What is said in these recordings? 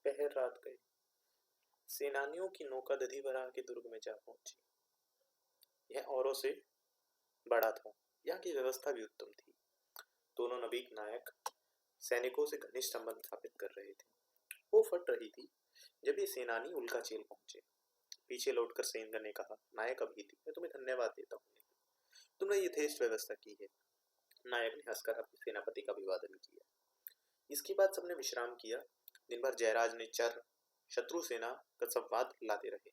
पहर रात गए, सेनानियों की नौका दधी भरा के दुर्ग में जा पहुंची। यह औरों से बड़ा था, यहाँ की व्यवस्था भी उत्तम थी। दोनों नवीक नायक सैनिकों से घनिष्ठ संबंध स्थापित कर रहे थे। वो फट रही थी जब ये सेनानी उल्का चेल पहुंचे। पीछे लौटकर सेन ने कहा, नायक अभिति, मैं तुम्हें धन्यवाद देता हूँ, तुमने यथेष्ट व्यवस्था की है। नायक ने हंसकर अपने सेनापति का अभिवादन किया। इसके बाद सबने विश्राम किया। दिन भर जयराज ने चर शत्रु सेना का संवाद लाते रहे।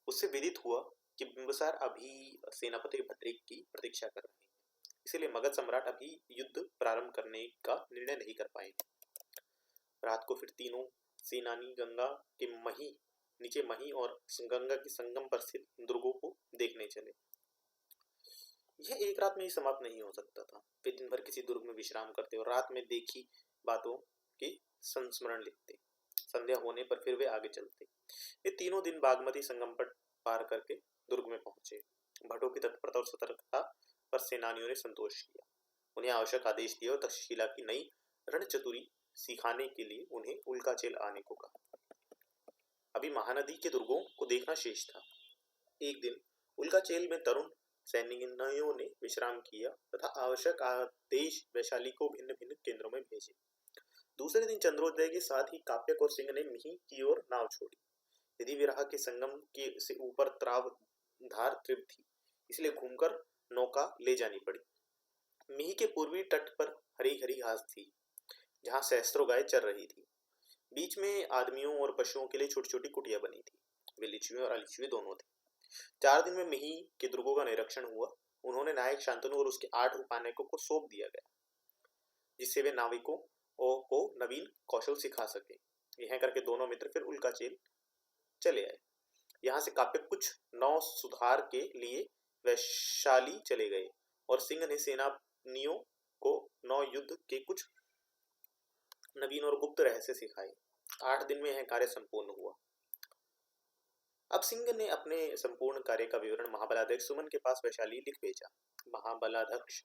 उससे विदित हुआ कि बिंबिसार अभी सेनापति भद्रिक की प्रतीक्षा कर रहे हैं, इसलिए मगध सम्राट अभी युद्ध प्रारंभ करने का निर्णय नहीं कर पाएंगे। रात को फिर तीनों सेनानी गंगा के नीचे मही और गंगा की संगम पर स्थित दुर्गों को देखने चले। यह एक रात में ही समाप्त नहीं हो सकता था। वे दिन भर किसी दुर्ग में विश्राम करते और रात में देखी बातों के संस्मरण लिखते। संध्या होने पर फिर वे आगे चलते। वे तीनों दिन बागमती संगम पर पार करके दुर्ग में पहुंचे। भटों की तत्परता और सतर्कता पर सेनानियों ने संतोष किया। उन्हें आवश्यक आदेश दिए और तक्षशिला की नई रणचतुरी सिखाने के लिए उन्हें उल्काचेल आने को कहा। अभी महानदी के दुर्गों को देखना शेष था। एक दिन उल्काचेल में तरुण सैनिकों ने विश्राम किया तथा आवश्यक आदेश वैशाली को भिन्न भिन्न केंद्रों में भेजे। दूसरे दिन चंद्रोदय के साथ ही काप्यक और सिंह ने मिही की ओर नाव छोड़ी। यदि विराह के संगम के से ऊपर त्राव धार तीव्र थी, इसलिए घूमकर नौका ले जानी पड़ी। मिही के पूर्वी तट पर हरी हरी घास थी, जहां सहस्त्रों गाय चर रही थी। बीच में आदमियों और पशुओं के लिए छोटी छोटी कुटिया बनी थी। वे लिच्छवी और अलिच्छवी दोनों थे। 4 दिन में मिही के दुर्गों का निरीक्षण हुआ। उन्होंने नायक शांतनु और उसके 8 उपानायकों को सौंप दिया गया, जिससे वे नाविकों को नवीन कौशल सिखा सके। यह करके दोनों मित्र फिर उल्काचेल चले आए। यहाँ से काप्य कुछ नौ सुधार के लिए वैशाली चले गए और सिंह ने सेनानियों को नौ युद्ध के कुछ नवीन और गुप्त रहस्य सिखाए। 8 दिन में यह कार्य संपूर्ण हुआ। अब सिंह ने अपने संपूर्ण कार्य का विवरण महाबलाध्यक्ष सुमन के पास वैशाली लिख भेजा। महाबलाध्यक्ष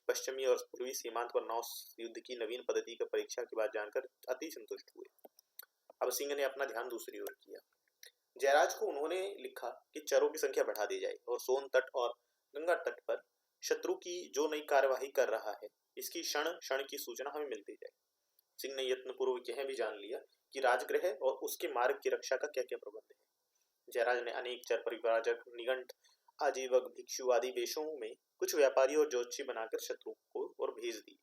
पश्चिमी और पूर्वी सीमांत पर 9 युद्ध की नवीन पद्धति की परीक्षा की बात जानकर अति संतुष्ट हुए। अब सिंह ने अपना ध्यान दूसरी ओर किया। जयराज को उन्होंने लिखा कि चरों की संख्या बढ़ा दी जाए और सोन तट और गंगा तट पर शत्रु की जो नई कार्यवाही कर रहा है, इसकी क्षण क्षण की सूचना हमें मिलती जाए। सिंह ने यत्नपूर्वक यह भी जान लिया कि राजगृह और उसके मार्ग की रक्षा का क्या क्या प्रबंध है। जयराज ने अनेक चर परिव्राजक, निगंट, आजीवक, भिक्षु आदि वेशों में कुछ व्यापारी और ज्योतिषी बनाकर शत्रु को और भेज दिए।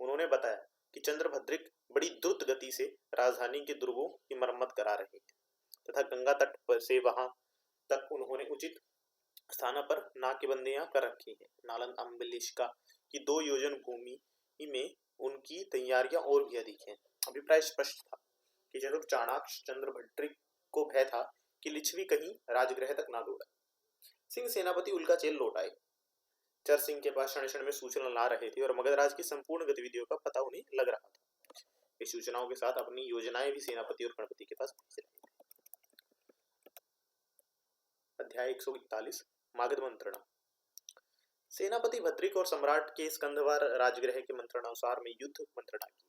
उन्होंने बताया कि चंद्रभद्रिक बड़ी द्रुत गति से राजधानी के दुर्गों की मरम्मत करा रहे हैं तथा गंगा तट पर से वहां तक उन्होंने उचित स्थान पर नाकेबंदियां कर रखी हैं। नालंद अम्बलिष्का की 2 योजन भूमि में उनकी तैयारियां और भी अधिक हैं। अभिप्राय स्पष्ट था कि चतुर चाणाक्ष चंद्रभद्रिक को भय था कि लिच्छवी कहीं राजगृह तक ना दौड़ा। सिंह सेनापति उल्काचेल लौट आए। चर सिंह के पास क्षण क्षण में सूचना ला रहे थे और मगधराज की संपूर्ण गतिविधियों का पता उन्हें लग रहा था। इस सूचनाओं के साथ अपनी योजनाएं भी सेनापति और गणपति के पास भेज रहे थे। अध्याय 141 मागध मंत्रणा। सेनापति भद्रिक और सम्राट के स्कंधवार राजगृह के मंत्रणानुसार में युद्ध मंत्रणा की।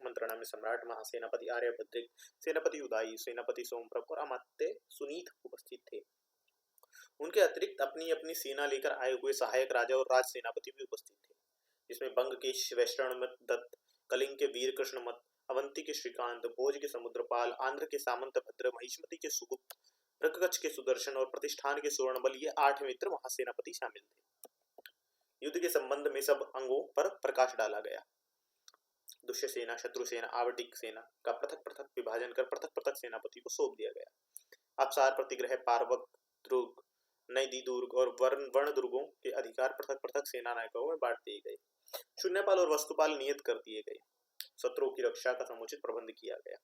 मंत्रणा में सम्राट महासेनापति आर्यभद्रिक, सेनापति उदाई, सेनापति सोमप्रभ और अमात्य सुनीत उपस्थित थे। उनके अतिरिक्त अपनी अपनी सेना लेकर आए हुए सहायक राजा और राज सेनापति भी उपस्थित थे, जिसमें बंग के वैष्णव दत्त, कलिंग के वीर कृष्णमत, अवंती के श्रीकांत, भोज के समुद्रपाल, आंध्र के सामंत भद्र, महिष्मति के सुगुप्त, भृगकच्छ के सुदर्शन और प्रतिष्ठान के सुवर्णबल, ये 8 मित्र महासेनापति शामिल थे। युद्ध के संबंध में सब अंगों पर प्रकाश डाला गया। दुष्य सेना, शत्रु सेना, आवटिक सेना का पृथक पृथक विभाजन कर पृथक पृथक सेनापति को सौंप दिया गया। अपसार, प्रतिग्रह, पार्वक दुर्ग, नैदी दुर्ग और वर्ण दुर्गों के अधिकार पृथक पृथक सेना नायकों में बांट दिए गए। शून्यपाल और वस्तुपाल नियत कर दिए गए। शत्रुओं की रक्षा का समुचित प्रबंध किया गया।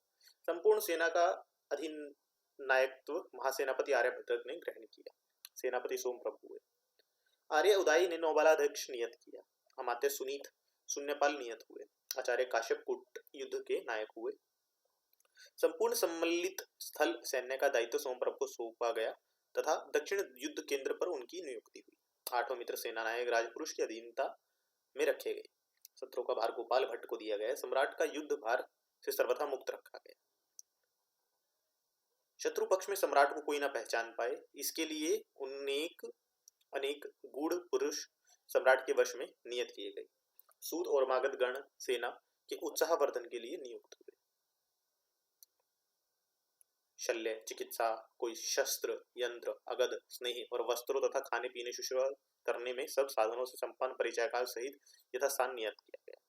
संपूर्ण सेना का अधिनायकत्व महासेनापति आर्यभद्रक ने ग्रहण किया। सेनापति सोमप्रभु हुए। आर्य उदाई ने नौबलाध्यक्ष नियत किया। अमात्य सुनीत शून्यपाल नियत हुए। आचार्य काश्यप कूट युद्ध के नायक हुए। संपूर्ण सम्मिलित स्थल सैन्य का दायित्व सोमप्रभ को सौंपा गया तथा दक्षिण युद्ध केंद्र पर उनकी नियुक्ति हुई। 8 मित्र सेना नायक राजपुरुष की अधीनता में रखे गए। शत्रु का भार गोपाल भट्ट को दिया गया। सम्राट का युद्ध भार से सर्वथा मुक्त रखा गया। शत्रु पक्ष में सम्राट को कोई न पहचान पाए, इसके लिए अनेक गूढ़ पुरुष सम्राट के वश में नियत किए गए। सूत और मागध गण सेना के उत्साहवर्धन के लिए नियुक्त हुए। शल्य, चिकित्सा, कोई शस्त्र, यंत्र, अगध, स्नेह और वस्त्रों तथा खाने पीने शुश्रूषा करने में सब साधनों से संपन्न परिचायक सहित यथास्थान नियत किया गया।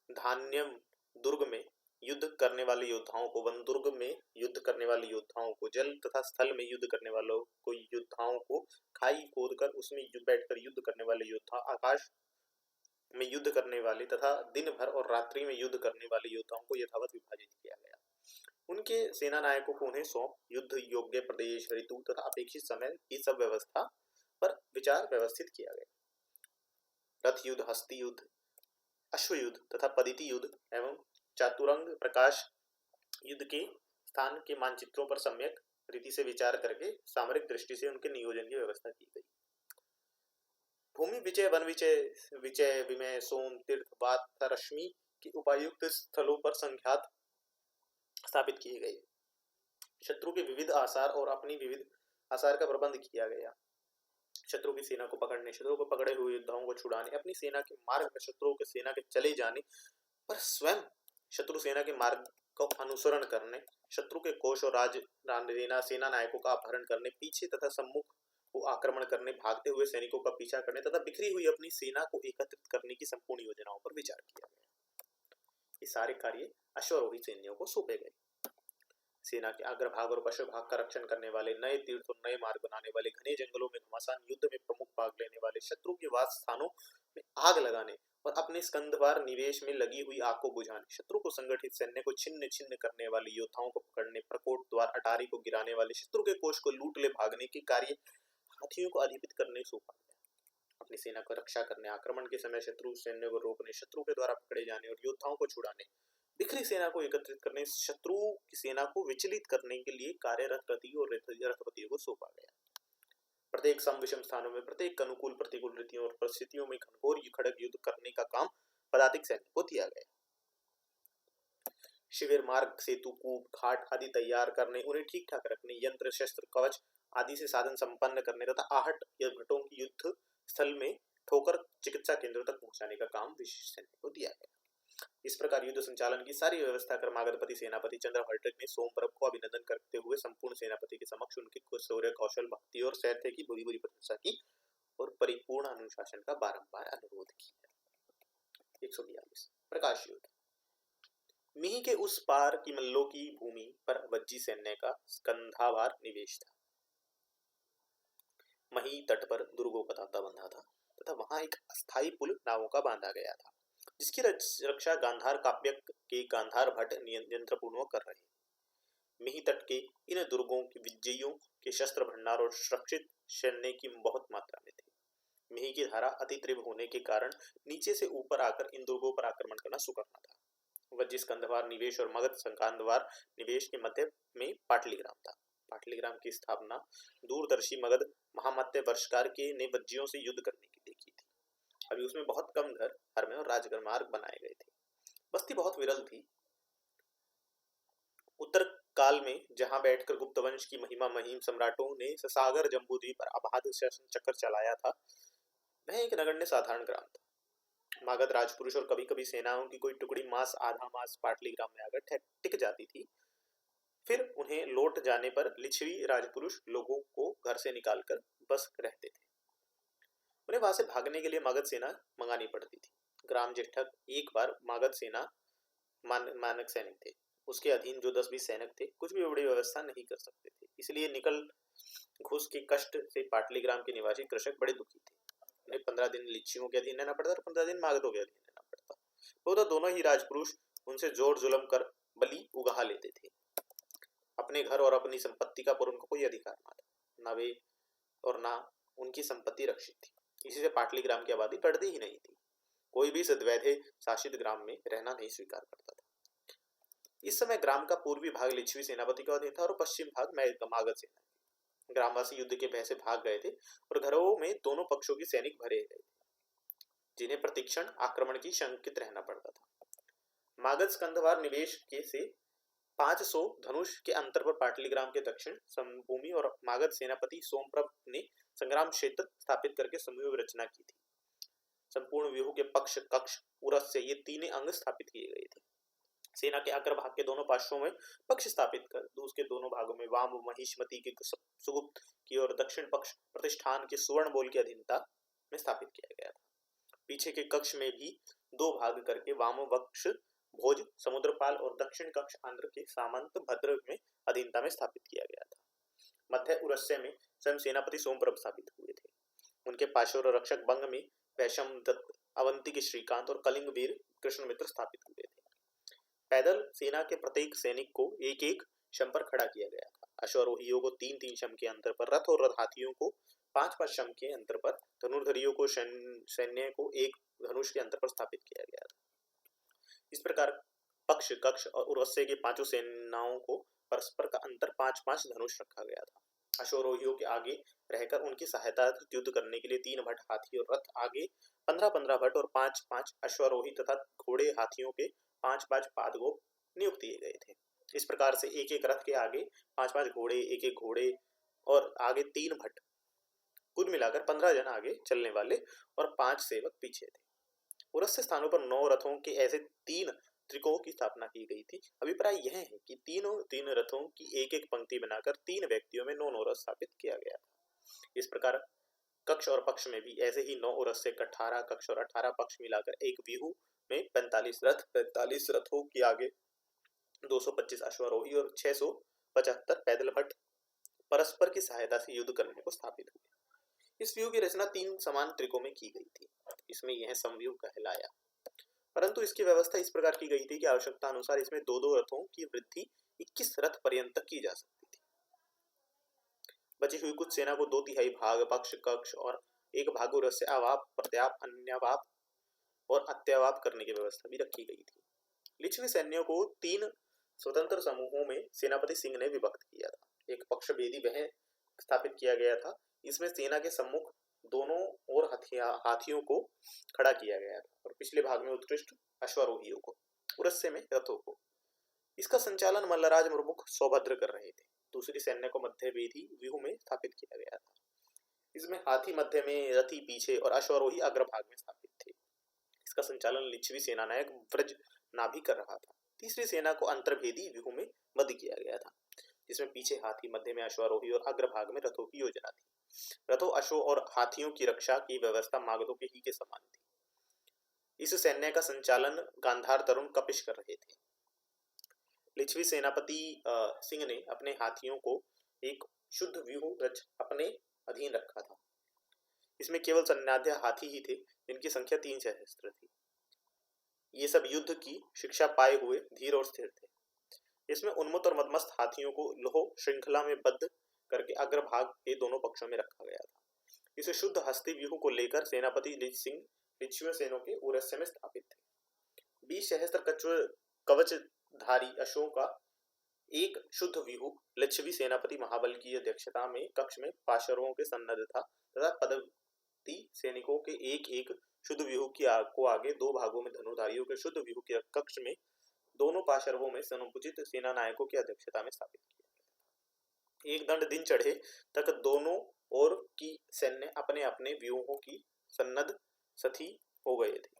धान्यम दुर्ग में युद्ध करने वाले योद्धाओं को, वन दुर्ग में युद्ध करने वाले योद्धाओं को, जल तथा स्थल में युद्ध करने वालों को योद्धाओं को, खाई खोदकर उसमें बैठकर युद्ध करने वाले योद्धा, आकाश में युद्ध करने वाले तथा दिन भर और रात्रि में युद्ध करने वाले योद्धाओं को यथावत विभाजित किया गया। उनके सेना नायकों को उन्हें सौंप युद्ध योग्य प्रदेश, ऋतु तथा अपेक्षित समय की सब व्यवस्था पर विचार व्यवस्थित किया गया। रथ युद्ध, हस्ती युद्ध, अश्व युद्ध तथा पदिति युद्ध एवं चातुरंग प्रकाश युद्ध के स्थान के मानचित्रों पर सम्यक रीति से विचार करके सामरिक दृष्टि से उनके नियोजन की व्यवस्था की गई। भूमि विजय, वन विजय, विमय, सोम, तीर्थ, वात तथा रश्मि के उपायुक्त स्थलों पर संघात स्थापित किए गए। शत्रु के विविध आसार और अपनी विविध आसार का प्रबंध किया गया। शत्रु की सेना को पकड़ने, शत्रु को पकड़े हुए योद्धाओं को छुड़ाने, अपनी सेना के मार्ग में शत्रु के सेना के चले जाने पर स्वयं शत्रु सेना के मार्ग को अनुसरण करने, शत्रु के कोष और सेना नायकों का अपहरण करने, पीछे तथा सम्मुख को आक्रमण करने, भागते हुए सैनिकों का पीछा करने तथा बिखरी हुई अपनी सेना को एकत्रित करने की संपूर्ण योजनाओं पर विचार किया गया। ये सारे कार्य अश्वारोही सैनिकों को सौंपे गए। सेना के अग्रभाग और पश्चभाग का रक्षण करने वाले, नए तीर्थ और नए मार्ग बनाने वाले, घने जंगलों में घमासान युद्ध में प्रमुख भाग लेने वाले, शत्रु के वास स्थानों में आग लगाने और अपने स्कंधवार निवेश में लगी हुई आग को बुझाने, शत्रु को संगठित सैन्य को छिन्न छिन्न करने वाले, योद्धाओं को पकड़ने, प्रकोट द्वार अटारी को गिराने वाले, शत्रु के कोष को लूट ले भागने के कार्य हाथियों को अधिपित करने सौंपा गया। अपनी सेना को रक्षा करने, आक्रमण के समय शत्रु सैन्य को रोकने, शत्रु के द्वारा पकड़े जाने और योद्धाओं को छुड़ाने, बिखरी सेना को एकत्रित करने, शत्रु की सेना को विचलित करने के लिए कार्यरत रथियों और रथपतियों को सौंपा गया। प्रत्येक सम विषम स्थानों में, प्रत्येक अनुकूल प्रतिकूल रीतियों और परिस्थितियों में घनघोर खड़ग युद्ध करने का काम पदातिक सैन्य को दिया गया। शिविर, मार्ग, सेतु, कूप, घाट आदि तैयार करने, उन्हें ठीक ठाक रखने, यंत्र, शस्त्र, कवच आदि से साधन संपन्न करने तथा आहट या भटों की युद्ध स्थल में ठोकर चिकित्सा केंद्रों तक पहुंचाने का काम विशेष सैन्य को दिया गया। इस प्रकार युद्ध संचालन की सारी व्यवस्था कर मागधपति सेनापति चंद्रहर्षक ने सोमप्रभ को अभिनंदन करते हुए संपूर्ण सेनापति के समक्ष उनके शौर्य, कौशल, भक्ति और सैन्य की बुरी बुरी प्रशंसा की और परिपूर्ण अनुशासन का बारंबार अनुरोध किया। 142 प्रकाश युद्ध। मिही के उस पार की मल्लों की भूमि पर वज्जी सैन्य का स्कंधावार निवेश था। मही तट पर दुर्गों का तांता बंधा था तथा वहां एक अस्थायी पुल नावों का बांधा गया था, जिसकी रक्षा गांधार काव्यक के गांधार भट्ट यंत्रपूर्वक कर रहे। मिही तट के इन दुर्गों के विजयियों के शस्त्र भंडार और सुरक्षित सैन्य की बहुत मात्रा में थे। मिही की धारा अति तीव्र होने के कारण नीचे से ऊपर आकर इन दुर्गों पर आक्रमण करना सुगम था। वज्जी स्कंधवार निवेश और मगध संकांदवार निवेश के मध्य में पाटलीग्राम था। पाटलीग्राम की स्थापना दूरदर्शी मगध महामत्य वर्षकार के ने वज्जियों से युद्ध करने के लिए की थी। अभी उसमें बहुत कम घर, हरमे और राजगर मार्ग बनाए गए थे। बस्ती बहुत विरल थी। उत्तर काल में जहां बैठकर गुप्त वंश की महिमा महीम सम्राटों ने ससागर जम्बूद्वीप पर अबाध शासन चक्कर चलाया था, वह एक नगण्य साधारण ग्राम था। मागध राजपुरुष और कभी कभी सेनाओं की कोई टुकड़ी मास आधा मास पाटलीग्राम में आकर टिक जाती थी। फिर उन्हें लौट जाने पर लिच्छवी राजपुरुष लोगों को घर से निकालकर बस रहते थे। उन्हें वहां से भागने के लिए मागध सेना मंगानी पड़ती थी। ग्राम जेठक एक बार मागध सेना मानक सैनिक थे। उसके अधीन जो 10-20 सैनिक थे कुछ भी बड़ी व्यवस्था नहीं कर सकते थे, इसलिए निकल घुस के कष्ट से पाटलीग्राम के निवासी कृषक बड़े दुखी थे। उन्हें 15 दिन लिच्छियों के अधीन रहना पड़ता और 15 दिन मागधों के अधीन रहना पड़ता। तो दोनों ही राजपुरुष उनसे जोर जुलम कर बलि उगा लेते थे। अपने घर और अपनी संपत्ति का पर उनको कोई अधिकार न था, न वे और न उनकी संपत्ति रक्षित थी। इसी से पाटलीग्राम की आबादी बढ़ती ही नहीं थी। कोई भी सद्वैध शासित ग्राम में रहना नहीं स्वीकार करता था। इस समय ग्राम का पूर्वी भाग लिच्छवी सेनापति का अधीन था और पश्चिम भाग मागध सेना। ग्रामवासी युद्ध के भय से भाग गए थे और घरों में दोनों पक्षों के सैनिक भरे गए थे, जिन्हें प्रतिक्षण आक्रमण की शंकित रहना पड़ता था। मागध स्कंधवार निवेश के से 500 धनुष के अंतर पर पाटलीग्राम के दक्षिण समभूमि और मागध सेनापति सोमप्रभ ने संग्राम क्षेत्र स्थापित करके समव्यूह रचना की थी। संपूर्ण व्यूह के पक्ष, कक्ष, उरस्य ये तीन अंग स्थापित किए गए थे। सेना के अग्रभाग के दोनों पार्श्वों में पक्ष स्थापित कर उसके दोनों भागों में वाम महिष्मति के सुगुप्त की और दक्षिण पक्ष प्रतिष्ठान के सुवर्ण बोल की अधीनता में स्थापित किया गया था। पीछे के कक्ष में भी दो भाग करके वाम वक्ष भोज समुद्रपाल और दक्षिण कक्ष आंध्र के सामंत भद्र में अधीनता में स्थापित किया गया था। मध्य उरस्य में स्वयं सेनापति सोमप्रभ स्थापित हुए थे। उनके पार्श्व रक्षक बंग में वैशम दत्त, अवंती के श्रीकांत और कलिंग वीर कृष्ण मित्र स्थापित हुए थे। पैदल सेना के प्रत्येक सैनिक को एक एक शम पर खड़ा किया गया था। अश्वारोहियों को 3-3 शम के अंतर पर, रथ और हाथियों को 5-5 शम के अंतर पर, धनुर्धरियों को सैन्य को एक धनुष के अंतर पर स्थापित किया गया था। इस प्रकार पक्ष, कक्ष और उरस्य की पांचों सेनाओं को परस्पर का अंतर 5-5 धनुष रखा गया था। अश्वारोहियों के आगे रहकर उनकी सहायता युद्ध करने के लिए 3 भट हाथी और रथ आगे 15-15 भट और 5-5 अश्वारोही तथा घोड़े हाथियों के 5-5 पादगोप नियुक्त किए गए थे। इस प्रकार से एक एक रथ के आगे 5-5 घोड़े, एक एक घोड़े और आगे 3 भट, कुल मिलाकर 15 जन आगे चलने वाले और 5 सेवक पीछे थे। उरस्य स्थानों पर 9 रथों के ऐसे 3 त्रिकों की स्थापना की गई थी। अभिप्राय यह है कि तीन रथों की एक एक पंक्ति बनाकर 3 व्यक्तियों में 9 रथ स्थापित किया गया था। इस प्रकार कक्ष और पक्ष में भी ऐसे ही 9 उरस्य, 18 कक्ष और 18 पक्ष मिलाकर एक व्यूह में 45 रथ, 45 रथों के आगे 225 अश्वारोही और 675 पैदल भट परस्पर की सहायता से युद्ध करने को स्थापित हुए। इस व्यूह की रचना 3 समान त्रिकों में की गई थी। इसमें यह समव्यूह कहलाया, परंतु इसकी व्यवस्था इस प्रकार की गई थी कि आवश्यकता अनुसार इसमें 2-2 रथों की वृद्धि 21 रथ पर्यंत तक की जा सकती थी। बची हुई कुछ सेना को 2/3 भाग पक्ष, कक्ष और एक भाग उरस्य अवाप, प्रत्याप, अन्यवाप और अत्यवाप करने की व्यवस्था भी रखी गई थी। लिच्छवी सैन्यों को 3 स्वतंत्र समूहों में सेनापति सिंह ने विभक्त किया था। एक पक्ष भेदी वह स्थापित किया गया था। इसमें सेना के सम्मुख दोनों ओर हाथियों को खड़ा किया गया था और पिछले भाग में उत्कृष्ट अश्वारोहियों को, उरस्य में रथों को। इसका संचालन मल्लराज मुर्मुख सौभद्र कर रहे थे। दूसरी सैन्य को मध्य वेदी व्यूह में स्थापित किया गया था। इसमें हाथी मध्य में, रथी पीछे और अश्वारोही अग्रभाग में स्थापित थे। इसका संचालन लिच्छवी सेनानायक व्रज नाभि कर रहा था। तीसरी सेना को अंतर्भेदी व्यूह में बंद किया गया था, जिसमें पीछे हाथी, मध्य में अश्वारोही और अग्रभाग में रथों की योजना थी। रथों, अश्वों और हाथियों की रक्षा की व्यवस्था मागधों के ही के समान थी। इस सैन्य का संचालन गांधार तरुण कपिश कर रहे थे। लिच्छवी सेनापति सिंह ने अपने हाथियों को एक शुद्ध व्यूह रच अपने अधीन रखा था। इसमें केवल सन्नाध्य हाथी ही थे, जिनकी संख्या 3 सहस्त्र थी। ये सब युद्ध की शिक्षा पाए हुए धीर और स्थिर थे। इसमें उन्मत्त और मदमस्त हाथियों को लोह श्रृंखला में बद्ध करके अग्रभाग के दोनों पक्षों में रखा गया था। इस शुद्ध हस्ती व्यूह को लेकर सेनापति लिच सिंह लिच्छवी सेनों के उरस्य में स्थापित थे। 20 सहस्त्र कवचधारी अश्वों का एक शुद्ध व्यूह लिच्छवी सेनापति महाबल की अध्यक्षता में कक्ष में पार्श्वों के सन्नद्ध था तथा पदवी सैनिकों के एक एक शुद्ध व्यूह की को आगे 2 भागों में धनुर्धारियों के शुद्ध व्यूह के कक्ष में दोनों पार्श्वों में समुचित सेना नायकों की अध्यक्षता में स्थापित किया गया। एक दंड दिन चढ़े तक दोनों ओर की सैन्य अपने अपने व्यूहों की सन्नद्ध सथी हो गए थे।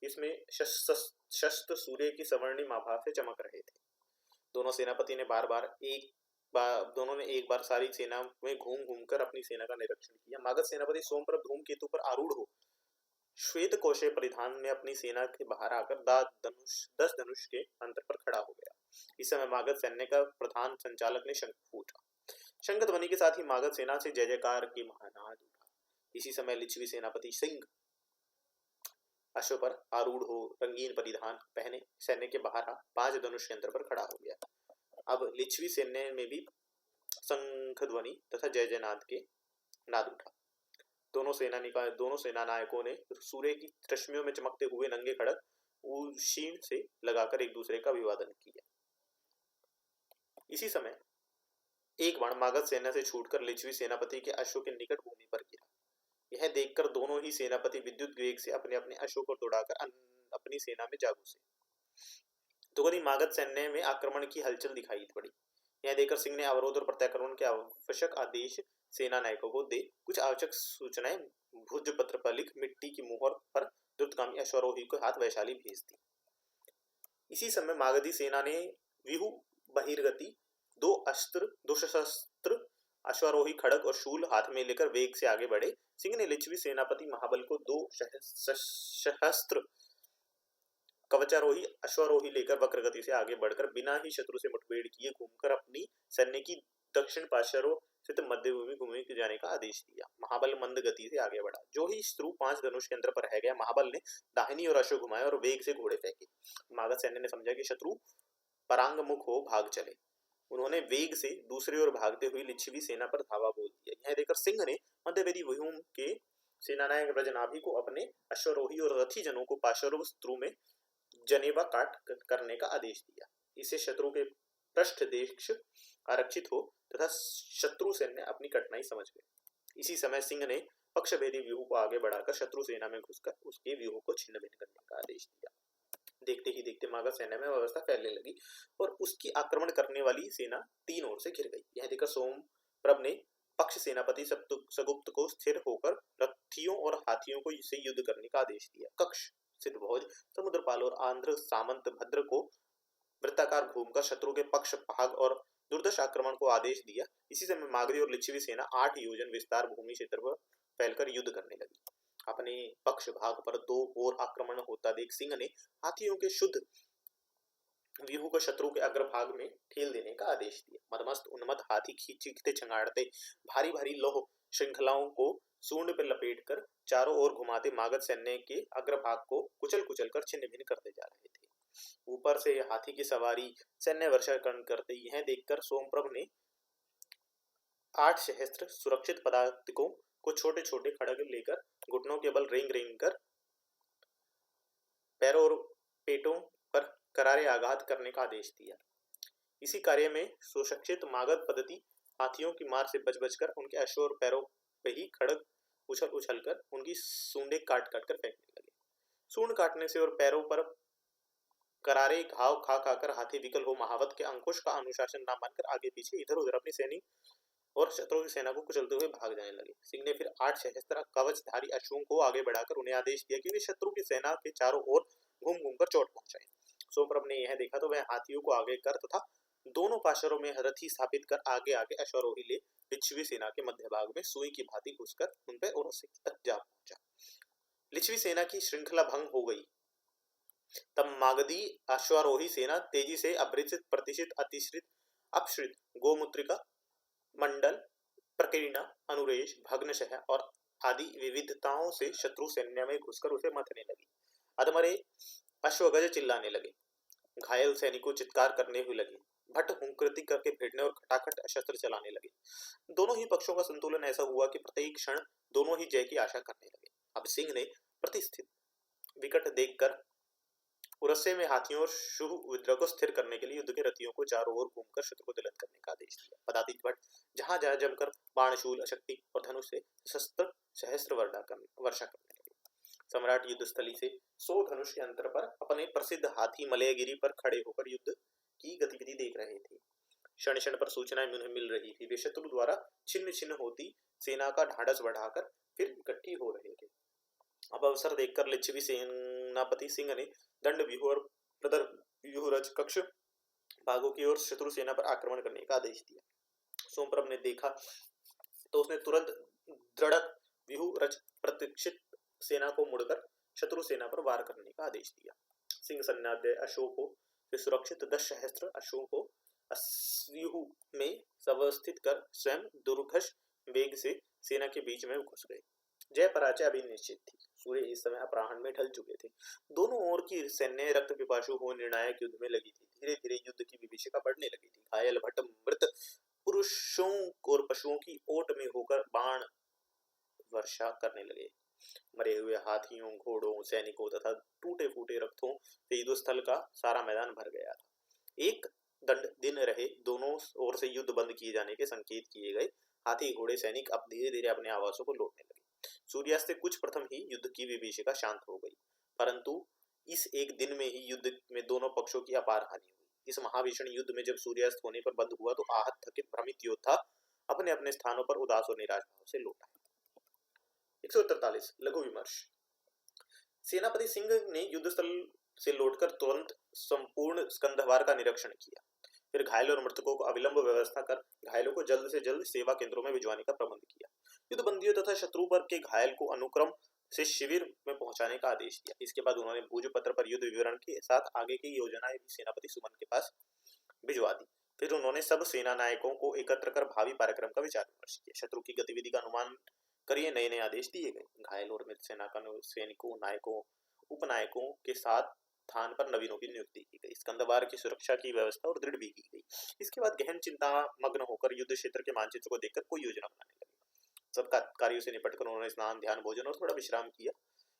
इसमें शस्त्र सूर्य की सवर्णिम आभा से चमक रहे थे। दोनों सेनापति ने दोनों ने एक बार सारी सेना में घूम घूमकर अपनी सेना का निरीक्षण किया। मागध सेनापति सोमप्रभ धूमकेतु पर आरूढ़ हो श्वेत कोशे परिधान में अपनी सेना के बाहर आकर 10 धनुष के अंतर पर खड़ा हो गया। इस समय मागध सैन्य का प्रधान संचालक ने शंख फूंका। शंख ध्वनि के साथ ही मागध सेना से जय जयकार की महानाद उठा। इसी समय लिच्छवी सेनापति सिंह अश्व पर आरूढ़ हो रंगीन परिधान पहने सैन्य के बाहर 5 धनुष यंत्र पर खड़ा हो गया। अब लिच्छवी सैन्य में भी शंख ध्वनि तथा जय जयनाद के नाद उठा। दोनों सेना नायकों ने सूर्य की रश्मियों में चमकते हुए नंगे खड़ग शीण से लगाकर एक दूसरे का अभिवादन किया। इसी समय एक बाण मागध सेना से छूटकर लिच्छवी सेनापति के अश्व के निकट भूमि पर गिरा। यह देखकर दोनों ही सेनापति विद्युत वेग से अपने अपने अश्व को दौड़ाकर अपनी सेना में जा घुसे। द्रुपदी मागध सैन्य में आक्रमण की हलचल दिखाई पड़ी। यह देखकर सिंह ने अवरोध और प्रत्याक्रमण के आवश्यक आदेश सेना नायकों को दे कुछ आवश्यक सूचनाएं भोजपत्र पर लिख मिट्टी की मुहर पर द्रुतगामी अश्वारोही को हाथ वैशाली भेज दी। इसी समय मागधी सेना ने व्यूह बहिर्गति दो सशस्त्र अश्वारोही खड़ग और शूल हाथ में लेकर वेग से आगे बढ़े। सिंह ने लिच्छवी सेनापति महाबल को 2 सशस्त्र कवचारोही अश्वारोही लेकर वक्र गति से आगे बढ़कर बिना ही शत्रु से मुठभेड़ किए घूमकर अपनी सैन्य की दक्षिण पार्श्व स्थित मध्यभूमि घूमने जाने का आदेश दिया। महाबल मंद गति से आगे बढ़ा। जो ही शत्रु 5 धनुष के अंतर पर रह गया, महाबल ने दाहिनी ओर अश्व घुमाए और वेग से घोड़े फेंके। मागध सैन्य ने समझा कि शत्रु परांगमुख हो भाग चले। उन्होंने वेग से दूसरी ओर भागते हुए लिच्छवी सेना पर धावा बोल दिया। यह देखकर सिंह ने मध्यवेदी व्यूह के सेनानायक ब्रजनाभि को अपने अश्वारोही और रथी जनों को पार्श्व शत्रु में जनेवा काट करने का आदेश दिया। इससे शत्रु के पृष्ठ देश आरक्षित हो तथा शत्रु सैन्य अपनी कठिनाई समझ गए। इसी समय सिंह ने पक्षभेदी व्यूह को आगे बढ़ाकर शत्रु सेना में घुसकर उसके व्यूह को छिन्न भिन्न करने का आदेश दिया। देखते ही देखते मागध सेना में अवस्था फैलने लगी और उसकी आक्रमण करने वाली सेना 3 ओर से घिर गई। यह देखकर सोमप्रभ ने पक्ष सेनापति सगुप्त को स्थिर होकर रथियों और हाथियों को से युद्ध करने का आदेश दिया। कक्ष सिद्धभोज समुद्रपाल और आंध्र सामंत भद्र को वृत्ताकार घूमकर शत्रु के पक्ष भाग और दुर्दश आक्रमण को आदेश दिया। इसी समय मागधी और लिच्छवी सेना 8 योजन विस्तार भूमि क्षेत्र पर फैलकर युद्ध करने लगी। अपने पक्ष भाग पर 2 और आक्रमण होता देख सिंह ने हाथियों के शुद्ध व्यूह को शत्रु के अग्रभाग में ठेल देने का आदेश दिया। मदमस्त उन्मत्त हाथी खींचते चंगाड़ते भारी भारी लौह श्रृंखलाओं को सूंड पर लपेटकर चारों ओर घुमाते मागध सैन्य के अग्रभाग को कुचल कुचल कर छिन्न भिन्न करते जा रहे थे। ऊपर से हाथी की सवारी सैन्य वर्षा करते यह देखकर सोमप्रभ ने 8 सहस्त्र सुरक्षित पदातिकों को छोटे छोटे खड़ग लेकर घुटनों के बल रेंग रेंग कर पैरों और पेटों पर करारे आघात करने का आदेश दिया। इसी कार्य में सुशिक्षित मागध पद्धति हाथियों की मार से बच बचकर उनके अश्व और पैरों पे ही खड़ग उछल उछल कर उनकी सूंडें काट काट कर फेंकने लगे। सूंड काटने से और पैरों पर करारे घाव खा खाकर हाथी विकल हो महावत के अंकुश का अनुशासन न मानकर आगे पीछे इधर उधर अपनी सैनिक और शत्रु की सेना को कुचलते हुए भाग जाने लगे। सिंह ने फिर 8 सहस्त्र कवचधारी अश्वों को आगे बढ़ाकर उन्हें आदेश दिया कि वे शत्रु की सेना के चारों ओर घूम घूम कर चोट पहुंचाएं। सोमप्रभ ने यह देखा तो वह हाथियों को आगे कर तथा दोनों पार्श्वों में रथी स्थापित कर आगे आगे अश्वारोही ले लिच्छवी सेना के मध्य भाग में सुई की भांति घुसकर उन पर और तक जा पहुंचा। लिच्छवी सेना की श्रृंखला भंग हो गई। तब मागधी अश्वारोही सेना तेजी से अपरिचित प्रतिष्ठित अतिश्रित अपश्रित गोमूत्रिका मंडल प्रकीर्णा अनुरेश भग्नशः और आदि विविधताओं से शत्रु सैन्य में घुसकर उसे मथने लगी। अधमरे अश्वगज चिल्लाने लगे, घायल सैनिकों चित्कार करने हुए लगे, भट्ट हुंकृति करके भिड़ने और खटाखट शस्त्र चलाने लगे। दोनों ही पक्षों का संतुलन ऐसा हुआ कि प्रत्येक क्षण दोनों ही जय की आशा करने लगे। अब सिंह ने प्रतिष्ठित विकट देखकर उरस्से में हाथियों और शुभ विद्रोह को स्थिर करने के लिए युद्ध के रथियों को चारों ओर घूमकर शत्रु को दिलन करने का आदेश दिया। पदातिक भट्ट जहां जहां जमकर बाणशूल शक्ति और धनुष से शस्त्र सहस्त्र वर्षा करने लगे। सम्राट युद्ध स्थली से 100 धनुष के अंतर पर अपने प्रसिद्ध हाथी मलयगिरी पर खड़े होकर युद्ध की गतिविधि देख रहे थे। क्षण क्षण पर सूचनाएं उन्हें मिल रही थी। वे शत्रु द्वारा छिन्न छिन्न होती सेना का ढाढ़स बढ़ाकर फिर इकट्ठी हो रहे थे। अब अवसर देखकर लिच्छवी सेनापति सिंह ने दंड व्यूह और प्रदर व्यूह रच कक्ष भागों की ओर शत्रु सेना पर आक्रमण करने का आदेश दिया। सोमप्रभ ने देखा तो उसने तुरंत दृढ़ व्यूह रच प्रतीक्षित सेना को मुड़कर शत्रु सेना पर वार करने का आदेश दिया। सिंह सन्नाद्य अश्वों को सुरक्षित 10 सहस्त्र अश्वों को व्यूह में व्यवस्थित कर स्वयं दुर्घर्ष वेग से सेना के बीच में घुस गए। जय पराजय अभी निश्चित थी। सूर्य इस समय अपराह्न में ढल चुके थे। दोनों ओर की सैन्य रक्त पिपासु हो निर्णायक युद्ध में लगी थी। धीरे धीरे युद्ध की विभीषिका बढ़ने लगी थी। घायल भट्ट मृत पुरुषों और पशुओं की ओट में होकर बाण वर्षा करने लगे। मरे हुए हाथियों, घोड़ों, सैनिकों तथा टूटे फूटे रथों से युद्ध स्थल का सारा मैदान भर गया था। एक दंड दिन रहे दोनों ओर से युद्ध बंद किए जाने के संकेत किए गए। हाथी घोड़े सैनिक अब धीरे धीरे अपने आवासों को लौटने लगे। सूर्यास्त से कुछ प्रथम ही युद्ध की विभीषिका शांत हो गई, परंतु इस एक दिन में ही युद्ध में दोनों पक्षों की अपार हानि हुई। इस महाभीषण युद्ध में जब सूर्यास्त होने पर बंद हुआ तो आहत थकित भ्रमित योद्धा अपने अपने स्थानों पर उदास और निराश भाव से लौट आए। 143 लघु विमर्श। सेनापति सिंह ने युद्ध स्थल से लौटकर तुरंत संपूर्ण स्कंधवार का निरीक्षण किया, फिर घायलों और मृतकों को अविलंब व्यवस्था कर घायलों को जल्द से जल्द सेवा केंद्रों में भिजवाने का प्रबंध किया। युद्ध बंदियों तथा शत्रु पर के घायल को अनुक्रम से शिविर में पहुंचाने का आदेश दिया। इसके बाद उन्होंने भोजपत्र पर युद्ध विवरण के साथ आगे की योजनाएं भी सेनापति सुमन के पास भिजवा दी। फिर उन्होंने सब सेना नायकों को एकत्र कर भावी कार्यक्रम का विचार विमर्श किया। शत्रु की गतिविधि का अनुमान करिए नए नए आदेश दिए गए। घायल और मृत सेना सैनिकों, नायकों, उपनायकों के साथ स्थान पर नवीनों की नियुक्ति की गई। स्कंदवार की सुरक्षा की व्यवस्था और दृढ़ भी की गई। इसके बाद गहन चिंता मग्न होकर युद्ध क्षेत्र के मानचित्र को देखकर कोई योजना बनाने लगे। सब कार्यों से निपटकर उन्होंने स्नान, ध्यान, भोजन और थोड़ा विश्राम किया।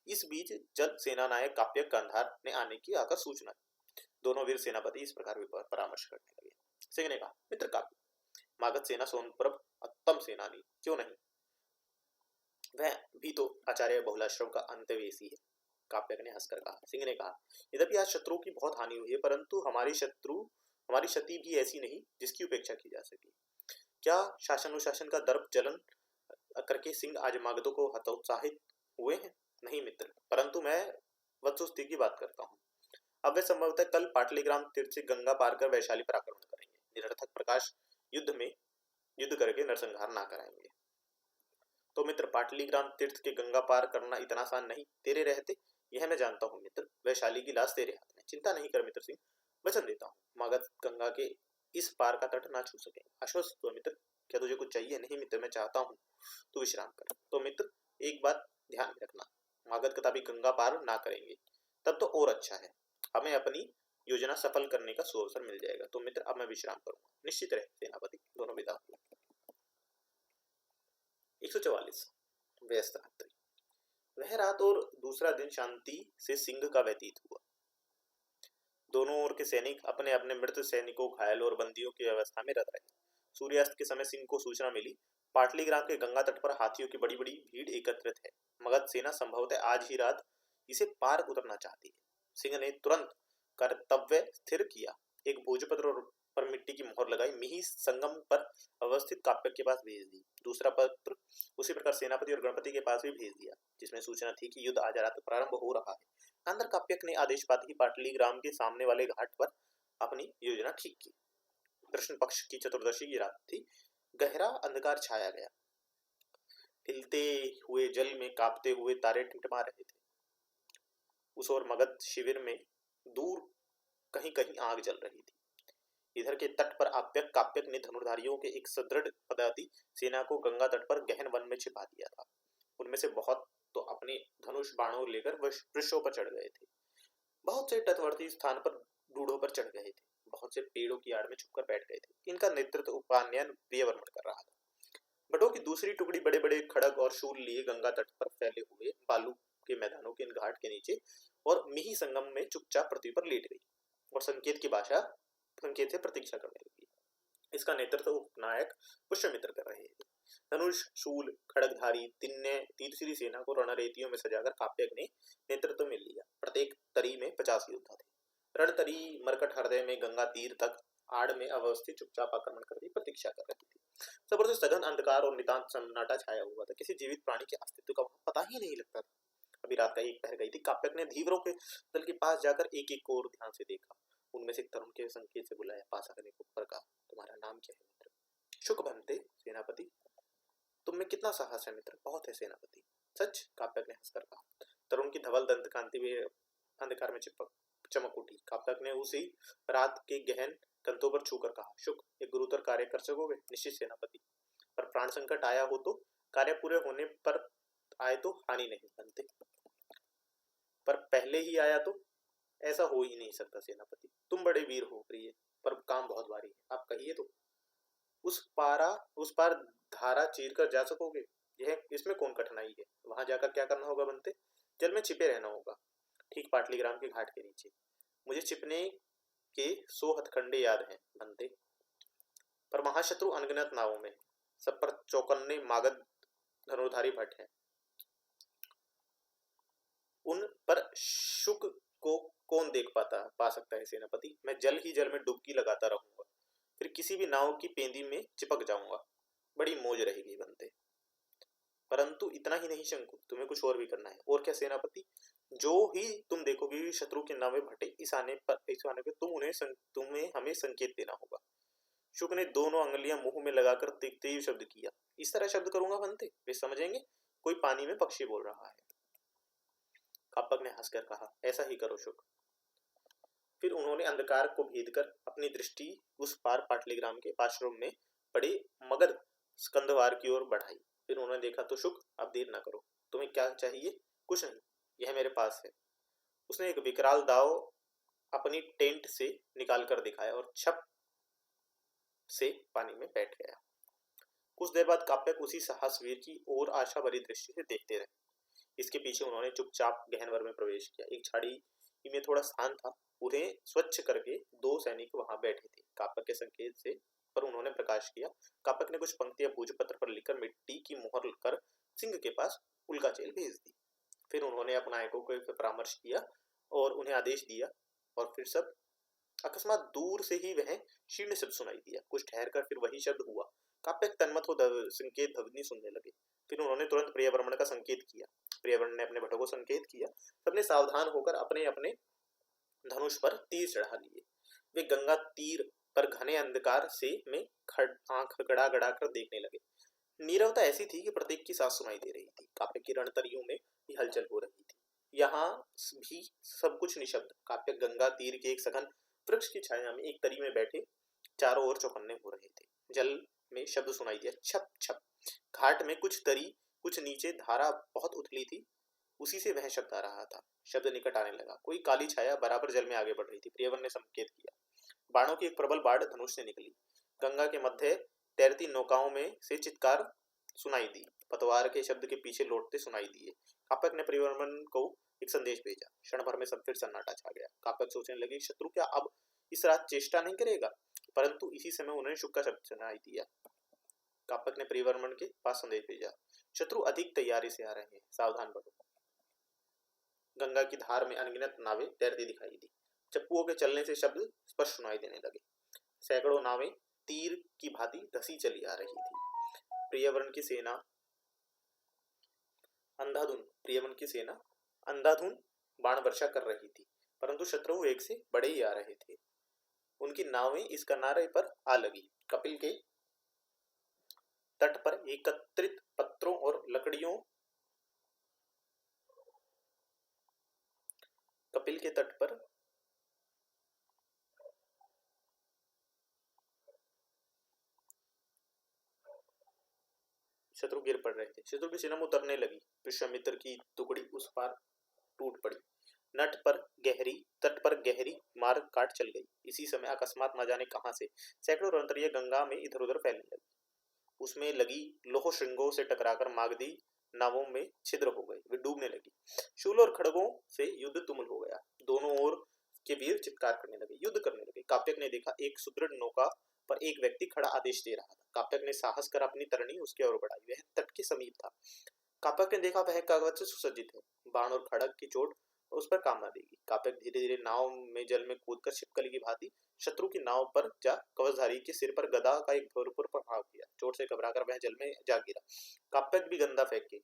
इस बीच जब सेना नायक काप्यक गांधार ने आने की आकर सूचना दी। दोनों वीर सेनापति इस प्रकार परामर्श करने लगे। सिंह ने कहा, मित्र काप्य, मागध सेना सोनप्रभ उत्तम सेनानी क्यों नहीं, वह भी तो आचार्य बहुलाश्रम का अंत्यवेशी है। काप्यक ने हंसकर कहा। सिंह ने कहा, यद्यपि आज शत्रु की बहुत हानि हुई है, परंतु हमारी क्षति भी ऐसी नहीं जिसकी उपेक्षा की जा सके। क्या शासनुशासन का दर्प जलन करके सिंह आज मागधों को हतोत्साहित हुए हैं? नहीं मित्र, परंतु मैं वस्तुस्थिति की बात करता हूँ। अब वे संभवतः कल पाटलीग्राम तीर्थ से गंगा पार कर वैशाली पर आक्रमण करेंगे। निरर्थक प्रकाश युद्ध करके नरसंहार ना कराएंगे। तो मित्र, पाटलीग्राम तीर्थ के गंगा पार करना इतना आसान नहीं तेरे रहते, यह मैं जानता हूँ मित्र। वैशाली की लाश तेरे हाथ में। चिंता नहीं कर मित्र सिंह, वचन देता हूँ मागध गंगा के इस पार का तट ना छू सके। आश्वस्त हो मित्र। क्या तुझे कुछ चाहिए? नहीं मित्र, मैं चाहता हूँ तू विश्राम कर। तो मित्र, एक बात ध्यान में रखना, मागध कदापि गंगा पार ना करेंगे, तब तो और अच्छा है, हमें अपनी योजना सफल करने का सुअवसर मिल जाएगा। तो मित्र, अब मैं विश्राम करूंगा। निश्चित रहे सेनापति। दोनों विदा हुए। 144 व्यस्त रात्रि। वह रात और दूसरा दिन शांति से सिंह का व्यतीत हुआ। दोनों ओर के सैनिक अपने अपने मृत सैनिकों, घायलों और बंदियों की व्यवस्था में रत रहे। सूर्यास्त के समय सिंह को सूचना मिली, पाटलीग्राम के गंगा तट पर हाथियों की बड़ी बड़ी भीड़ एकत्रित है। मगध सेना संभवतः आज ही रात इसे पार उतरना चाहती है। सिंह ने तुरंत कर्तव्य स्थिर किया। एक भोजपत्र पर मिट्टी की मोहर लगाई, मिही संगम पर अवस्थित काप्यक के पास भेज दी। दूसरा पत्र उसी प्रकार सेनापति और गणपति के पास भी भेज दिया, जिसमें सूचना थी कि युद्ध आज रात प्रारंभ हो रहा है। अंदर काप्यक ने आदेश पाते ही पाटलीग्राम के सामने वाले घाट पर अपनी योजना ठीक की। कृष्ण पक्ष की चतुर्दशी की रात थी। गहरा अंधकार छाया गया। हिलते हुए जल में कांपते हुए तारे टिमटिमा रहे थे। उस ओर मगध शिविर में दूर कहीं कहीं आग जल रही थी। इधर के तट पर काप्यक ने धनुर्धारियों के एक सुदृढ़ पदाति सेना को गंगा तट पर गहन वन में छिपा दिया था। उनमें से बहुत तो अपने धनुष बाणों लेकर वृक्षों पर चढ़ गए थे। बहुत से तटवर्ती स्थान पर डूढ़ों पर चढ़ गए थे। बहुत से पेड़ों की आड़ में छुपकर बैठ गए थे। इनका नेतृत्व उपान्यन प्रियवर्मन कर रहा था। बटों की दूसरी टुकड़ी बड़े बड़े खड़ग और शूल लिए गंगा तट पर फैले हुए बालू के मैदानों के इन घाट के नीचे और मिही संगम में चुपचाप पृथ्वी पर लेट गई और संकेत से प्रतीक्षा करने लगी। इसका नेतृत्व उपनायक पुष्यमित्र कर रहे थे। धनुष, शूल, खड़गधारी तीसरी सेना को रणरेतियों में सजाकर काप्यक ने नेतृत्व में लिया। प्रत्येक तरी में 50 योद्धा थे। रणतरी मरकट हृदय में गंगा तीर तक आड़ में अवस्थित चुपचाप आक्रमण करने की प्रतीक्षा कर रही थी। सबर से सघन अंधकार और नितांत सन्नाटा छाया हुआ था। किसी जीवित प्राणी के अस्तित्व का पता ही नहीं लगता था। अभी रात का 1 पहर गई थी। काप्यक ने धीवरों के दल के पास जाकर एक एक को और ध्यान से देखा। उनमें से एक तरुण के संकेत से बुलाया। पास आने को ऊपर कहा, तुम्हारा नाम क्या है मित्र? शुक बनते सेनापति। तुम में कितना साहस है मित्र? बहुत है सेनापति। सच? काप्यक ने हंसकर कहा। तरुण की धवल दंत कांति भी अंधकार में चमक उठी। काप्यक ने उसी रात के गहन कंधों पर छूकर कहा, शुक, एक गुरुतर कार्य कर सकोगे? निश्चित सेनापति, पर प्राण संकट आया हो तो? कार्य पूरे होने पर आए तो हानि नहीं बनते, पर पहले ही आया तो? ऐसा हो ही नहीं सकता सेनापति। तुम बड़े वीर हो प्रिय, पर काम बहुत भारी है। आप कहिए तो उस पार धारा चीर कर जा सकोगे? इसमें कौन कठिनाई है? वहां जाकर क्या करना होगा बनते? जल में छिपे रहना होगा, ठीक पाटलीग्राम के घाट के नीचे। मुझे छिपने के 100 हथकंडे याद हैं बनते, पर महाशत्रु अनगिनत नावों में, सब पर चौकन्ने मागध धनुर्धारी भट्ट हैं। उन पर शुक को कौन देख पा सकता है सेनापति। मैं जल ही जल में डुबकी लगाता रहूंगा, फिर किसी भी नाव की पेंदी में चिपक जाऊंगा। बड़ी मौज रहेगी बनते। परंतु इतना ही नहीं शंकु, तुम्हें कुछ और भी करना है। और क्या सेनापति? जो ही तुम देखोगे शत्रु के नावे भटे, इस आने पर तुम्हें हमें संकेत देना होगा। शुक ने दोनों अंगलियां मुंह में लगाकर तेज शब्द किया। इस तरह शब्द करूंगा बनते, वे समझेंगे कोई पानी में पक्षी बोल रहा है। कापक ने हंसकर कहा, ऐसा ही करो शुक। फिर उन्होंने अंधकार को भेद कर अपनी दृष्टि उस पार पाटलीग्राम के आश्रम में पड़े मगध स्कंदवार की ओर बढ़ाई। फिर उन्होंने देखा तो शुक, अब देर न करो। तुम्हें क्या चाहिए? कुछ नहीं, यह मेरे पास है। उसने एक विकराल दाव अपनी टेंट से निकाल कर दिखाया और छप से पानी में बैठ गया। कुछ देर बाद काप्यक उसी साहसवीर की ओर आशा भरी दृष्टि से देखते रहे। इसके पीछे उन्होंने चुपचाप गहनवर में प्रवेश किया। एक झाड़ी में थोड़ा स्थान था, उन्हें स्वच्छ करके दो सैनिक वहां बैठे थे। कापक के संकेत से पर उन्होंने प्रकाश किया। कापक ने कुछ पंक्तियां भोजपत्र पर लिखकर मिट्टी की मोहर कर सिंह के पास उल्काचेल भेज दी। फिर उन्होंने अपने नायकों को परामर्श किया और उन्हें आदेश दिया, और फिर सब अकस्मात दूर से ही वह शीर्ण शब्द सुनाई दिया। कुछ ठहर कर फिर वही शब्द हुआ। काप्यक तन्मत हो संकेत ध्वनि सुनने लगे। फिर उन्होंने तुरंत प्रियवर्मन का संकेत किया। प्रियवर्मन ने अपने भटों को संकेत किया। सबने सावधान होकर अपने अपने धनुष पर तीर चढ़ा लिए। वे गंगा तीर पर घने अंधकार से में आंख गड़ा गड़ा कर देखने लगे। नीरवता ऐसी थी कि प्रत्येक की सांस सुनाई दे रही थी। काप्यक की रणतरियों में भी हलचल हो रही थी। यहाँ भी सब कुछ निशब्द। काप्यक गंगा तीर के एक सघन वृक्ष की छाया में एक तरी में बैठे चारों ओर चौकन्ने हो रहे थे। जल में शब्द सुनाई दिया, छप छप। घाट में कुछ तरी कुछ नीचे धारा बहुत उथली थी, उसी से वह शब्द आ रहा था। शब्द निकट आने लगा। कोई काली छाया बराबर जल में आगे बढ़ रही थी। प्रियवर ने संकेत किया। बाणों की एक प्रबल बाढ़ धनुष से निकली। गंगा के मध्य तैरती नौकाओं में से चित्कार सुनाई दी, पतवार के शब्द के पीछे लौटते सुनाई दिए। कापक ने प्रियवर्मन को एक संदेश भेजा। क्षण भर में सब फिर सन्नाटा छा गया। कापक सोचने लगे, शत्रु क्या अब इस रात चेष्टा नहीं करेगा? परंतु इसी समय उन्हें शुक का शब्द सुनाई दिया। कापक ने प्रियवर्मन के पास संदेश भेजा, शत्रु अधिक तैयारी से आ रहे हैं, सावधान बढ़ो। गंगा की धार में अनगिनत नावें तैरती दिखाई दी। चप्पुओं के चलने से शब्द स्पष्ट सुनाई देने लगे। सैकड़ों नावें तीर की भांति धसी चली आ रही थी। प्रियवर्ण की सेना अंधाधुन बाण वर्षा कर रही थी, परंतु शत्रु वेग से बड़े ही आ रहे थे। उनकी नावें इस किनारे पर आ लगी। कपिल के तट पर एकत्रित पत्रों और लकड़ियों शत्रु गिर पड़ रहे थे। शत्रु की सेना में उतरने लगी। विश्वामित्र की टुकड़ी उस पार टूट पड़ी। तट पर गहरी मार्ग काट चल गई। इसी समय अकस्मात न जाने कहां से सैकड़ों रणतरियां गंगा में इधर उधर फैलने लगी। उसमें लगी लोह श्रृंगों से टकराकर मागधी नावों में छिद्र हो गए। वे डूबने लगी। शूल और खड़गों से युद्ध तुमुल हो गया। दोनों ओर के वीर चित्कार करने लगे, युद्ध करने लगे। काप्यक ने देखा एक सुदृढ़ नौका पर एक व्यक्ति खड़ा आदेश दे रहा था। काप्यक ने साहस कर अपनी तरणी उसके ओर बढ़ाई। वह तट के समीप था। काप्यक ने देखा वह कवच से सुसज्जित है। बाण और खड़ग की चोट उस पर काम न देगी। काप्यक धीरे धीरे नाव में जल में कूदकर छिपकली की भांति शत्रु की नाव पर जा कवचधारी के सिर पर गदा का एक भरपूर प्रभाव किया। चोट से घबराकर वह जल में जा गिरा। काप्यक भी गंदा फेंक के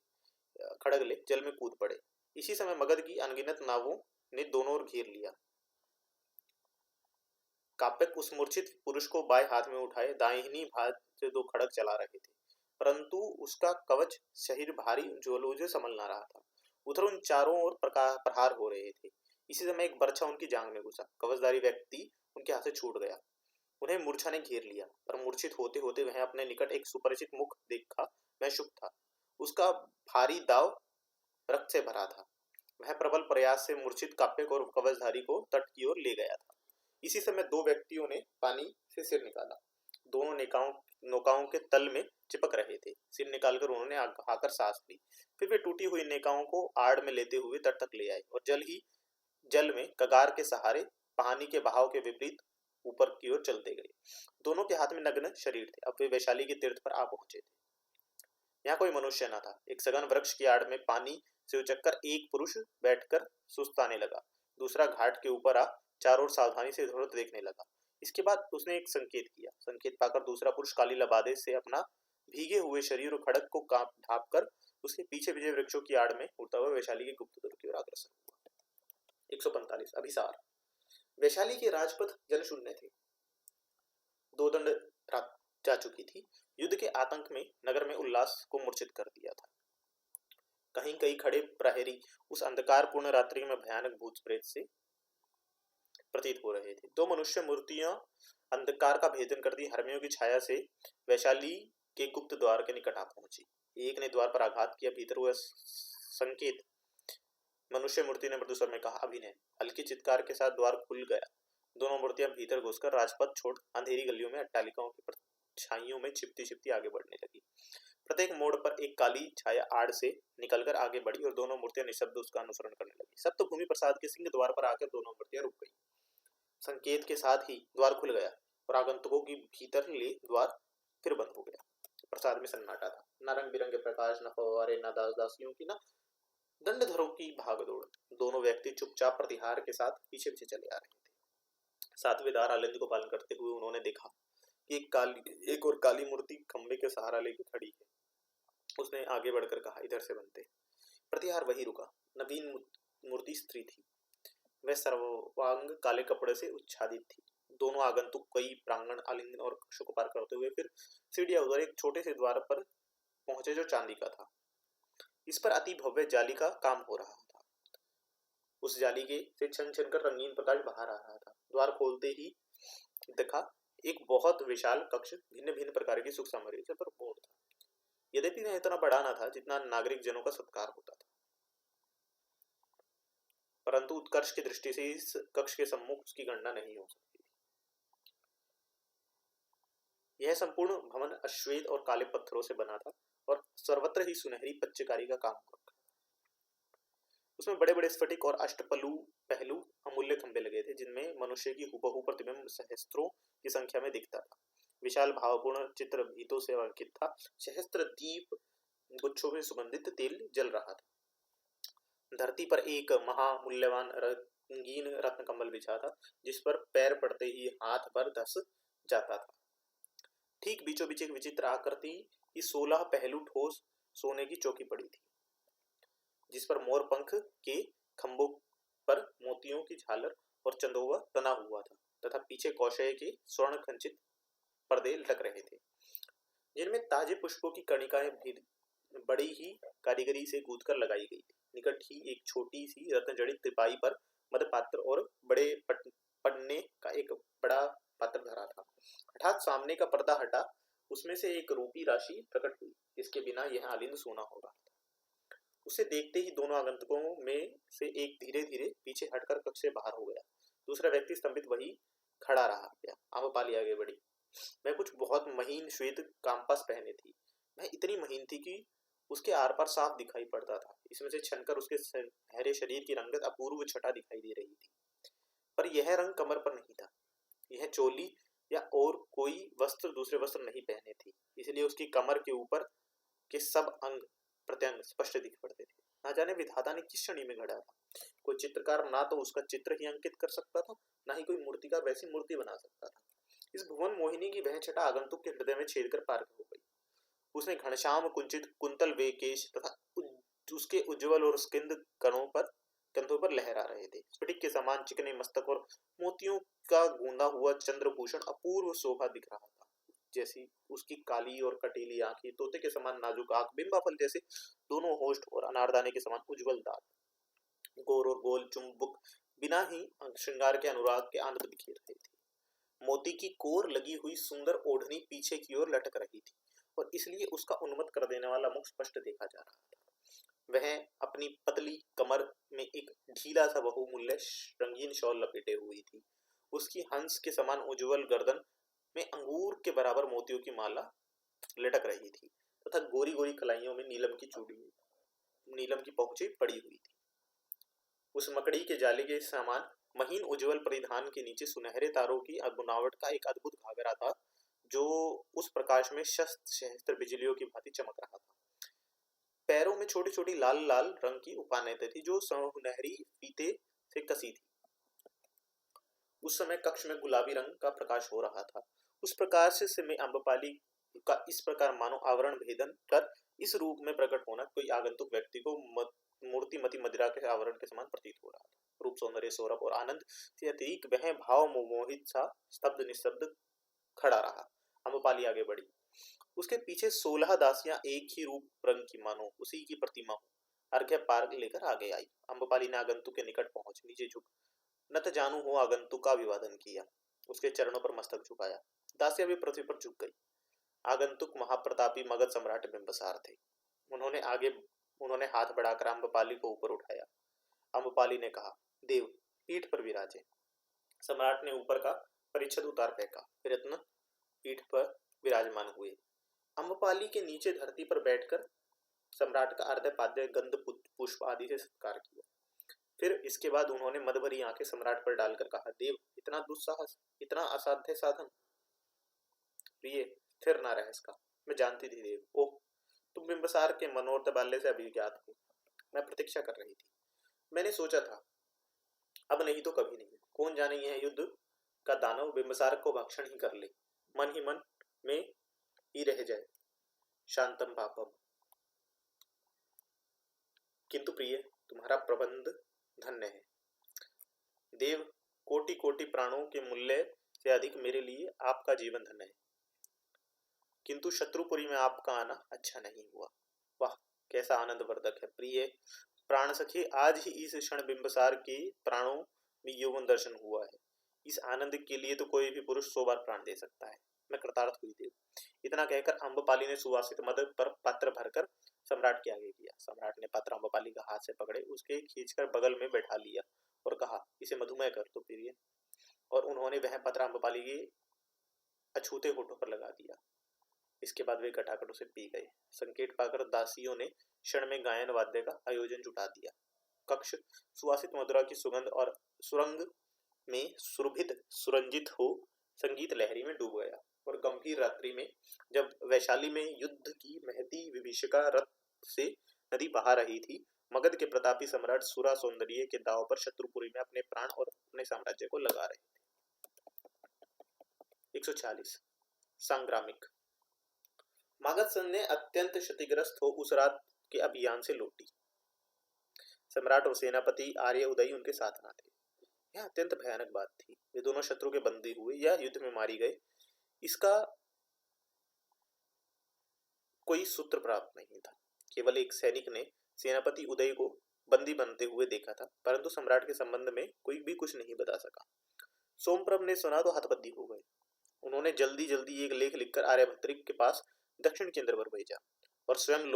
खड़ग ले जल में कूद पड़े। इसी समय मगध की अनगिनत नावों ने दोनों ओर घेर लिया। काप्यक उस मूर्छित पुरुष को बाएं हाथ में उठाए दाहिनी भाग से दो खड़ग चला रहे थे, परंतु उसका कवच शरीर भारी ज्वलों से संभल ना रहा था। उधर उन चारों ओर प्रहार हो रहे थे। इसी समय एक बर्छा उनकी जांघ में घुसा। कवचधारी व्यक्ति उनके हाथ से छूट गया। उन्हें मूर्छा ने घेर लिया, पर मूर्छित होते होते वह अपने निकट एक सुपरिचित मुख देखा। वह शुक था। उसका भारी दाव रक्त से भरा था। वह प्रबल प्रयास से मूर्छित काप्यक और कवचधारी को तट की ओर ले गया था। इसी समय दो व्यक्तियों ने पानी से सिर निकाला। दोनों नौकाओं के तल में चिपक रहे थे। सिर निकालकर उन्होंने आकर सांस ली। फिर वे टूटी हुई नौकाओं को आड़ में लेते हुए तट तक ले आए और जल में कगार के सहारे पानी के बहाव के विपरीत ऊपर की ओर चलते गए। दोनों के हाथ में नग्न शरीर थे। अब वे वैशाली के तीर्थ पर आ पहुंचे थे। यहाँ कोई मनुष्य न था। एक सघन वृक्ष की आड़ में पानी से उचककर एक पुरुष बैठकर सुस्ताने लगा। दूसरा घाट के ऊपर आ चारों ओर सावधानी से इधर उधर देखने लगा। इसके बाद उसने एक संकेत किया। संकेत पाकर दूसरा पुरुष काली लबादे से अपना भीगे हुए शरीर और खड़क को कांप ढाप कर उसके पीछे विजय वृक्षों की आड़ में उड़ता हुआ वैशाली के गुप्त दुर्ग की ओर अग्रसर हुआ। 145 अभिसार। वैशाली के राजपथ जनशून्य थे। दो दंड रात जा चुकी थी। युद्ध के आतंक में नगर में उल्लास को मूर्छित कर दिया था। कहीं कहीं खड़े प्रहरी उस अंधकारपूर्ण रात्रि में भयानक भूत प्रेत से प्रतीत हो रहे थे। दो मनुष्य मूर्तियां अंधकार का भेदन करती हरमियों की छाया से वैशाली के गुप्त द्वार के निकट आ पहुंची। एक ने द्वार पर आघात किया। भीतर हुआ संकेत मनुष्य मूर्ति ने मृदु स्वर में कहा, अभिनय। हल्की चित्कार के साथ द्वार खुल गया। दोनों मूर्तियां भीतर घुसकर राजपथ छोड़ अंधेरी गलियों में अट्टालिकाओं की परछाइयों में छिपती छिपती आगे बढ़ने लगी। प्रत्येक मोड़ पर एक काली छाया आड़ से निकलकर आगे बढ़ी और दोनों मूर्तियां निशब्द उसका अनुसरण करने लगी। सप्तभूमि प्रसाद के सिंह द्वार पर आकर दोनों मूर्तियां रुक गई। संकेत के साथ ही द्वार खुल गया और आगंतुकों की भीतर ले द्वार फिर बंद हो गया। प्रसाद में सन्नाटा था। न रंग बिरंगे प्रकाश, न फव्वारे, न दास दासियों की, न दंडधरों की भागदौड़। दोनों व्यक्ति चुपचाप प्रतिहार के साथ पीछे पीछे चले आ रहे थे। सातवें दार आलिंद को पालन करते हुए उन्होंने देखा कि एक और काली मूर्ति खंबे के सहारा लेकर खड़ी है। उसने आगे बढ़कर कहा, इधर से बनते। प्रतिहार वही रुका। नवीन मूर्ति स्त्री थी। वह सर्वांग काले कपड़े से उच्छादित थी। दोनों आगंतुक कई प्रांगण, आलिंगन और कक्षों को पार करते हुए फिर सीढ़ियां उधर एक छोटे से द्वार पर पहुंचे जो चांदी का था। इस पर अति भव्य जाली का काम हो रहा था। उस जाली के से छन छन कर रंगीन प्रकाश बाहर आ रहा था। द्वार खोलते ही देखा एक बहुत विशाल कक्ष भिन्न भिन्न प्रकार की सुख सामग्री से भरपूर था। यद्यपि वह इतना बड़ा न था जितना नागरिक जनों का सत्कार होता था, परंतु उत्कर्ष की दृष्टि से इस कक्ष के सम्मुख उसकी गणना नहीं हो सकती थी। यह संपूर्ण भवन अश्वेत और काले पत्थरों से बना था और सर्वत्र ही सुनहरी पच्चकारी का काम हो रखा। उसमें बड़े बड़े स्फटिक और पहलू अमूल्य खंभे लगे थे जिनमें मनुष्य की हुबहू प्रतिबिंब सहस्त्रों की संख्या में दिखता था। विशाल भावपूर्ण चित्र भीतों से अंकित था। सहस्त्र दीप गुच्छों में सुगंधित तेल जल रहा था। धरती पर एक महामूल्यवान रंगीन रत्न कम्बल बिछा था जिस पर पैर पड़ते ही हाथ भर धस जाता था। ठीक बीचों बीच एक विचित्र आकृति की 16 पहलू ठोस सोने की चौकी पड़ी थी जिस पर मोर पंख के खंभों पर मोतियों की झालर और चंदोवा तना हुआ था तथा पीछे कौशय के स्वर्ण खंचित पर्दे लटक रहे थे जिनमें ताजे पुष्पों की कणिकाएं भी बड़ी ही कारीगरी से गूंथकर लगाई गई थी। निकट ही एक छोटी सी रत्न जड़ित तिपाई पर मदपात्र और बड़े पन्ने का एक बड़ा पात्र धरा था। हठात सामने का पर्दा हटा, उसमें से एक रूपी राशि प्रकट हुई। इसके बिना यह आलिंद सोना हो रहा था। उसे देखते ही दोनों आगंतुकों में से एक धीरे धीरे पीछे हटकर कक्ष से बाहर हो गया। दूसरा व्यक्ति स्तंभित वही खड़ा रहा गया। आम्रपाली आगे बढ़ी। मैं कुछ बहुत महीन श्वेत काम्पास पहने थी। मैं इतनी महीन थी कि उसके आर पार साफ दिखाई पड़ता था। इसमें से छनकर उसके गहरे शरीर की रंगत अपूर्व छटा दिखाई दे रही थी, पर यह रंग कमर पर नहीं था। यह चोली या और कोई वस्त्र दूसरे वस्त्र नहीं पहने थी, इसलिए उसकी कमर के ऊपर के सब अंग प्रत्यंग स्पष्ट दिख पड़ते थे। ना जाने विधाता ने किस श्रेणी में गढ़ा था। कोई चित्रकार ना तो उसका चित्र ही अंकित कर सकता था, ना ही कोई मूर्तिकार वैसी मूर्ति बना सकता था। इस भुवन मोहिनी की वह छटा आगंतुक के हृदय में छेद कर पार हो गई। उसने घनश्याम कुंचित कुंतल वे केश तथा उसके उज्जवल और स्किंद कंधों पर लहरा रहे थे। स्फटिक के समान चिकने मस्तक और मोतियों का गूंदा हुआ चंद्रभूषण अपूर्व शोभा दिख रहा था। जैसी उसकी काली और कटीली आंखें, तोते के समान नाजुक आंख, बिंबाफल जैसे दोनों होंठ और अनारदाने के समान उज्जवल दांत, गोर और गोल चुंबक बिना ही श्रृंगार के अनुराग के आनंद बिखेर रहे थे। मोती की कोर लगी हुई सुंदर ओढ़नी पीछे की ओर लटक रही थी और इसलिए उसका उन्मत्त कर देने वाला मुख स्पष्ट देखा जा रहा था। वह अपनी पतली कमर में एक ढीला सा बहुमूल्य रंगीन शॉल लपेटे हुई थी। उसकी हंस के समान उज्जवल गर्दन में अंगूर के बराबर मोतियों की माला लटक रही थी तथा गोरी गोरी कलाइयों में नीलम की पहुंचे पड़ी हुई थी। उस मकड़ी के जाले के समान महीन उज्जवल परिधान के नीचे सुनहरे तारों की बुनावट का एक अद्भुत घाघरा था जो उस प्रकाश में शस्त्र सहस्त्र बिजलियों की भांति चमक रहा था। पैरों में छोटी छोटी लाल लाल रंग की उपानें थी जो सुनहरी फीते से कसी थी। उस समय कक्ष में गुलाबी रंग का प्रकाश हो रहा था। उस प्रकाश से मैं अम्रपाली का इस प्रकार मानो आवरण भेदन कर इस रूप में प्रकट होना कोई आगंतुक व्यक्ति को मूर्तिमती मदिरा के आवरण के समान प्रतीत हो रहा था। रूप, सौंदर्य, सौरभ और आनंद से अतिरिक्त वह भाव मोहित सा स्तब्ध निस्तब्ध खड़ा रहा। अम्रपाली आगे बढ़ी। उसके पीछे 16 दासियां एक ही रूप रंग की मानो उसी की प्रतिमा हो अर्घ्य पार लेकर आगे आई। अम्रपाली ने आगंतुक के निकट पहुंच नीचे झुक नत जानू हो आगंतुक का अभिवादन किया, उसके चरणों पर मस्तक झुकाया। दासियां भी पृथ्वी पर झुक गई। आगंतुक महाप्रतापी मगध सम्राट बिंबिसार थे। उन्होंने हाथ बढ़ाकर अम्रपाली को ऊपर उठाया। अम्रपाली ने कहा, देव पीठ पर विराजे। सम्राट ने ऊपर का परिच्छद उतार फेंका। रत्न पीठ पर विराजमान हुए। अम्रपाली के नीचे धरती पर बैठकर सम्राट का अर्ध पाद्य गंध पुष्प आदि से सत्कार किया। फिर इसके बाद उन्होंने मदभरी आंखें सम्राट पर डालकर कहा, देव इतना दुस्साहस, इतना असाध्य साधन। प्रिय स्थिर न रह इसका। मैं जानती थी देव। ओह, तुम बिंबिसार के मनोरथ बाल्य से अभिज्ञात हो। मैं प्रतीक्षा कर रही थी। मैंने सोचा था अब नहीं तो कभी नहीं। कौन जाने यह युद्ध का दानव बिंबिसार को भक्षण ही कर ले, मन ही मन में ही रह जाए। शांतम पापम। किंतु प्रिय तुम्हारा प्रबंध धन्य है। देव कोटि कोटि प्राणों के मूल्य से अधिक मेरे लिए आपका जीवन धन्य है। किंतु शत्रुपुरी में आपका आना अच्छा नहीं हुआ। वाह कैसा आनंदवर्धक है। प्रिय प्राण सखी, आज ही इस क्षण बिंबिसार के प्राणों में यौवन दर्शन हुआ है। इस आनंद के लिए तो कोई भी पुरुष 100 बार प्राण दे सकता है। मैं कृतार्थ हुई देव। इतना कहकर अम्रपाली ने सुवासित मद पर पात्र भरकर सम्राट के आगे किया। सम्राट ने पात्र अम्रपाली का हाथ से पकड़े उसके खींचकर बगल में बैठा लिया और कहा, इसे मधुमेह कर दो प्रिय। और उन्होंने वह पत्र अम्रपाली के अछूते होठों पर लगा दिया। इसके बाद वे घटाघट उसे पी गए। संकेत पाकर दासियों ने क्षण में गायन वाद्य का आयोजन जुटा दिया। कक्ष सुवासित मधुरा की सुगंध और सुरंग में सुरभित सुरंजित हो संगीत लहरी में डूब गया। और गंभीर रात्रि में जब वैशाली में युद्ध की महती विभीषिका रथ से नदी बहा रही थी, मगध के प्रतापी सम्राट सुरा सौंदर्य के दाव पर शत्रुपुरी में अपने प्राण और अपने साम्राज्य को लगा रहे थे। 140 संग्रामिक। मगध सैन्य अत्यंत क्षतिग्रस्त हो उस रात के अभियान से लौटी। सम्राट और सेनापति आर्य उदय उनके साथ न थे। यह अत्यंत भयानक बात थी। वे दोनों शत्रु के बंदी हुए या युद्ध में मारी गए, इसका कोई सूत्र प्राप्त नहीं था। केवल एक सैनिक ने सेनापति उदय को बंदी बनते हुए देखा था, परंतु सम्राट के संबंध में कोई भी कुछ नहीं बता सका। सोमप्रभ ने सुना तो हतबद्धी हो गए। उन्होंने जल्दी जल्दी एक लेख लिखकर आर्यभद्रिक के पास दक्षिण केंद्र पर भेजा और स्वयं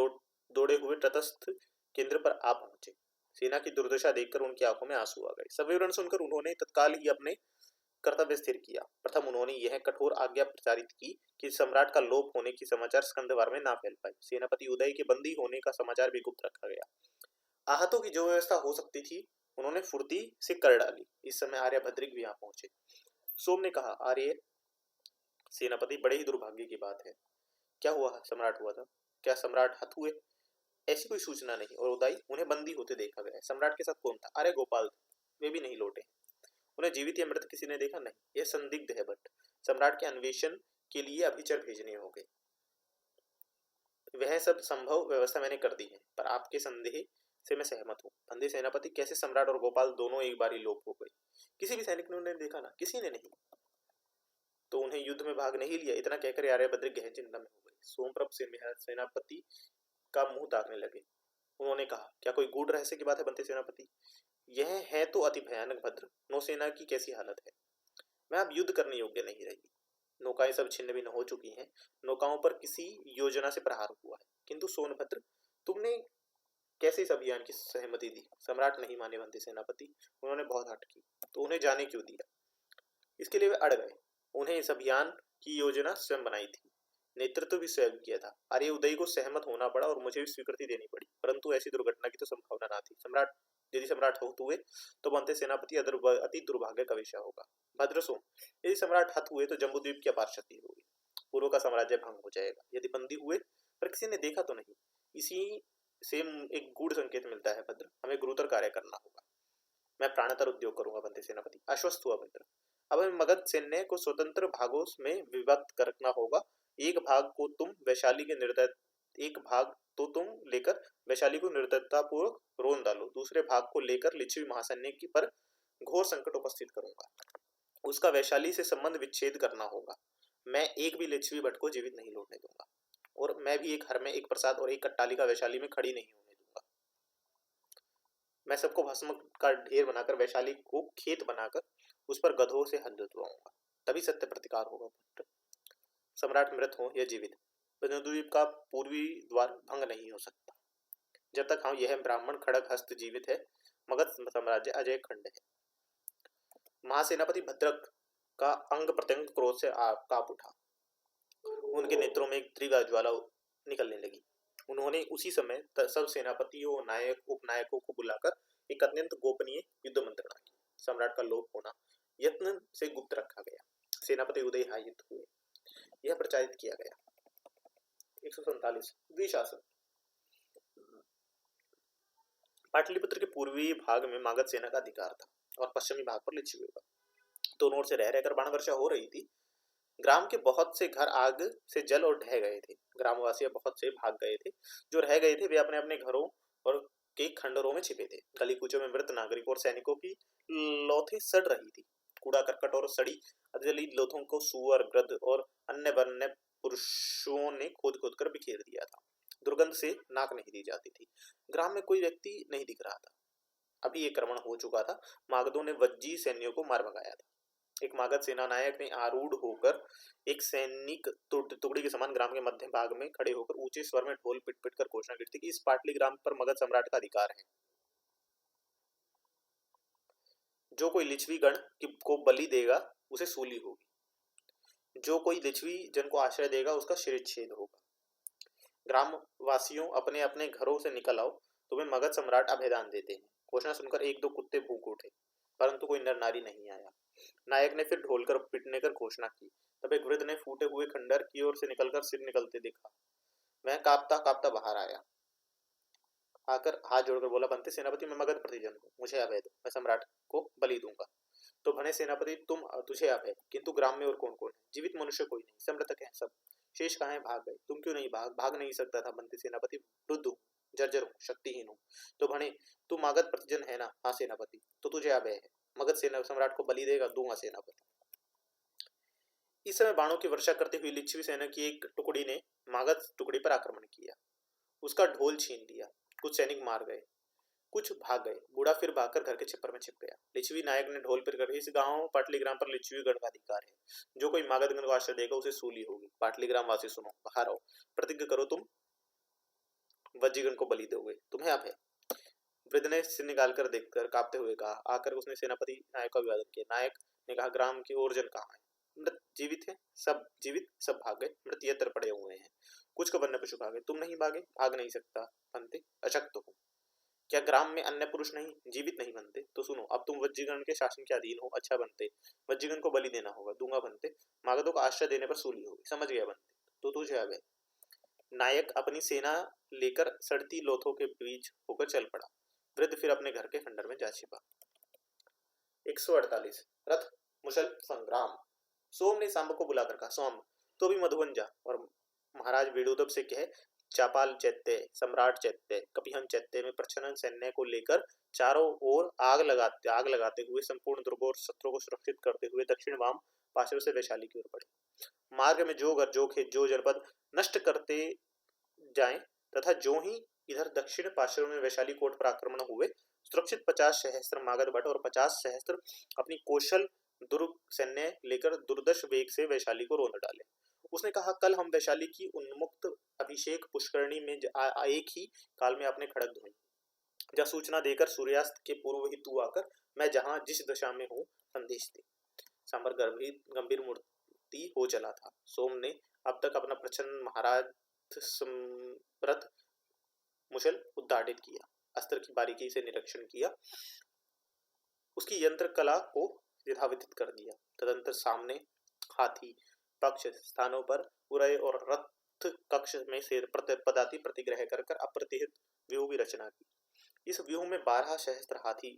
दौड़े हुए तटस्थ केंद्र पर आ पहुंचे। सेना की दुर्दशा देखकर उनकी आंखों में आंसू आ गए। सब विवरण सुनकर उन्होंने तत्काल ही अपने कर्तव्य स्थिर किया। प्रथम उन्होंने यह कठोर आज्ञा प्रचारित की कि सम्राट का लोप होने की समाचार स्कंदवार में ना फैल पाए। सेनापति उदय के बंदी होने का समाचार भी गुप्त रखा गया। आहतों की जो व्यवस्था हो सकती थी उन्होंने फुर्ती से कर डाली। इस समय आर्यभद्रिक भी यहाँ पहुंचे। सोम ने कहा, आर्य सेनापति, बड़े ही दुर्भाग्य की बात है। क्या हुआ? सम्राट हुआ था। क्या सम्राट हत हुए? ऐसी कोई सूचना नहीं। और उदय उन्हें बंदी होते देखा गया। सम्राट के साथ कौन था? अरे गोपाल, वे भी नहीं लौटे। उन्हें जीवित या मृत किसी ने देखा? नहीं। यह संदिग्ध है, बट सम्राट के अन्वेषण के लिए अभिचर भेजने होंगे। वह सब संभव व्यवस्था मैंने कर दी है, पर आपके संदेह से मैं सहमत हूँ। बंदी सेनापति, कैसे सम्राट और गोपाल दोनों एक बार ही लोप हो गए? किसी भी सैनिक ने उन्हें देखा ना? किसी ने नहीं। तो उन्हें युद्ध में भाग नहीं लिया? इतना कहकर आर्यभद्रिक गहन चिंता में हो गए। सोमप्रभ सेनापति का मुंह ताकने लगे। उन्होंने कहा, क्या कोई गूढ़ रहस्य की बात है बंदी सेनापति? यह है तो अति भयानक। भद्र नौसेना की कैसी हालत है? मैं अब युद्ध करने योग्य नहीं रही। नौकाएं सब छिन्न भिन्न हो चुकी हैं। नौकाओं पर किसी योजना से प्रहार हुआ है। किंतु सोनभद्र, तुमने कैसे इस अभियान की सहमति दी? सम्राट नहीं माने बंदी सेनापति। उन्होंने बहुत हट की। तो उन्हें जाने क्यों दिया? इसके लिए वे अड़ गए। उन्हें इस अभियान की योजना स्वयं बनाई थी, नेतृत्व भी स्वयं किया था। आर्य उदय को सहमत होना पड़ा और मुझे भी स्वीकृति देनी पड़ी, परंतु ऐसी दुर्घटना की तो संभावना न थी। यदि सम्राट हो हुए तो बनते सेनापति अति दुर्भाग्य का विषय होगा। भद्रसोम, यदि सम्राट हत हुए तो जम्बूद्वीप की अपार क्षति होगी। पूर्व का साम्राज्य भंग हो जाएगा। यदि बंदी हुए पर किसी ने देखा तो नहीं, इसी से एक गूढ़ संकेत मिलता है। भद्र, हमें गुरुतर कार्य करना होगा। मैं प्राणतर उद्योग करूंगा बंदी सेनापति। आश्वस्त हुआ भद्र। अब हमें मगध सैन्य को स्वतंत्र भागों में विभक्त करना होगा। एक भाग तो तुम लेकर वैशाली को निर्दयता पूर्वक रोन डालो, दूसरे भाग को लेकर लिच्छवी महासैन्य की पर घोर संकट उपस्थित करूंगा। उसका वैशाली से संबंध विच्छेद करना होगा। मैं एक भी लिच्छवी भट्ट को जीवित नहीं लौटने दूंगा, और मैं भी एक हरमे, एक प्रसाद और एक कट्टालिका वैशाली में खड़ी नहीं होने दूंगा। मैं सबको भस्म का ढेर बनाकर वैशाली को खेत बनाकर उस पर गधों से हद जुतवाऊंगा, तभी सत्य प्रतिकार होगा। सम्राट मृत हो या जीवित, विष्णुद्वीप का पूर्वी द्वार भंग नहीं हो सकता। जब तक हम यह ब्राह्मण खड़ग हस्त जीवित है, मगध साम्राज्य अजय खंड है। महासेनापति भद्रक का अंग प्रत्यंग क्रोध से कांप उठा। उनके नेत्रों में एक दीर्घ ज्वाला निकलने लगी। उन्होंने उसी समय सब सेनापतियों और नायक उपनायकों को बुलाकर एक अत्यंत गोपनीय युद्ध मंत्रणा की। सम्राट का लोप होना यत्न से गुप्त रखा गया। सेनापति उदयहायित हुए। यह प्रचारित किया गया। 147 द्विशासन। पाटलिपुत्र के पूर्वी भाग में मागध सेना का अधिकार था और पश्चिमी भाग पर लिच्छवी का। दोनों ओर से रह रहकर बाण वर्षा हो रही थी। ग्राम के बहुत से घर आग से जल और ढह गए थे। ग्रामवासी बहुत से भाग गए थे। जो रह गए थे वे अपने अपने घरों और के खंडरों में छिपे थे। गली कूचों में मृत नागरिक और सैनिकों की लौथें सड़ रही थी। कूड़ा करकट और सड़ी अधजली लोथों को सुअर, गृध्र और अन्य वन्य पुरुषों ने खोद खोद कर बिखेर दिया था। दुर्गंध से नाक नहीं दी जाती थी। ग्राम में कोई व्यक्ति नहीं दिख रहा था। अभी एक क्रमण हो चुका था। मागधों ने वज्जी सैनियों को मार भगाया था। एक मागध सेना नायक ने आरूढ़ होकर एक सैनिक टुकड़ी के समान ग्राम के मध्य भाग में खड़े होकर ऊंचे स्वर में ढोल पिट पिट कर घोषणा की थी कि इस पाटली ग्राम पर मगध सम्राट का अधिकार है। जो कोई लिच्छवी गण को बलि देगा उसे सूली होगी। जो कोई लिच्छवी जन को आश्रय देगा उसका शिरच्छेद होगा। ग्राम वासियों, अपने अपने घरों से निकल आओ, तुम्हें मगध सम्राट अभयदान देते हैं। घोषणा सुनकर एक दो कुत्ते भूख उठे, परंतु कोई नर नारी नहीं आया। नायक ने फिर ढोल कर पिटने कर घोषणा की। तब एक वृद्ध ने फूटे हुए खंडर की ओर से निकलकर सिर निकलते देखा। वह कांपता कांपता बाहर आया। आकर हाथ जोड़कर बोला, बनते सेनापति, मैं मगध प्रतिजन हूँ, मुझे अभय दो, मैं सम्राट को बलि दूंगा। तो भने सेनापति, तुझे अभय, किंतु ग्राम में और कौन कौन है? जीवित मनुष्य कोई नहीं, सब मृतक है सब। शेष कहाँ है? भाग गए। तुम क्यों नहीं भाग नहीं सकता था बनते सेनापति, वृद्ध हूँ, जर्जर हूँ, शक्तिहीन हूँ। तो भने तू मगध प्रतिजन है ना? हाँ सेनापति। तो तुझे अभय है, मगध सेना सम्राट को बलि देगा? दूंगा सेनापति। इस समय बाणों की वर्षा करते हुए लिच्छवी सेना की एक टुकड़ी ने मगध टुकड़ी पर आक्रमण किया। उसका ढोल छीन लिया। कुछ सैनिक मार गए, कुछ भाग गए। बूढ़ा फिर भागकर घर के छप्पर में छिप गया। लिच्छवी नायक ने ढोल पिट कर, इस गांव पाटलीग्राम पर लिच्छवी गण का अधिकार है। जो कोई मगध गण को आश्रय देगा उसे सूली होगी। पाटलीग्राम वासी सुनो, बाहर आओ, प्रतिज्ञा करो तुम वज्जीगण को बलि दोगे, तुम्हें अब है। वृद्ध ने सिर निकालकर देखकर कांपते हुए कहा। आकर उसने सेनापति नायक का अभिवादन किया। नायक ने कहा, ग्राम के और जन कहाँ है? मृत जीवित है, सब जीवित, सब भाग गए। मृत यत्र पड़े हुए हैं, कुछ का वन्य पशु भागे। तुम नहीं भागे? भाग नहीं सकता बनते, अशक्त हो। क्या ग्राम में अन्य पुरुष नहीं, जीवित नहीं बनते? तो सुनो, अब तुम वज्जीगण के शासन के अधीन हो। अच्छा बनते, वज्जीगण को बलि देना होगा। दूंगा बनते। मागधों को आश्रय देने पर सूली होगी। समझ गया बनते? तो तुझे आ गए। नायक अपनी सेना लेकर सड़ती लोथों के बीच होकर चल पड़ा। वृद्ध फिर अपने घर के खंडर में जा छिपा। 148 रथ मुशल संग्राम। सोम ने सांब को बुलाकर कहा, सोम तो भी मधुबन जा और महाराज वेणुदब से कहे, चापाल चैत्य, सम्राट चैत्य, कपिहन चैत्य में प्रच्छन्न सैन्य को लेकर चारों ओर आग लगाते हुए संपूर्ण दुर्गों और शत्रुओं को सुरक्षित करते हुए दक्षिण वाम पार्श्व से वैशाली की ओर बढ़े। मार्ग में जो घर, जो खेत, जो जनपद नष्ट करते जाएं तथा जो ही इधर दक्षिण पार्श्व में वैशाली कोट पर आक्रमण हुए, सुरक्षित 50 सहस्त्र मागध भट्ट और 50 सहस्त्र अपनी कौशल दुर्ग सैन्य लेकर दुर्दश वेग से वैशाली को रोंद डाले। उसने कहा, कल हम वैशाली की उन्मुक्त अभिषेक पुष्करणी में एक ही काल में अपने खड़ग धोई। जब सूचना देकर सूर्यास्त के पूर्व ही तू आकर मैं जहां जिस दशा में हूँ संदेश दे। सांबर गंभीर मूर्ति हो चला था। सोम ने अब तक अपना प्रचंड महाराज समृत मुशल उद्धाटित किया, अस्त्र की बारीकी से निरीक्षण किया, उसकी यंत्र कला को यथाविधित कर दिया। तदंतर सामने हाथी पक्ष स्थानों पर उरय और रथ कक्ष में से पदाति प्रतिग्रह कर अप्रतिहित व्यूह की रचना की। इस व्यूह में 12 सहस्त्र हाथी,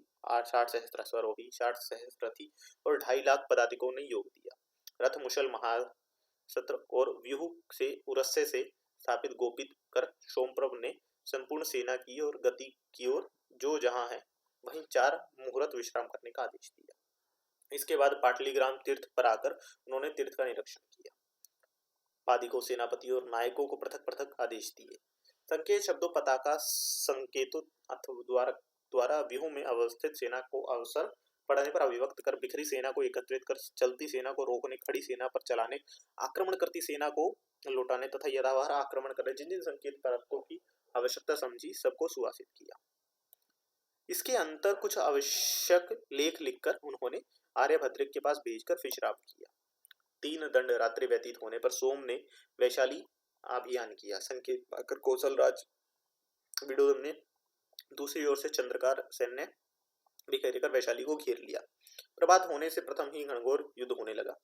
60 सहस्त्र अश्वारोही, 60 सहस्त्र रथी और 2.5 लाख पदातिकों ने योग दिया। रथ, मुशल, महाशस्त्र और व्यूह से उरस्से से स्थापित गोपित कर सोमप्रभ ने संपूर्ण सेना की और गति की ओर जो जहां है वहीं 4 मुहूर्त विश्राम करने का आदेश दिया। इसके बाद पाटलीग्राम तीर्थ पर आकर उन्होंने तीर्थ का निरीक्षण किया। पादिकों, सेनापति और नायकों को पृथक पृथक आदेश दिए। संकेत शब्दों पताका संकेतों द्वारा व्यूह में अवस्थित सेना को अवसर पड़ने पर अभिव्यक्त कर बिखरी सेना को एकत्रित कर चलती सेना को रोकने, खड़ी सेना पर चलाने, आक्रमण करती सेना को लौटाने तथा यथावह आक्रमण करने जिन जिन संकेत पदार्थों की आवश्यकता समझी सबको सुवासित किया। इसके अंतर कुछ आवश्यक लेख लिखकर उन्होंने आर्यभद्रिक के पास भेजकर विश्राम किया। 3 दंड रात्रि व्यतीत होने पर सोम ने वैशाली अभियान किया। संकेत पाकर कौशल राज विडोदम ने दूसरी ओर से चंद्रकार सैन्य बिखेरकर वैशाली को घेर लिया। प्रभात होने से प्रथम ही घनघोर युद्ध होने लगा।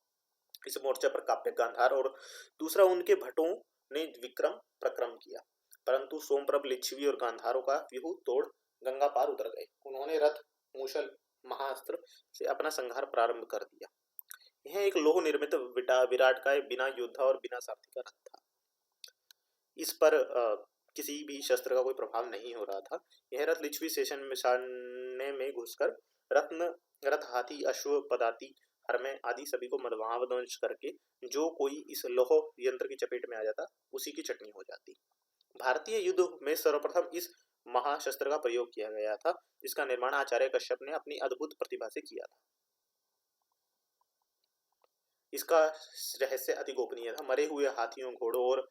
इस मोर्चा पर काप्य गांधार और दूसरा उनके भटों ने विक्रम प्रक्रम किया, परंतु सोमप्रभ, लिच्छवी और गांधारों का व्यूह तोड़ गंगा पार उतर गए। उन्होंने रथ, मूषल, महाअस्त्र से अपना संहार प्रारंभ कर दिया। यह एक लोह निर्मित विराटकाय बिना योद्धा और बिना सारथी का रथ था। इस पर किसी भी शस्त्र का कोई प्रभाव नहीं हो रहा था। यह रथ लिच्छवी स्टेशन में सामने में घुसकर रथ, हाथी, अश्व, पदाती, हरमे आदि सभी को मदवांश करके जो कोई इस लोह यंत्र की चपेट में आ जाता उसी की चटनी हो जाती। भारतीय युद्ध में सर्वप्रथम इस महाशस्त्र का प्रयोग किया गया था, जिसका निर्माण आचार्य कश्यप ने अपनी अद्भुत प्रतिभा से किया था। इसका रहस्य अति गोपनीय था। मरे हुए हाथियों, घोड़ों और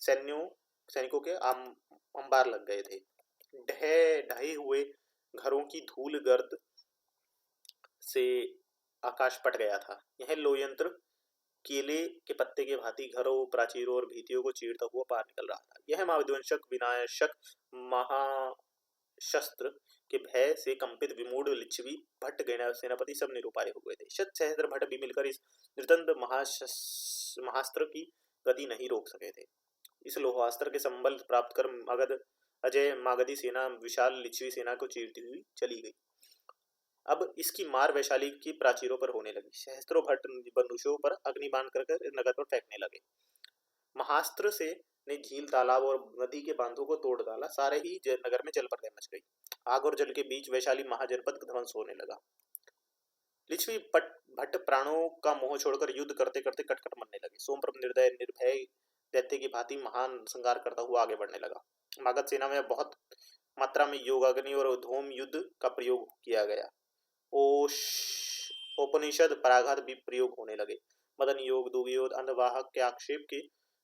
सैनिकों के अंबार लग गए थे। ढहे हुए घरों की धूल गर्द से आकाश पट गया था। यह लोयंत्र केले के पत्ते के भांति घरों, प्राचीरों और भीतियों को चीरता हुआ पार निकल रहा था। यह महाविध्वंसक विनाशक महाशस्त्र के भय से कंपित विमूढ़ लिच्छवी, भट्ट, सेनापति सब निरुपाय हो गए थे। शत सहस्त्र भट्ट भी मिलकर इस निर्दंड महास्त्र की गति नहीं रोक सके थे। इस लोहास्त्र के संबल प्राप्त कर मगध अजय मागधी सेना विशाल लिच्छवी सेना को चीरती हुई चली गई। अब इसकी मार वैशाली की प्राचीरों पर होने लगी। सहस्त्रों भट्ट बंदूकों पर अग्नि बांध कर नगर पर फेंकने लगे। महास्त्र से ने झील, तालाब और नदी के बांधों को तोड़ डाला। सारे ही नगर में जल प्रलय मच गई। आग और जल के बीच वैशाली महाजनपद ध्वंस होने लगा। लिच्छवी भट्ट प्राणों का मोह छोड़कर युद्ध करते करते कटकट मरने लगे। सोमप्रभ निर्दय निर्भय दैत्य की भांति महान संहार करता हुआ आगे बढ़ने लगा। मगध सेना में बहुत मात्रा में योगाग्नि और धूम युद्ध का प्रयोग किया गया। उपनिषद पराघात भी प्रयोग होने लगे। मदन योग, दुर्योग, अंधवाहक के आक्षेप के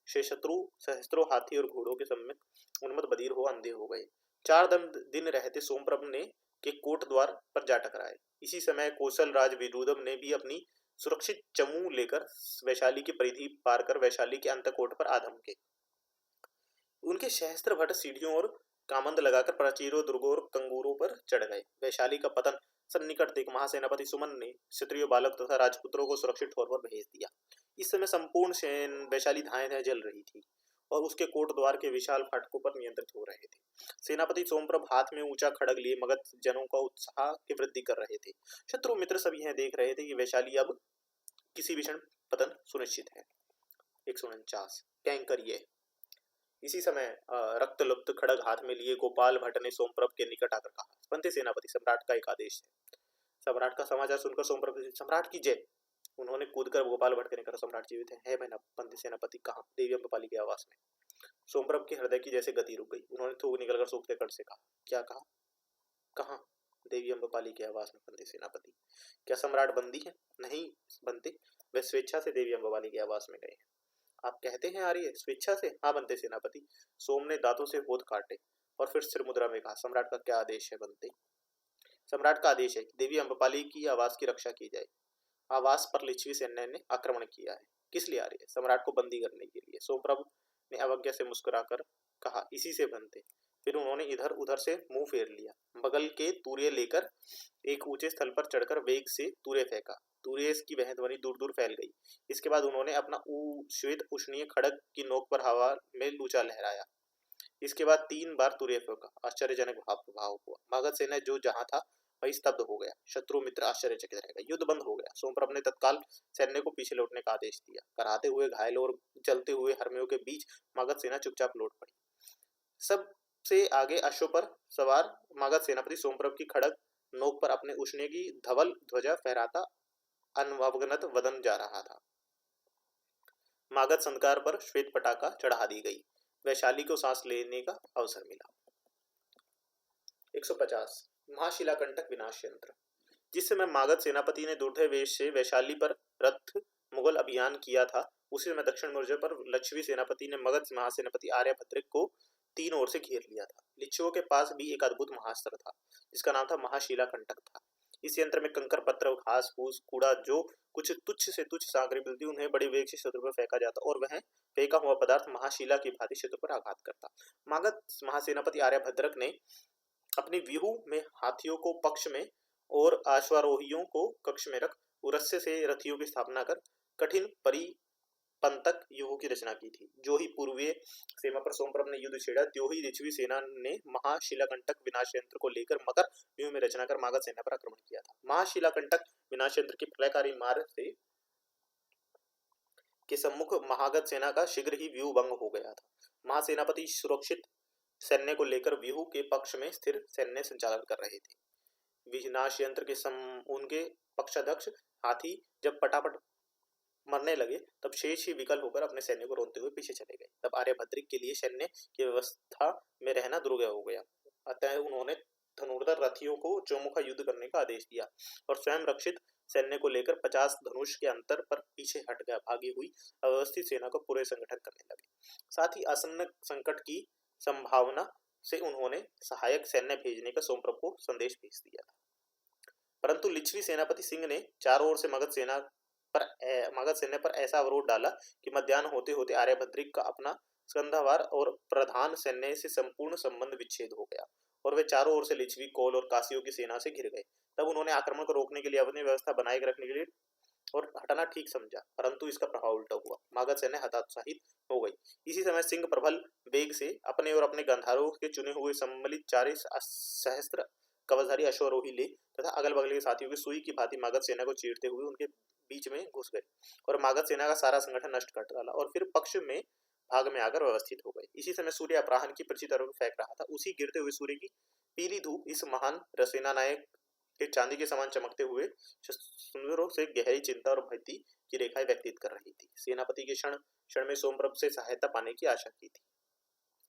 शत्रु सहस्त्रों हाथी और घोड़ों के सम्मुख उन्मत्त बधिर हो अंधे हो गए। 4 दिन रहते सोमप्रभ ने के कोट द्वार पर जा टकराए। इसी समय कौशल राज विरुदम ने भी अपनी सुरक्षित चमू लेकर वैशाली की परिधि पार कर वैशाली के अंतकोट पर आधम के। उनके सहस्त्र भट्ट सीढ़ियों और कामंद लगाकर प्राचीरों, दुर्गों और कंगूरों पर चढ़ गए। वैशाली का पतन सन्निकट देख महासेनापति सुमन ने क्षत्रिय बालक तथा राजपुत्रों को सुरक्षित ठौर पर भेज दिया। इस समय संपूर्ण वैशाली धाएं जल रही थी और उसके कोट द्वार के विशाल फाटकों पर नियंत्रित हो रहे थे। सेनापति सोमप्रभ हाथ में ऊंचा खड़ग लिए मगध जनों का उत्साह की वृद्धि कर रहे थे। शत्रु मित्र सब यह देख रहे थे कि वैशाली अब किसी भीषण पतन सुनिश्चित है। 149 कैंकरिए। इसी समय रक्तलुप्त खड़ग हाथ में लिए गोपाल भट्ट ने सोमप्रभ के निकट आकर कहा, पंथी सेनापति, सम्राट का एक आदेश है। सम्राट का समाचार सुनकर सोमप्रभ, सम्राट की जय। उन्होंने कूदकर गोपाल भट्ट के निकट, सम्राट जीवित है मैं पंथी सेनापति, कहाँ? देवी अम्बपाली की आवाज में। सोमप्रभ के हृदय की जैसे गति रुक गई। उन्होंने थूक निकलकर सूखते कंठ से कहा, क्या कहा? कहाँ? देवी अम्बपाली की आवाज में, पंथी सेनापति। क्या सम्राट बंदी है? नहीं बनते, वे स्वेच्छा से देवी अम्बपाली की आवाज में गए। आप कहते हैं आर्य स्वेच्छा से? हाँ बनते सेनापति। सोम ने दांतों से होठ काटे और फिर सिर मुद्रा में कहा, सम्राट का क्या आदेश है बनते? सम्राट का आदेश है कि देवी अम्बपाली की आवास की रक्षा की जाए। आवास पर लिच्छवी सैन्य ने आक्रमण किया है। किस लिए आर्य? सम्राट को बंदी करने के लिए। सोमप्रभ ने अवज्ञा से मुस्कुराकर कहा, इसी से बनते। फिर उन्होंने इधर उधर से मुंह फेर लिया। बगल के तूर्य लेकर एक ऊंचे स्थल पर चढ़कर वेग से तूर्य फेंका। तूर्य की वह ध्वनि दूर दूर फैल गई। इसके बाद उन्होंने अपना श्वेत उष्णीय खड़ग की नोक पर हवा में लूचा लहराया। इसके बाद 3 बार तुरय फेंका। आश्चर्यजनक भाव हुआ। मगध सेना जो जहां था वही स्तब्ध हो गया। शत्रु मित्र आश्चर्यचकित रह गए। युद्ध बंद हो गया। सोमप्रभ ने तत्काल सैन्य को पीछे लौटने का आदेश दिया। कराहते हुए घायलों और चलते हुए हर्मियों के बीच मगध सेना चुपचाप लौट पड़ी। सबसे आगे अश्व पर सवार मगध सेनापति सोमप्रभ की खड़ग नोक पर अपने उष्णे की धवल ध्वजा फहराता अनवगनत वदन जा रहा था। मगध संस्कार पर श्वेत पताका चढ़ा दी गई। वैशाली को सांस लेने का अवसर मिला। 150 महाशिलाकंटक विनाश यंत्र। जिस समय मगध सेनापति ने दुर्धय वेश से वैशाली पर रथ मुगल अभियान किया था, उसी समय दक्षिण मोर्चे पर लक्षवी सेनापति ने मगध महासेनापति आर्यभद्रिक को तीन ओर से घेर लिया था। लिच्छुओं के पास भी एक अद्भुत महास्त्र था जिसका नाम था महाशिलाकंटक था। इस यंत्र में कंकर पत्थर घास फूस कूड़ा जो कुछ तुच्छ से तुच्छ सामग्री मिलती उन्हें बड़े वेग से शत्रु पर फेंका जाता और वह फेंका हुआ पदार्थ महाशिला की भांति शत्रु पर आघात करता। मगध महासेनापति आर्यभद्रक ने अपनी व्यूह में हाथियों को पक्ष में और अश्वारोहियों को कक्ष में रख उरस्य से रथियों की स्थापना कर कठिन परिपंतक व्यूह की रचना की थी। जो ही पूर्वीय सीमा पर सोमप्रभ ने युद्ध छेड़ा, त्यो ही लिच्छवी सेना ने महाशिलाकंटक विनाश यंत्र को लेकर मकर व्यूह में रचना कर मगध सेना पर आक्रमण किया था। महाशिलाकंटक विनाश यंत्र की प्रलयकारी मार से के सम्मुख महागध सेना का शीघ्र ही व्यूह भंग हो गया था। महासेनापति सुरक्षित सैन्य को लेकर व्यूह के पक्ष में स्थिर सैन्य संचालन कर रहे थे। विनाश यंत्र के उनके पक्षाध्यक्ष हाथी जब पटापट मरने लगे तब शेष ही विकल होकर अपने सैन्य को रोकते हुए पीछे चले गए। तब आर्यभद्रिक के लिए सैन्य की व्यवस्था में रहना दुर्गह हो गया। अतः उन्होंने धनुर्धर रथियों को चौमुखा युद्ध करने का आदेश दिया और स्वयं रक्षित सैन्य को लेकर 50 धनुष के अंतर पर पीछे हट गया भागी हुई अव्यवस्थित सेना को पूरे संगठन करने लगे। साथ ही आसन्न संकट की संभावना से उन्होंने सहायक सैन्य भेजने का सोमप्रभ को संदेश भेज दिया था। परंतु लिच्छवी सेनापति सिंह ने चारों ओर से मगध सैन्य पर ऐसा अवरोध डाला कि मध्याह्न होते होते आर्यभद्रिक का अपना स्कंधावार और प्रधान सैन्य से संपूर्ण संबंध विच्छेद हो गया और वे चारों ओर से लिच्छवी कोल और कासियों की सेना से घिर गए। तब उन्होंने आक्रमण को रोकने के लिए अपनी व्यवस्था बनाए रखने के लिए और हटाना ठीक समझा, परंतु इसका प्रभाव उल्टा हुआ। मगध सैन्य हतोत्साहित हो गई। इसी समय सिंह प्रबल वेग से अपने और अपने गंधारों के चुने हुए सम्मिलित 40 सहस्त्र कवचधारी अश्वारोही ले तथा अगल बगल के साथियों की सुई की भांति मगध सेना को चीरते हुए उनके बीच में घुस गए और मगध सेना का सारा संगठन नष्ट कर डाला और फिर पक्ष में भाग में आकर व्यवस्थित हो गए। इसी समय सूर्य अपराह्न की प्रचि तरफ फेंक रहा था। उसी गिरते हुए सूर्य की पीली धूप इस महान सेना नायक के चांदी के समान चमकते हुए सुंदरों से गहरी चिंता और भक्ति की रेखाएं व्यक्तित कर रही थी। सेनापति के क्षण क्षण में सोमप्रभ से सहायता पाने की आशा की थी।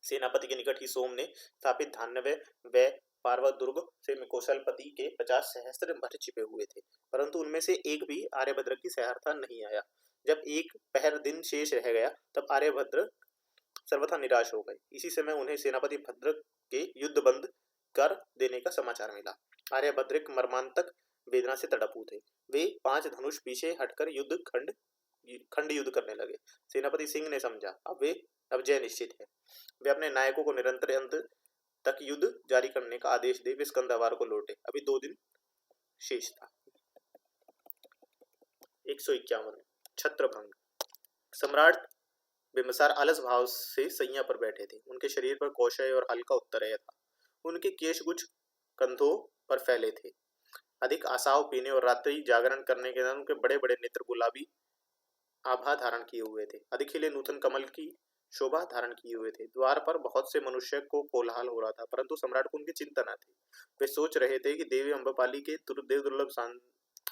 सेनापति के निकट ही सोम ने स्थापित धान्यवय व पार्वत दुर्ग से कौशलपति के 50 सहस्त्र भट छिपे हुए थे, परंतु उनमें से एक भी आर्यभद्र की सहायता नहीं आया। जब एक पहर दिन शेष रह गया तब आर्यभद्र सर्वथा निराश हो गए। इसी समय उन्हें सेनापति भद्र के युद्ध बंद कर देने का समाचार मिला। आर्यभद्रिक मर्मांतक वेदना से तड़पू थे। वे 5 धनुष पीछे हटकर खंड युद्ध करने लगे। सेनापति सिंह ने समझा अब जय निश्चित है। वे अपने नायकों को निरंतर अंत तक युद्ध जारी करने का आदेश दे वे स्कंधावार को लौटे। अभी 2 दिन शेष था। 151 छत्रभंग। सम्राट बिंबिसार अलस भाव से सैया पर बैठे थे। उनके शरीर पर कौशय और हल्का उत्तरेय था। उनके केशगुच्छ कंधों पर फैले थे। अधिक आसाव पीने और रात्रि जागरण करने के कारण उनके बड़े बड़े नेत्र गुलाबी आभा धारण किए हुए थे। अधिक खिले नूतन कमल की शोभा धारण किए हुए थे। द्वार पर बहुत से मनुष्य को कोलाहल हो रहा था, परंतु सम्राट को उनकी चिंता न थी। वे सोच रहे थे कि देवी अम्बपाली के देव दुर्लभ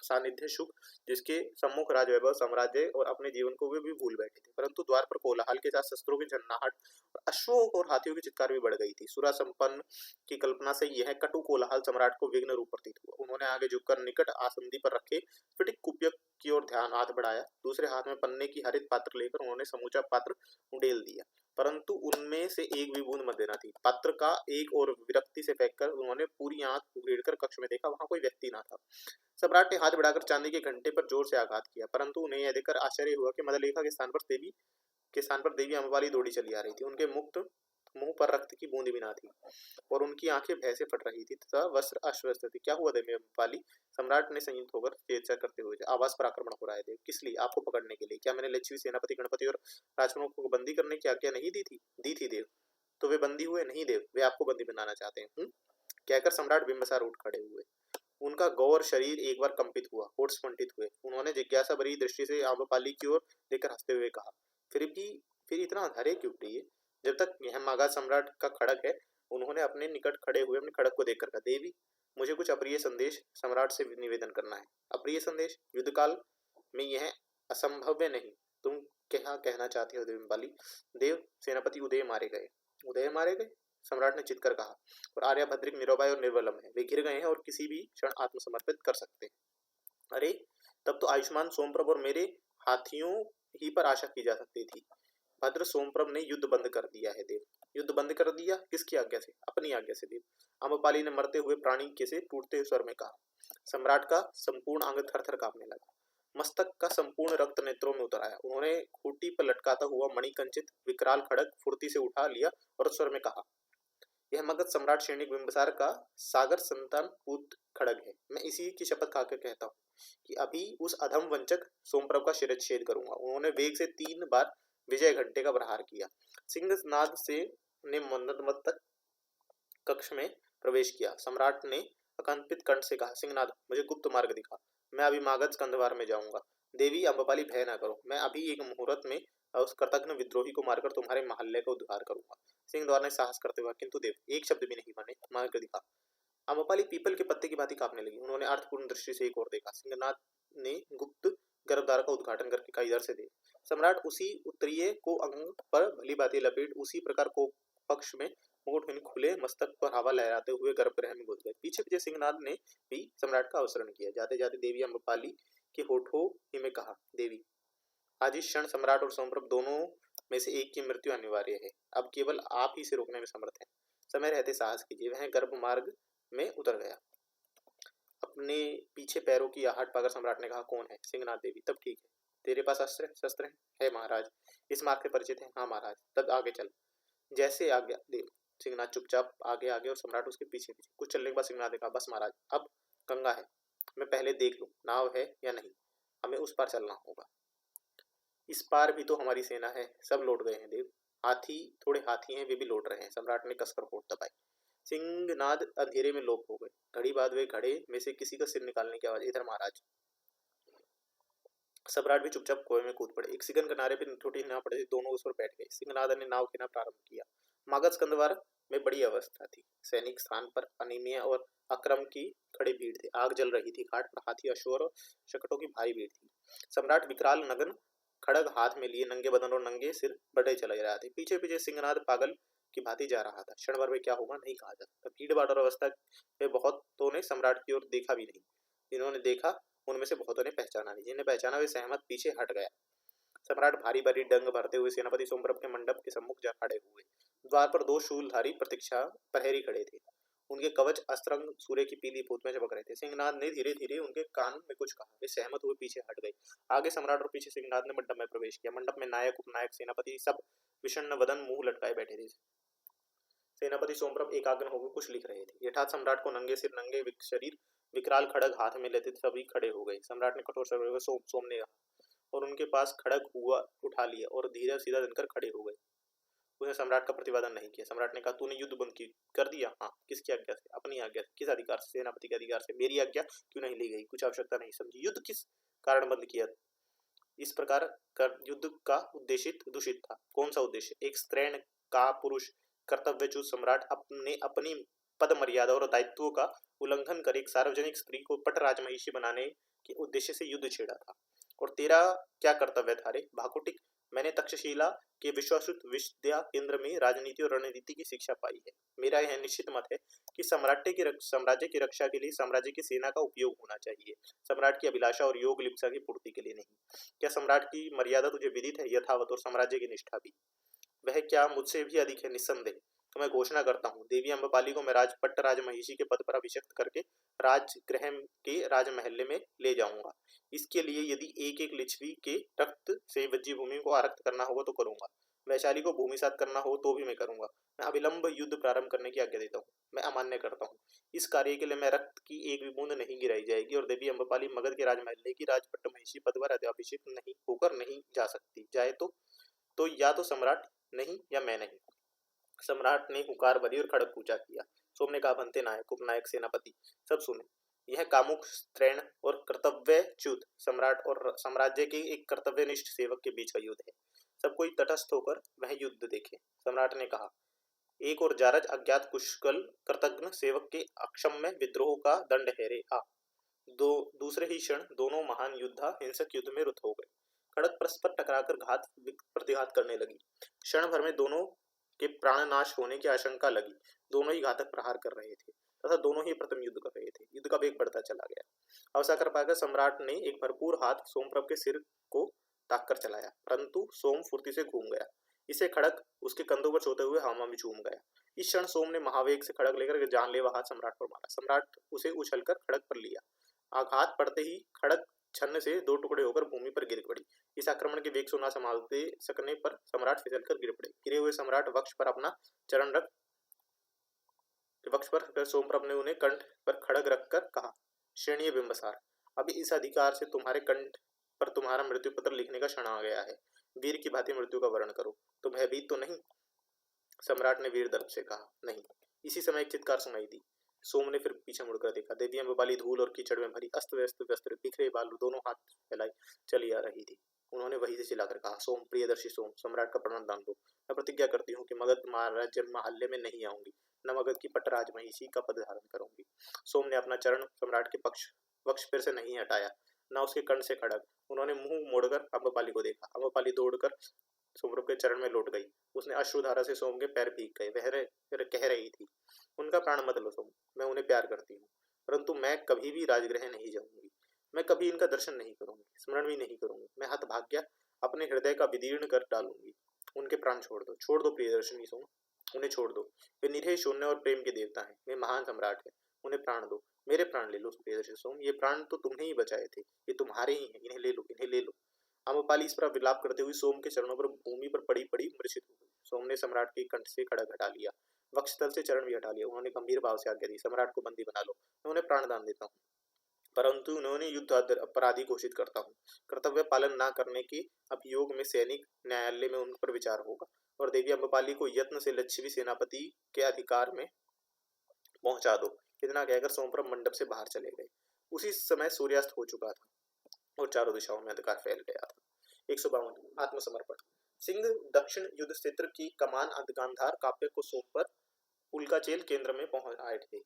सानिध्य सुख जिसके सम्मुख राजवैभव साम्राज्य और अपने जीवन को वे भी भूल बैठे थे। परंतु द्वार पर कोलाहल के साथ शस्त्रों की झन्नाहट और अश्वों और हाथियों की चित्कार भी बढ़ गई थी। सुरा संपन्न की कल्पना से यह कटु कोलाहल सम्राट को विघ्न रूप प्रतीत हुआ। उन्होंने आगे झुककर निकट आसंदी पर रखे फिटिक कुपियक की ओर ध्यान हाथ बढ़ाया। दूसरे हाथ में पन्ने की हरित पात्र लेकर उन्होंने समूचा पात्र उड़ेल दिया, परंतु उनमें से एक भी बूंद मत देना थी। पात्र का एक और विरक्ति से फेंककर उन्होंने पूरी आंख उघेड़कर कक्ष में देखा, वहां कोई व्यक्ति न था। सम्राट ने हाथ बढ़ाकर चांदी के घंटे पर जोर से आघात किया, परंतु उन्हें यह देखकर आश्चर्य हुआ कि मदलेखा के स्थान पर देवी अम्बपाली दौड़ी चली आ रही थी। उनके मुंह पर रक्त की बूंद भी ना थी और उनकी आंखें भय से फट रही थी तथा वस्त्र अश्वस्त थे। क्या हुआ देवी अम्बपाली? सम्राट ने संयुक्त होकर चेष्टा करते हुए आवास पर आक्रमण हो रहा है। किस लिए? आपको पकड़ने के लिए। क्या मैंने लिच्छवी सेनापति गणपति और राजकुमारों को बंदी करने की आज्ञा नहीं दी थी? दी थी देव। तो वे बंदी हुए नहीं देव, वे आपको बंदी बनाना चाहते हैं। कहकर सम्राट बिंबिसार उठ खड़े हुए। उनका गौर शरीर एक बार कंपित हुआ, होठ स्फुटित हुए। उन्होंने जिज्ञासा भरी दृष्टि से आम्रपाली की ओर देखकर हंसते हुए कहा, फिर इतना धैर्य क्यों प्रिय? जब तक यह मगध सम्राट का खड़ग है। उन्होंने अपने निकट खड़े हुए अपने खड़ग को देखकर कहा, देवी मुझे कुछ अप्रिय संदेश सम्राट से निवेदन करना है। अप्रिय संदेश? युद्ध काल में यह असंभव नहीं। तुम क्या कहना चाहती हो देवपाली? देव, सेनापति उदय मारे गए। उदय मारे गए? सम्राट ने चित्कर कहा। और आर्यभद्रिक निरुपाय और निर्बलम है, वे घिर गए हैं और किसी भी क्षण आत्मसमर्पित कर सकते हैं। अरे, तब तो आयुष्मान सोमप्रभ और मेरे हाथियों ही पर आशा की जा सकती थी। भद्र सोमप्रभ ने युद्ध बंद कर दिया है देव। युद्ध बंद कर दिया? किसकी आज्ञा से? अपनी आज्ञा से देव। आम्रपाली ने मरते हुए प्राणी के से टूटते हुए स्वर में कहा। सम्राट का संपूर्ण अंग थर-थर कांपने लगा। मस्तक का संपूर्ण रक्त नेत्रों में उतर आया। उन्होंने खूंटी पर लटकाता हुआ मणिकंचित विकराल खड़ग फुर्ती से उठा लिया और स्वर में कहा, यह मगध सम्राट श्रेणी बिंबिसार का सागर संतान पुत्र खड़ग है। मैं इसी की शपथ खाकर कहता हूँ कि अभी उस अधम वंचक सोमप्रभ का शिरच्छेद करूंगा। उन्होंने वेग से 3 बार विजय घंटे का प्रहार किया। सिंहनाद से ने मंदमस्तक कक्ष में प्रवेश किया। सम्राट ने अकंपित कंठ से कहा, सिंहनाद मुझे गुप्त मार्ग दिखा, मैं अभी मागध कंधवार में जाऊंगा। देवी आम्रपाली भय न करो, मैं अभी एक मुहूर्त में उस कृतघ्न विद्रोही को मारकर तुम्हारे महल्ले का उद्धार करूंगा। सिंहद्वार ने साहस करते हुए, किंतु देव एक शब्द भी नहीं माने, मार्ग दिखा। आम्रपाली पीपल के पत्ते की भांति कांपने लगी। उन्होंने अर्थपूर्ण दृष्टि से एक ओर देखा। सिंहनाद ने गुप्त गर्भद्वार का उद्घाटन करके कहा, इधर से देव। सम्राट उसी उत्तरीय को अंग पर भली बातें लपेट उसी प्रकार को पक्ष में मुकुटहीन खुले मस्तक पर हवा लहराते हुए गर्भगृह में घुस गए। पीछे पीछे सिंहनाद ने भी सम्राट का अवसरण किया। जाते जाते देवी आम्रपाली के होठों ही में कहा, देवी आज इस क्षण सम्राट और सोमप्रभ दोनों में से एक की मृत्यु अनिवार्य है। अब केवल आप ही से रोकने में समर्थ हैं। समय रहते साहस कीजिए। वह गर्भ मार्ग में उतर गया। अपने पीछे पैरों की आहट पाकर सम्राट ने कहा, कौन है? सिंहनाद देवी। तब ठीक है, तेरे पास अस्त्र शस्त्र है महाराज? इस मार्ग से परिचित है? हाँ महाराज। तब आगे चल, जैसे आज्ञा देव। सिंहनाद चुपचाप आगे आगे और सम्राट उसके पीछे पीछे। कुछ चलने के बाद सिंहनाद ने कहा, बस महाराज, अब गंगा है, मैं पहले देख लूं नाव है या नहीं। हमें उस पार चलना होगा। इस पार भी तो हमारी सेना है। सब लौट गए हैं देव। थोड़े हाथी हैं, वे भी लौट रहे हैं। सम्राट ने कसकर होठ दबाए। सिंहनाद अंधेरे में लोप हो गए। घड़ी बाद वे घड़े में से किसी का सिर निकालने की आवाज, इधर महाराज। सम्राट भी चुपचाप कुएं में कूद पड़े। एक सिगन किनारे पर छोटी नाव पड़ी थी, दोनों उस पर बैठ गए। सिंहनाद ने नाव खेना प्रारंभ किया। मागध कंधवार में बड़ी अवस्था थी। सैनिक स्थान पर अनिमिया और अक्रम की खड़ी भीड़ थी। आग जल रही थी। घाट पर हाथी, अश्वर और शकटों की भारी भीड़ थी। सम्राट विकराल नगन खड़ग हाथ में लिए नंगे बदन और नंगे सिर बढ़े चले रहे थे। पीछे पीछे सिंहनाद पागल की भांति जा रहा था। क्षण भर में क्या होगा नहीं कहा जा सकता। भीड़ भाड़ और अवस्था में बहुतों ने सम्राट की ओर देखा भी नहीं। जिन्होंने देखा उनमें से बहुतों ने पहचाना नहीं। जिन्हें पहचाना वे सहमत पीछे हट गया। सम्राट भारी भारी डंग भरते हुए सेनापति सोमप्रभ के मंडप के सम्मुख जा खड़े हुए। द्वार पर 2 शूलधारी प्रतीक्षा प्रहरी खड़े थे। उनके कवच अस्त्रंग सूर्य की पीली धूप में चमक रहे थे। सिंहनाद ने धीरे धीरे उनके कान में कुछ कहा। वे सहमत हुए पीछे हट गए। आगे सम्राट और पीछे सिंहनाद ने मंडप में प्रवेश किया। मंडप में नायक, उपनायक, सेनापति सब विषण्ण वदन मुंह लटकाए बैठे थे। सेनापति सोमप्रभ एकाग्र होकर कुछ लिख रहे थे। यथार्थ सम्राट को नंगे सिर, नंगे शरीर, विकराल खड़ग हाथ में लेते सभी खड़े हो गए। सम्राट ने कठोर स्वर में सोम ने कहा और उनके पास खड़ग हुआ उठा लिया और धीरे सीधा जनकर खड़े हो गए। उसने सम्राट का प्रतिवादन नहीं किया। सम्राट ने कहा, तूने युद्ध बंद कर दिया? हाँ। किसकी आज्ञा से? अपनी आज्ञा से। किस अधिकार से? सेनापति के अधिकार से। मेरी आज्ञा क्यों नहीं ली गई? कुछ आवश्यकता नहीं समझी। युद्ध किस कारण बंद किया? इस प्रकार कर युद्ध का उद्देश्य दूषित था। कौन सा उद्देश्य? एक स्त्रैण का पुरुष कर्तव्यच्युत सम्राट अपने अपनी पद मर्यादा और दायित्वों का उल्लंघन कर एक सार्वजनिक स्त्री को पट राजमहिषी बनाने के उद्देश्य से युद्ध छेड़ा था। और तेरा क्या कर्तव्य था रे भाकुटिक? मैंने तक्षशिला के विश्वसुत विद्या केंद्र में राजनीति और रणनीति की शिक्षा पाई है। मेरा यह निश्चित मत है कि साम्राज्य की रक्षा के लिए साम्राज्य की सेना का उपयोग होना चाहिए, सम्राट की अभिलाषा और योग लिप्सा की पूर्ति के लिए नहीं। क्या सम्राट की मर्यादा तुझे विदित है? यथावत। और साम्राज्य की निष्ठा भी? वह क्या मुझसे भी अधिक है? निस्संदेह। तो मैं घोषणा करता हूँ, देवी आम्रपाली को मैं राजपट्ट राजमहिषी के पद पर अभिषिक्त करके राजगृह के राजमहल में ले जाऊंगा। इसके लिए यदि एक एक लिच्छवी के रक्त से वज्जी भूमि को आरक्त करना होगा तो करूंगा। वैशाली को भूमिसात करना हो तो भी मैं करूंगा। मैं अविलंब युद्ध प्रारंभ करने की आज्ञा देता हूँ। मैं अमान्य करता हूँ। इस कार्य के लिए मैं रक्त की एक भी बूंद नहीं गिराई जाएगी और देवी आम्रपाली मगध के राजमहल की राजपट्ट महिषी पद पर अभिषिक्त नहीं होकर नहीं जा सकती। जाए तो या तो सम्राट नहीं या मैं नहीं। सम्राट ने हुकार भरी और खड़ग पूजा किया। सोम ने कहा, बनते नायक, उपनायक, सेनापति, सब सुने। यह कामुक, स्त्रैण और कर्तव्यच्युत सम्राट और साम्राज्य के एक कर्तव्यनिष्ठ सेवक के बीच का युद्ध है। सब कोई तटस्थ होकर वह युद्ध देखे। सम्राट ने कहा, एक और जारज अज्ञात कुशल कृतघ्न सेवक के अक्षम्य विद्रोह का दंड है रे आ। दूसरे ही क्षण दोनों महान योद्धा हिंसक युद्ध में रुत हो गए। खड़ग परस्पर टकराकर घात प्रतिघात करने लगी। क्षण भर में दोनों के प्राण नाश होने की आशंका लगी। दोनों ही घातक प्रहार कर रहे थे तथा दोनों ही प्रथम युद्ध कर रहे थे। युद्ध का वेग बढ़ता चला गया। अवसर पाकर सम्राट ने एक भरपूर हाथ सोमप्रभ के सिर को ताक कर चलाया, परंतु सोम फुर्ती से घूम गया। इसे खड़ग उसके कंधों पर सोते हुए हवा में झूम गया। इस क्षण सोम ने महावेग से खड़ग लेकर जानलेवा हाथ सम्राट पर मारा। सम्राट उसे उछलकर खड़ग पर लिया। आघात पड़ते ही खड़ग छन्न से दो टुकड़े होकर भूमि पर गिर पड़ी। इस आक्रमण के वेग को न संभालते सकने पर सम्राट फिसलकर गिर पड़े। गिरे हुए सम्राट वक्ष पर अपना चरण रख वक्ष पर सोमप्रभ ने उन्हें कंठ पर खड़ग रखकर कहा, श्रेणीय बिंबसार, अभी इस अधिकार से तुम्हारे कंठ पर तुम्हारा मृत्यु पत्र लिखने का क्षण आ गया है। वीर की भांति मृत्यु का वर्ण करो। तुम भयभीत तो नहीं? सम्राट ने वीर दर्प से कहा, नहीं। इसी समय एक चित्कार सुनाई दी। सोम ने फिर पीछे मुड़कर देखा। देवी अम्बपाली धूल और कीचड़ में भरी अस्त व्यस्त वस्त्र, बिखरे बालू, दोनों हाथ फैलाई चली आ रही थी। उन्होंने वहीं से चिल्लाकर कहा, सोम, प्रियदर्शी सोम, सम्राट का प्रण दान दो। मैं प्रतिज्ञा करती हूँ कि मगध महाराज महल्ले में नहीं आऊंगी, न मगध की पटराज महिषी का पद धारण करूंगी। सोम ने अपना चरण सम्राट के वक्ष फिर से नहीं हटाया, न उसके कंठ से खड़ग। उन्होंने मुंह मोड़कर अम्बपाली को देखा। अम्बपाली दौड़कर सोमप्रभ के चरण में लौट गई। उसने अश्रुधारा से सोम के पैर भीग गए। वह कह रही थी, उनका प्राण मत लो सोम, मैं उन्हें प्यार करती हूँ, परंतु मैं कभी भी राजगृह नहीं जाऊंगी। मैं कभी इनका दर्शन नहीं करूंगी, स्मरण भी नहीं करूंगी। मैं हतभाग्या अपने हृदय का विदीर्ण कर डालूंगी। उनके प्राण छोड़ दो प्रियदर्शनी सोम, उन्हें छोड़ दो। वे निरह, शून्य और प्रेम के देवता हैं। वे महान सम्राट है, उन्हें प्राण दो। मेरे प्राण ले लो प्रियदर्शी सोम, ये प्राण तो तुमने ही बचाए थे, ये तुम्हारे ही हैं, इन्हें ले लो, इन्हें ले लो। अम्बपाली इस पर विलाप करते हुए सोम के चरणों पर भूमि पर पड़ी पड़ी मूर्छित हो गई। सोम ने सम्राट के कंठ से खड़ग हटा लिया, वक्षस्थल से चरण भी हटा लिया। उन्होंने गंभीर भाव से आज्ञा दी, सम्राट को बंदी बना लो, मैं उन्हें प्राण दान देता हूँ, परंतु उन्होंने युद्ध अपराधी घोषित करता हूँ। कर्तव्य पालन न करने के अभियोग में सैनिक न्यायालय में उन पर विचार होगा। और देवी अम्बपाली को यत्न से लक्ष्मी सेनापति के अधिकार में पहुंचा दो। इतना कहकर सोमप्रभ मंडप से बाहर चले गए। उसी समय सूर्यास्त हो चुका था और चारों दिशाओं में अंधकार फैल गया था। 152 आत्मसमर्पण। सिंह दक्षिण युद्ध क्षेत्र की कमान गांधार काव्य को सौंप पर उल्काचेल केंद्र में पहुंच आए थे।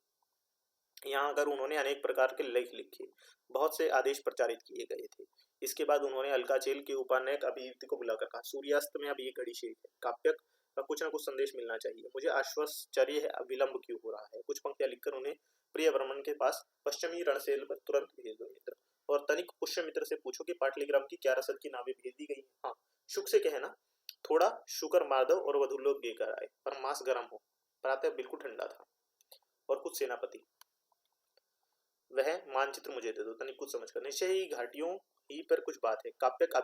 यहाँ आकर उन्होंने अनेक प्रकार के लेख लिखे, बहुत से आदेश प्रचारित किए गए थे। इसके बाद उन्होंने अलकाचेल के उपानायक अभियुक्त को बुलाकर कहा, सूर्यास्त में अब ये घड़ी शेष है, काव्यक का कुछ न कुछ संदेश मिलना चाहिए। मुझे आश्चर्य है विलंब क्यों हो रहा है। कुछ पंक्तियां लिखकर उन्हें प्रियवर्मन के पास पश्चिमी रणशैल पर तुरंत भेज दो मित्र, और तनिक पुष्यमित्र से पूछो कि पाटलिग्राम की क्या रसद की नावें भेज दी गई। हाँ, शुक से कहना थोड़ा शुकर माधव और वधुलोक देकर आए, पर मांस गर्म हो। प्रातः बिल्कुल ठंडा था। और कुछ सेनापति, वह मानचित्र मुझे दे दो, तनिक कुछ समझकर। निश्चय ही घाटियों ही पर कुछ बात है। काव्यक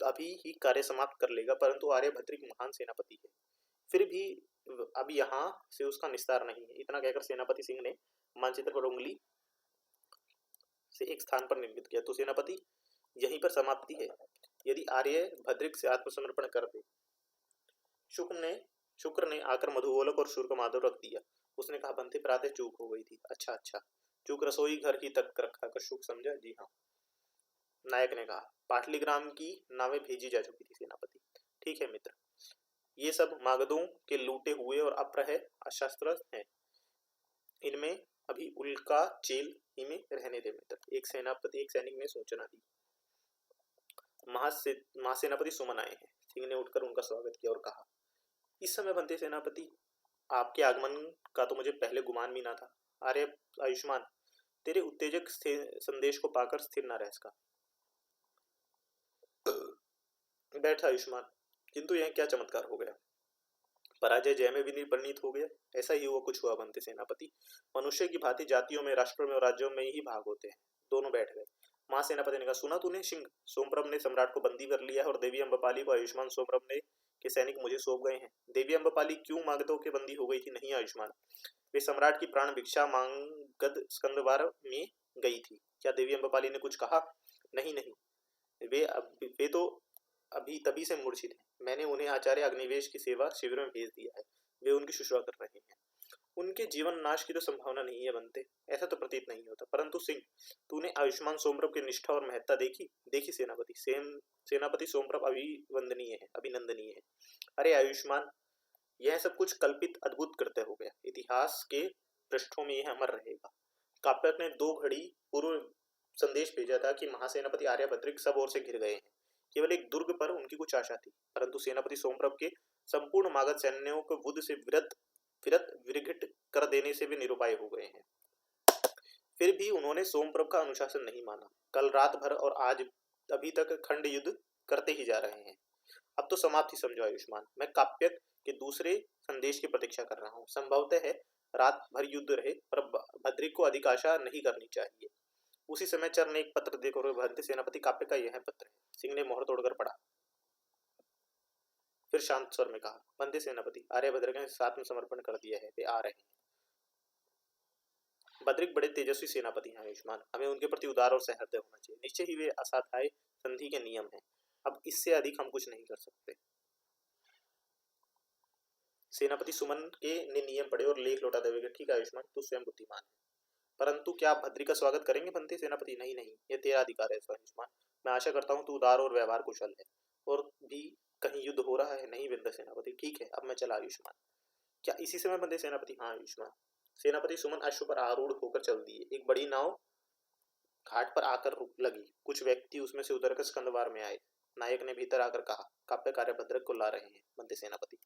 अभी ही कार्य समाप्त कर लेगा, परंतु आर्यभद्रिक महान सेनापति है, फिर भी अब यहाँ से उसका निस्तार नहीं है। इतना कहकर सेनापति सिंह ने मानचित्र पर उंगली से एक स्थान पर निर्मित किया। तो सेनापति, यहीं पर समाप्ति है, यदि आर्यभद्रिक से आत्मसमर्पण कर दे। शुक्र ने आकर मधुगोलक और शुक्र माधव रख दिया। उसने कहा, बनते प्रातः चूक हो गई थी। अच्छा, चूक रसोई घर ही तक रखा कर शुक समझा? जी हाँ। नायक ने कहा, पाटलिग्राम की नावें भेजी जा चुकी थी सेनापति। ठीक है मित्र, ये सब मागधों के लूटे हुए और अप्रह अशस्त्र हैं। इनमें अभी उल्का चेल ही में रहने दे मित्र। एक सैनिक ने सूचना दी। महासेनापति सुमन आए हैं। सिंह ने उठकर उनका स्वागत किया और कहा, इस समय बनते सेनापति, आपके आगमन का तो मुझे पहले गुमान भी ना था। अरे आयुष्मान, तेरे उत्तेजक संदेश को पाकर स्थिर न रह सका। बैठ आयुष्मान, किंतु यह क्या चमत्कार हो गया? पराजय जय में भी परिणित हो गया। ऐसा ही हुआ कुछ हुआ बनते सेनापति। मनुष्य की भांति जातियों में, राष्ट्रों में और राज्यों में ही भाग होते हैं। दोनों बैठ गए। महासेनापति ने कहा, सुना तूने सिंह, सोमप्रभ ने सम्राट को बंदी कर लिया है और देवी अम्बपाली को आयुष्मान सोमप्रभ ने के सैनिक मुझे सौंप गए हैं। देवी अम्बपाली क्यों मागधों के बंदी हो गई थी? नहीं आयुष्मान, वे सम्राट की प्राण भिक्षा मांगद स्कंदवार में गई थी। क्या देवी अम्बपाली ने कुछ कहा? नहीं, वे तो अभी तभी से मूर्छित हैं। मैंने उन्हें आचार्य अग्निवेश की सेवा शिविर में भेज दिया है। वे उनकी शुश्रूषा कर रहे हैं। उनके जीवन नाश की तो संभावना नहीं है बनते, ऐसा तो प्रतीत नहीं होता। परंतु सिंह, तूने आयुष्मान सोमप्रभ की निष्ठा और महत्ता देखी? देखी सेनापति। सेनापति सोमप्रभ अभिनंदनीय है। अरे आयुष्मान, यह सब कुछ कल्पित अद्भुत कृत्य हो गया। इतिहास के पृष्ठों में यह अमर रहेगा। काव्यक ने 2 घड़ी पूर्व संदेश भेजा था कि महासेनापति आर्यभद्रिक सब ओर से घिर गए हैं। केवल एक दुर्ग पर उनकी कुछ आशा थी, परंतु सेनापति सोमप्रभ के संपूर्ण मागध सैन्यों को बुद्ध से विरघित कर देने से भी निरुपाय हो गए हैं। फिर भी उन्होंने सोमप्रभ का अनुशासन नहीं माना। कल रात भर और आज अभी तक खंड युद्ध करते ही जा रहे हैं। अब तो समाप्ति समझो आयुष्मान। मैं काप्यक के दूसरे संदेश की प्रतीक्षा कर रहा हूँ। संभवतः है रात भर युद्ध रहे, पर भद्रिक को अधिक आशा नहीं करनी चाहिए। उसी समय चर ने एक पत्र देकर भद्र सेनापति काप्य का यह पत्र है। सिंह ने मोहर तोड़कर पढ़ा, फिर शांत स्वर में कहा, बंदे सेनापति, आर्यभद्र ने आत्मसमर्पण कर दिया है, वे आ रहे हैं। भद्रिक बड़े तेजस्वी सेनापति हैं आयुष्मान, हमें उनके प्रति उदार और सहृदय होना चाहिए। निश्चय ही वे असाध्याय संधि के नियम हैं। अब इससे अधिक हम कुछ नहीं कर सकते। सेनापति सुमन के ने नियम पढ़े और लेख लौटा देवे। ठीक है आयुष्मान, तू स्वयं बुद्धिमान है, परंतु क्या आप भद्री का स्वागत करेंगे बनते सेनापति? नहीं नहीं, यह तेरा अधिकार है आयुष्मान। मैं आशा करता हूँ तू उदार और व्यवहार कुशल है। और भी कहीं युद्ध हो रहा है? नहीं बंदे सेनापति। ठीक है, अब मैं चला आयुष्मान। क्या इसी समय बंदे सेनापति? हाँ आयुष्मान। सेनापति सुमन अश्व पर आरूढ़ होकर चल दिए। एक बड़ी नाव घाट पर आकर लगी। कुछ व्यक्ति उसमें से उतरकर स्कंदवार में आए। नायक ने भीतर आकर कहा, काप्य आर्यभद्र को ला रहे हैं बंदे सेनापति।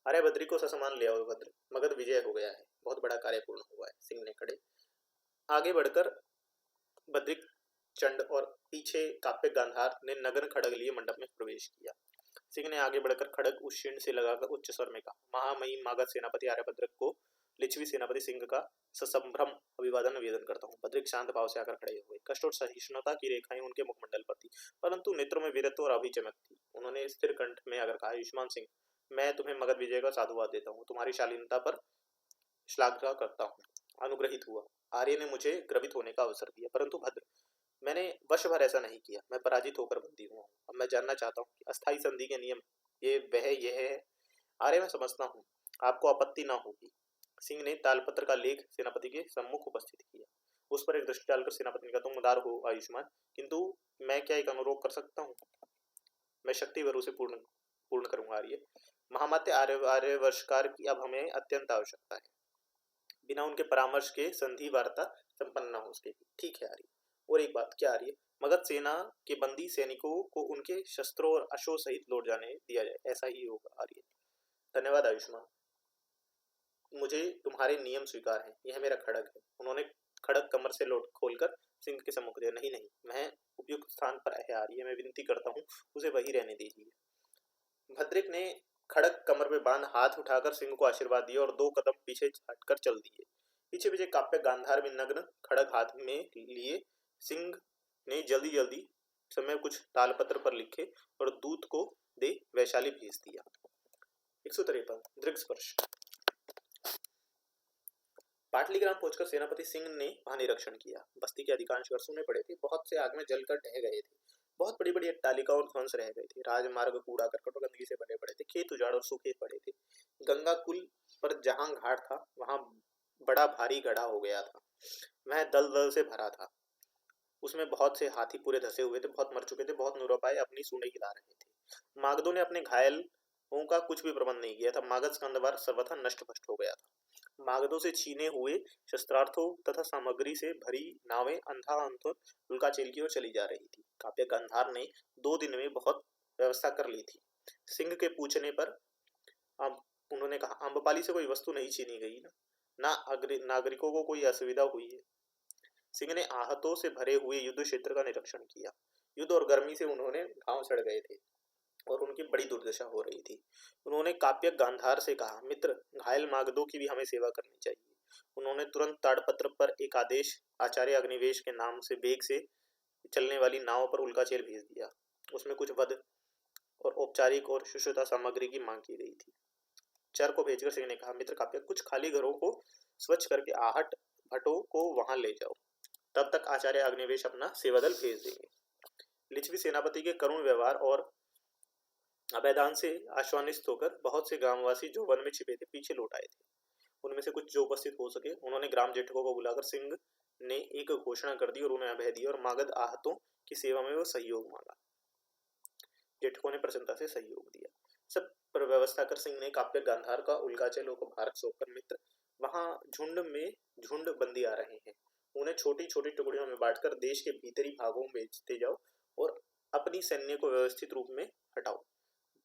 आर्यभद्री को ससमान ले आओ भद्र, मगध विजय हो गया है, बहुत बड़ा कार्य पूर्ण हुआ है। सिंह ने खड़े आगे बढ़कर बद्रिक चंड और पीछे काप्य गांधार ने नग्न खड़ग लिए मंडप में प्रवेश किया। सिंह ने आगे बढ़कर खड़ग उस शीर्ण से लगाकर उच्च स्वर में कहा, महामहिम मागध सेनापति आर्यभद्र को लिच्छवी सेनापति सिंह का ससंभ्रम अभिवादन निवेदन करता हूँ। बद्रिक शांत भाव से आकर खड़े हुए। कष्ट और सहिष्णुता की रेखाएं उनके मुखमंडल पर थी, परंतु नेत्रों में वीरत्व और अभिचमक थी। उन्होंने स्थिर कंठ में आकर कहा, आयुष्मान सिंह, मैं तुम्हें मगध विजय का साधुवाद देता हूँ। तुम्हारी शालीनता पर श्लाघना करता हूँ। अनुग्रहित हुआ। आर्य ने मुझे ग्रवित होने का अवसर दिया, परंतु भद्र, मैंने वर्ष भर ऐसा नहीं किया। मैं पराजित होकर बंदी हुआ हूँ। अब मैं जानना चाहता हूँ कि अस्थायी संधि के नियम यह है। आर्य, मैं समझता हूँ आपको आपत्ति ना होगी। सिंह ने तालपत्र का लेख सेनापति के सम्मुख उपस्थित किया। उस पर एक दृष्टि डालकर सेनापति ने कहा, तुम उदार हो आयुष्मान, किंतु मैं क्या एक अनुरोध कर सकता हूँ? मैं शक्ति भर उसे पूर्ण करूंगा आर्य। महामात्य आर्यवर्षकार की अब हमें अत्यंत आवश्यकता है। बिना उनके परामर्श के संधि वार्ता संपन्न न हो सकेगी। ठीक है आर्य। और एक बात, क्या आर्य, मगध सेना के बंदी सैनिकों को उनके शस्त्रों और अश्वों सहित लौट जाने दिया जाए? ऐसा ही होगा आर्य। धन्यवाद आयुष्मान, मुझे तुम्हारे नियम स्वीकार हैं। यह मेरा खड़ग है। उन्होंने खड़ग कमर से लौट खोलकर सिंह के सम्मुख दिया। नहीं नहीं, मैं उपयुक्त स्थान पर है आर्य, मैं विनती करता हूँ उसे वही रहने दीजिए। भद्रिक ने खड़ग कमर में बांध हाथ उठाकर सिंह को आशीर्वाद दिया और 2 कदम पीछे हटकर चल दिए। पीछे पीछे काप्य गांधार में नग्न खड़ग हाथ में लिए सिंह ने जल्दी जल्दी समय कुछ तालपत्र पर लिखे और दूत को दे वैशाली भेज दिया। 153 दृग स्पर्श। पाटलीग्राम पहुंचकर सेनापति सिंह ने वहां निरीक्षण किया। बस्ती के अधिकांश घर सूने पड़े थे। बहुत से आग में जलकर ढह गए थे। बहुत बड़ी बड़ी अट्टालिका और ध्वंस रह गए थे। राजमार्ग कूड़ा करकट और गंदगी से भरे पड़े थे। खेत उजाड़ और सूखे पड़े थे। गंगा कुल पर जहां घाट था वहां बड़ा भारी गड्ढा हो गया था। वह दल दल से भरा था। उसमें बहुत से हाथी पूरे धसे हुए थे, बहुत मर चुके थे, बहुत निरुपाय अपनी सूंडें हिला रहे थे। मागधों ने अपने घायलों का कुछ भी प्रबंध नहीं किया था। मागध स्कंदवार सर्वथा नष्ट भ्रष्ट हो गया था। मागधों से छीने हुए शस्त्रार्थों तथा सामग्री से भरी नावें अंधाधुंध उल्काचेल की ओर चली जा रही थी। काप्य गांधार ने 2 दिन में बहुत व्यवस्था कर ली थी। सिंह के पूछने पर उन्होंने कहा, अम्बपाली से कोई वस्तु नहीं छीनी गई ना नागरिकों को कोई असुविधा हुई है। सिंह ने आहतों से भरे हुए युद्ध क्षेत्र का निरीक्षण किया। युद्ध और गर्मी से उन्होंने घाव चढ़ गए थे और उनकी बड़ी दुर्दशा हो रही थी। उन्होंने काप्य गांधार से कहा, मित्र, घायल मागधों की भी हमें सेवा करनी चाहिए। उन्होंने तुरंत ताड़पत्र पर एक आदेश आचार्य अग्निवेश के नाम से वेग से चलने वाली नाव पर उल्काचेल भेज दिया। उसमें कुछ वध और औपचारिक और शुश्रूषा सामग्री की मांग की गई थी। चर को भेजकर सिंह ने कहा, मित्र काप्य, कुछ खाली घरों को स्वच्छ करके आहट भट्टों को वहां ले जाओ। तब तक आचार्य अग्निवेश अपना सेवादल भेज देंगे। लिच्छवी सेनापति के करुण व्यवहार और अभयदान से आश्वानित होकर बहुत से ग्रामवासी जो वन में छिपे थे पीछे लौट आए थे। उनमें से कुछ जो उपस्थित हो सके उन्होंने ग्राम जेठकों को बुलाकर सिंह ने एक घोषणा कर दी और उन्हें अभय दिया और मागध आहतों की सेवा में वो सहयोग मांगा। जेठकों ने प्रसन्नता से सहयोग दिया। सब पर व्यवस्था कर सिंह ने काव्य गांधार का उल्काचलों को भारत सौंपकर मित्र वहां झुंड बंदी आ रहे हैं, उन्हें छोटी छोटी टुकड़ियों में बांटकर देश के भीतरी भागों में भेजते जाओ और अपनी सैन्य को व्यवस्थित रूप में हटाओ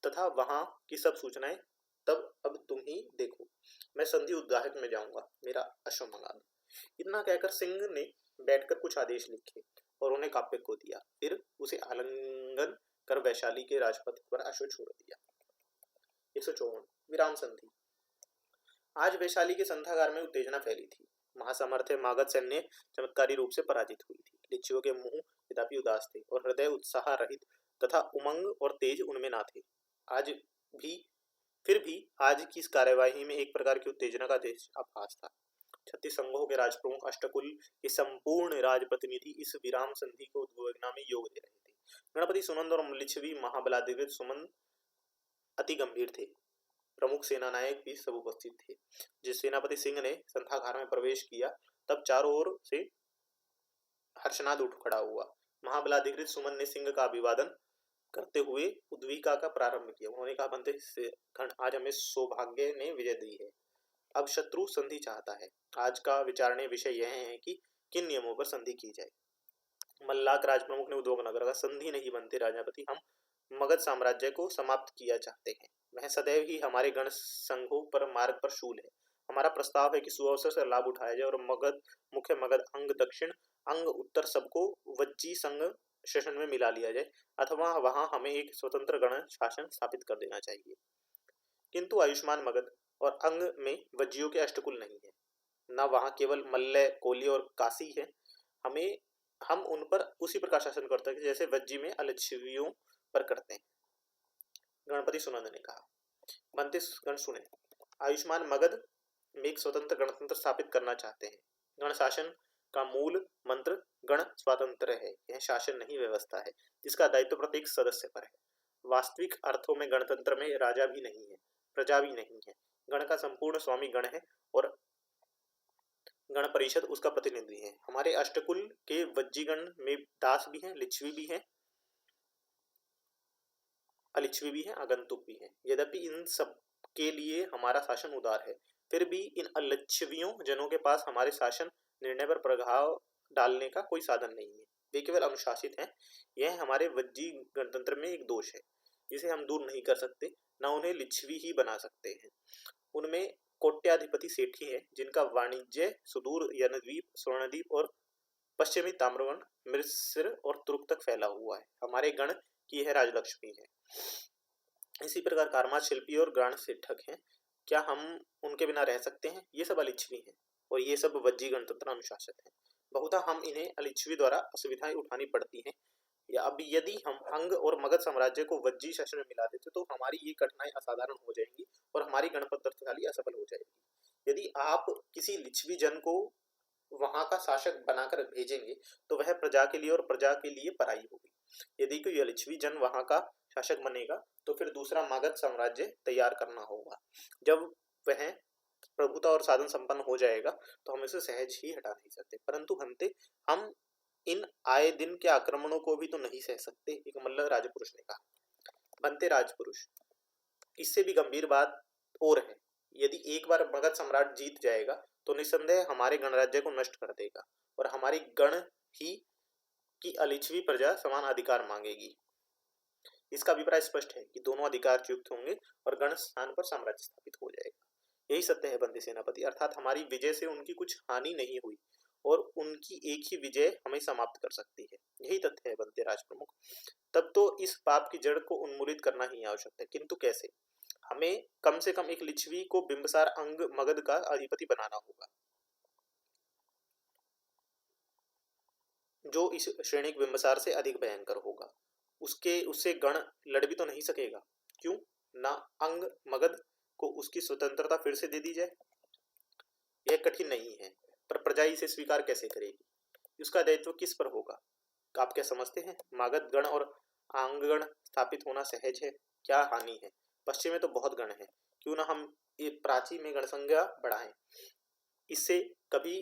तथा वहां की सब सूचनाएं तब अब तुम ही देखो, मैं संधि उद्घाटन में जाऊंगा, मेरा अश्व मंगा दो। इतना कहकर सिंह ने बैठकर कुछ आदेश लिखे और उन्हें काव्य को दिया, फिर उसे आलिंगन कर वैशाली के राजपथ पर अश्व छोड़ दिया। 154 विराम संधि। आज वैशाली के संधागार में उत्तेजना फैली थी। महासामर्थ्य मागध सैन्य चमत्कारी रूप से पराजित हुई थी। लिच्छियों के मुंह यद्यपि उदास थे और हृदय उत्साह रहित तथा उमंग और तेज उनमें ना थे। फिर भी आज की इस कार्यवाही में एक प्रकार की उत्तेजना का देश आभास था। 36 संघों के राजप्रमुख अष्टकुल के संपूर्ण राजप्रतिनिधि इस विराम संधि को उद्घोषणा में योग दे रहे थे। गणपति सुनंद और लिच्छवी महाबलाधिकृत सुमन अति गंभीर थे। प्रमुख सेना नायक भी सब उपस्थित थे। जिस सेनापति सिंह ने संधागार में प्रवेश किया तब चारों ओर से हर्षनाद उठ खड़ा हुआ। महाबलाधिकृत सुमन ने सिंह का अभिवादन करते हुए उद्विका का प्रारंभ किया। उन्होंने कहा, बनते खंड, आज हमें सौभाग्य ने विजय दी है। अब शत्रु संधि चाहता है। आज का विचारणीय विषय यह है कि किन नियमों पर संधि की जाए। मल्लाक राजप्रमुख ने उद्योग नगर का, संधि नहीं बनते राजापति, हम मगध साम्राज्य को समाप्त किया चाहते हैं। वह सदैव ही हमारे गण संघों पर मार्ग पर शूल है। हमारा प्रस्ताव है कि सुअवसर से लाभ उठाया जाए और मुख्य मगध अंग, दक्षिण अंग, उत्तर सबको वज्जी संघ शासन में मिला लिया जाए अथवा वहां हमें एक स्वतंत्र गण शासन स्थापित कर देना चाहिए। किंतु आयुष्मान मगध और अंग में वज्जियों के अष्टकुल नहीं है, न वहां केवल मल्ल, कोली और काशी है। हम उन पर उसी प्रकार शासन करते हैं जैसे वज्जी में अलिच्छवियों पर करते हैं। गणपति सुनंद ने कहा, बनते गण सुने, आयुष्मान मगध में एक स्वतंत्र गणतंत्र स्थापित करना चाहते हैं। गण शासन का मूल मंत्र गण स्वातंत्र है। यह शासन नहीं व्यवस्था है जिसका दायित्व प्रत्येक सदस्य पर है। वास्तविक अर्थों में गणतंत्र में राजा भी नहीं है, प्रजा भी नहीं है। गण का संपूर्ण स्वामी गण है और गण परिषद उसका प्रतिनिधि है। हमारे अष्टकुल के वज्जीगण में दास भी हैं, लिच्छवी भी हैं, अलिच्छवी भी हैं, आगंतुक भी हैं। यद्यपि इन सब के लिए हमारा शासन उदार है, फिर भी इन अलिच्छवियों जनों के पास हमारे शासन निर्णय पर प्रभाव डालने का कोई साधन नहीं है। वे केवल अनुशासित हैं। यह हमारे वज्जी गणतंत्र में एक दोष है जिसे हम दूर नहीं कर सकते, न उन्हें लिच्छवी ही बना सकते हैं। उनमें कोट्याधिपति सेठी हैं जिनका वाणिज्य सुदूर यनद्वीप, स्वर्णद्वीप और पश्चिमी ताम्रवर्ण, मिस्र और तुर्क तक फैला हुआ है। हमारे गण की यह राजलक्ष्मी है। इसी प्रकार कारमात शिल्पी और ग्राण सेठक हैं। क्या हम उनके बिना रह सकते हैं? ये सब अलिच्छवी हैं और ये सब वज्जी गणतंत्र अनुशासित हैं। बहुधा हम इन्हें अलिच्छवी द्वारा असुविधाएं उठानी पड़ती हैं। या अब यदि हम अंग और मगध साम्राज्य को वज्जी शासन में मिला देते तो हमारी ये कठिनाई असाधारण हो जाएंगी और हमारी गणतंत्रशाली असफल हो जाएगी। यदि आप किसी लिच्छवी जन को वहां का शासक बनाकर भेजेंगे तो वह प्रजा के लिए और प्रजा के लिए पराई होगी। यदि कोई अलिच्छवी जन वहां का शासक बनेगा तो फिर दूसरा मगध साम्राज्य तैयार करना होगा। जब वह प्रभुता और साधन संपन्न हो जाएगा तो हम इसे सहज ही हटा नहीं सकते। परंतु हंते, हम इन आए दिन के आक्रमणों को भी तो नहीं सह सकते, एक मल्ल राजपुरुष ने कहा। बनते राजपुरुष, इससे भी गंभीर बात और है। यदि एक बार मगध सम्राट जीत जाएगा तो निस्संदेह हमारे गणराज्य को नष्ट कर देगा और हमारी गण ही की अलिच्छवी प्रजा समान अधिकार मांगेगी। इसका अभिप्राय स्पष्ट है कि दोनों अधिकार युक्त होंगे और गण स्थान पर साम्राज्य स्थापित हो जाएगा। यही सत्य है बंदी सेनापति, अर्थात हमारी विजय से उनकी कुछ हानि नहीं हुई और उनकी एक ही विजय हमें समाप्त कर सकती है। यही तथ्य है बनते राजप्रमुख। तब तो इस पाप की जड़ को उन्मूलित करना ही आवश्यक है, किंतु कैसे? हमें कम से कम एक लिच्छवी को बिंबसार अंग मगध का अधिपति बनाना होगा, जो इस श्रेणी बिंबसार से अधिक भयंकर होगा। उससे गण लड़ भी तो नहीं सकेगा। क्यों ना अंग मगध को उसकी स्वतंत्रता फिर से दे दी जाए? यह कठिन नहीं है, पर प्रजा इसे स्वीकार कैसे करेगी? उसका दायित्व किस पर होगा? आप क्या समझते हैं? मगध गण और आंगगण स्थापित होना सहज है। क्या हानि है? पश्चिम में तो बहुत गण है, क्यों ना हम ये प्राची में गणसंख्या बढ़ाएं। इससे कभी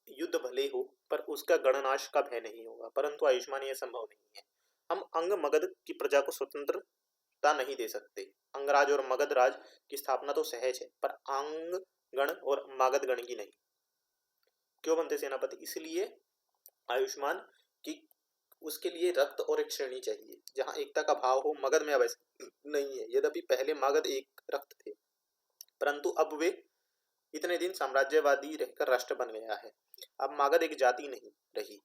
युद्ध भले हो पर उसका गणनाश का भय नहीं होगा, परंतु आयुष्मान यह संभव नहीं है। हम अंग मगध की प्रजा को स्वतंत्रता नहीं दे सकते। अंगराज और मगध राज की स्थापना तो सहज है, पर अंग गण और मगध गण की नहीं। क्यों बनते सेनापति? इसलिए आयुष्मान कि उसके लिए रक्त और एक श्रेणी चाहिए जहां एकता का भाव हो। मगध में अब ऐसा नहीं है। यद्यपि पहले मगध एक रक्त थे, परंतु अब वे इतने दिन साम्राज्यवादी रहकर राष्ट्र बन गया है। अब मगध एक जाति नहीं रही।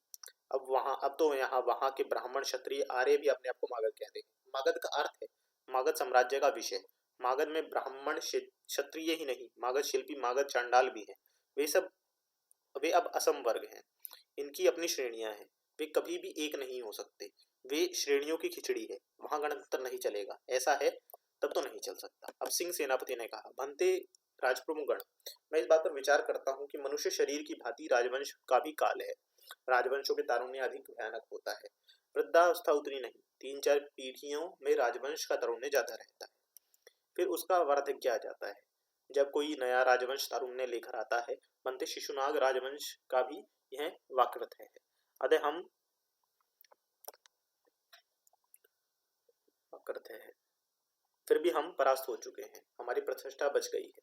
अब तो यहाँ वहां के ब्राह्मण क्षत्रिय आर्य भी अपने आप को मगध कहते हैं। मगध का अर्थ है मगध साम्राज्य का विषय। मगध में ब्राह्मण क्षत्रिय ही नहीं, मगध शिल्पी, मगध चांडाल भी हैं। वे अब असम वर्ग हैं। इनकी अपनी श्रेणियां हैं। वे कभी भी एक नहीं हो सकते। वे श्रेणियों की खिचड़ी है, वहां गणतंत्र नहीं चलेगा। ऐसा है तब तो नहीं चल सकता। अब सिंह सेनापति ने कहा, भंते राजप्रमुख गण, मैं इस बात पर विचार करता हूँ कि मनुष्य शरीर की भांति राजवंश का भी काल है। राजवंशों के तारुण्य अधिक भयानक होता है। वृद्धावस्था उतनी नहीं, 3-4 पीढ़ियों में राजवंश का तारुण्य ज्यादा रहता है, फिर उसका वार्धक्य आ जाता है। जब कोई नया राजवंश तारुण्य लेकर आता है, बनते शिशुनाग राजवंश का भी यह वाकृत है। अतः हम करते हैं, फिर भी हम परास्त हो चुके हैं। हमारी प्रतिष्ठा बच गई है,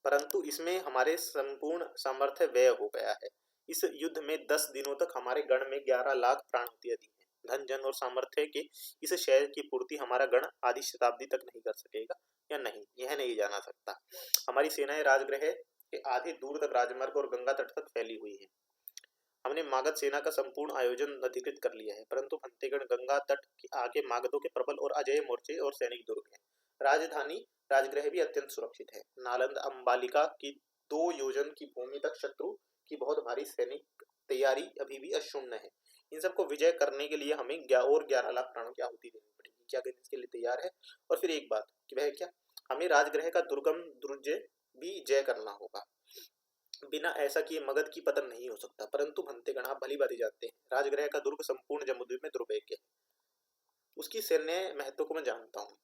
परंतु इसमें हमारे संपूर्ण सामर्थ्य व्यय हो गया है। इस युद्ध में 10 दिनों तक हमारे गण में 11 लाख प्राणाहुतियां दी हैं। धन जन और सामर्थ्य के इस क्षय की पूर्ति हमारा गण आधी शताब्दी तक नहीं कर सकेगा या नहीं, यह नहीं जाना सकता। हमारी सेनाएं राजगृह के आधे दूर तक राजमार्ग और गंगा तट तक फैली हुई है। हमने मागध सेना का संपूर्ण आयोजन अधिकृत कर लिया है, परंतु भंतेगण गंगा तट के आगे मागधों के प्रबल और अजय मोर्चे और सैनिक दुर्ग हैं। राजधानी राजगृह भी अत्यंत सुरक्षित है। नालंद अंबालिका की 2 योजन की भूमि तक शत्रु की बहुत भारी सैनिक तैयारी अभी भी अशून्य है। इन सबको विजय करने के लिए हमें 11 लाख प्राणों की आहुति देनी पड़ेगी। क्या इसके लिए तैयार है? और फिर एक बात कि वह क्या, हमें राजगृह का दुर्गम दुर्जय भी जय करना होगा। बिना ऐसा किए मगध की पतन नहीं हो सकता। परंतु भंतेगण, आप भली भांति जानते हैं, राजगृह का दुर्ग संपूर्ण जम्बूद्वीप में दुर्भेद्य है। उसकी सैन्य महत्व को मैं जानता हूँ।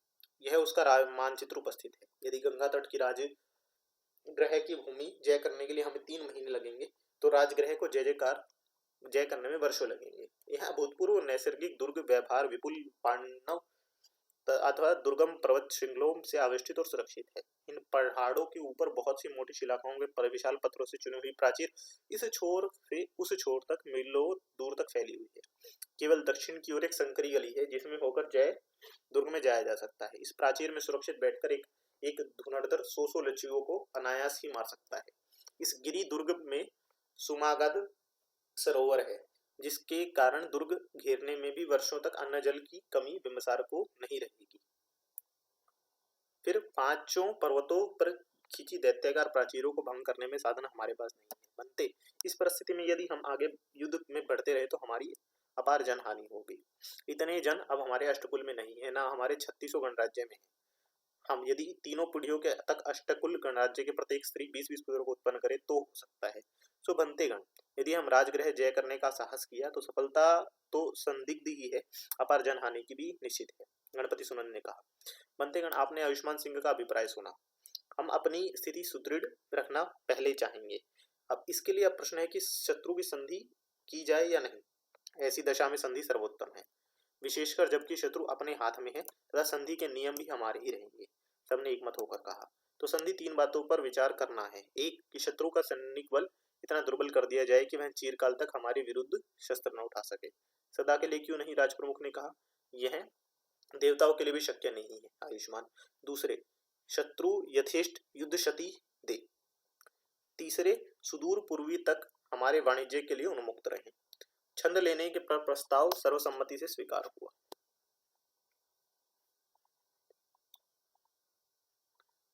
यह उसका मानचित्र उपस्थित है। यदि गंगा तट की राजगृह की भूमि जय करने के लिए हमें 3 महीने लगेंगे, तो राजगृह को जय करने में वर्षों लगेंगे। यह अभूतपूर्व नैसर्गिक दुर्ग व्यवहार विपुल पांडव अथवा दुर्गम पर्वत श्रृंखलों से आविष्टित और सुरक्षित है। इन पहाड़ों के ऊपर बहुत सी मोटी शिलाखाओं के विशाल पत्थरों से चुनी हुई प्राचीर इस छोर से उस छोर तक मीलों दूर तक फैली हुई है। केवल दक्षिण की ओर एक संकरी गली है जिसमें होकर जय दुर्ग में जाया जा सकता है। इस प्राचीर में सुरक्षित बैठकर एक धुनड़धर 100 लचियों को अनायास ही मार सकता है। इस गिरी दुर्ग में सुमागध सरोवर है, जिसके कारण दुर्ग घेरने में भी वर्षों तक अन्न जल की कमी बिंबिसार को नहीं रहेगी। फिर 5 पर्वतों पर खींची दैत्याकार प्राचीरों को भंग करने में साधन हमारे पास नहीं है। बनते, इस परिस्थिति में यदि हम आगे युद्ध में बढ़ते रहे तो हमारी अपार जन हानि होगी। इतने जन अब हमारे अष्टकुल में नहीं है, ना हमारे 3600 गणराज्य में है। हम यदि 3 पीढ़ियों के तक अष्टकुल गणराज्य के प्रत्येक स्त्री 20-20 पुत्रों को उत्पन्न करे तो हो सकता है। सो भंतेगण, यदि हम राजगृह जय करने का साहस किया तो सफलता तो संदिग्ध ही है, अपार जन हानि की भी निश्चित है। गणपति सुनंद ने कहा, भंतेगण, आपने आयुष्मान सिंह का अभिप्राय सुना। हम अपनी स्थिति सुदृढ़ रखना पहले चाहेंगे। अब इसके लिए अब प्रश्न है कि शत्रु की संधि की जाए या नहीं। ऐसी दशा में संधि सर्वोत्तम है, विशेषकर जबकि शत्रु अपने हाथ में है तथा संधि के नियम भी हमारे ही रहेंगे। सबने एकमत होकर कहा, तो संधि 3 बातों पर विचार करना है। एक, कि शत्रु का सैनिक बल इतना दुर्बल कर दिया जाए कि वह चिरकाल तक हमारे विरुद्ध शस्त्र न उठा सके। सदा के लिए क्यों नहीं, राजप्रमुख ने कहा, यह देवताओं के लिए भी शक्य नहीं है आयुष्मान। दूसरे, शत्रु यथेष्ट युद्ध क्षति दे। तीसरे, सुदूर पूर्वी तक हमारे वाणिज्य के लिए उन्मुक्त रहे। छंद लेने के प्रस्ताव सर्वसम्मति से स्वीकार हुआ।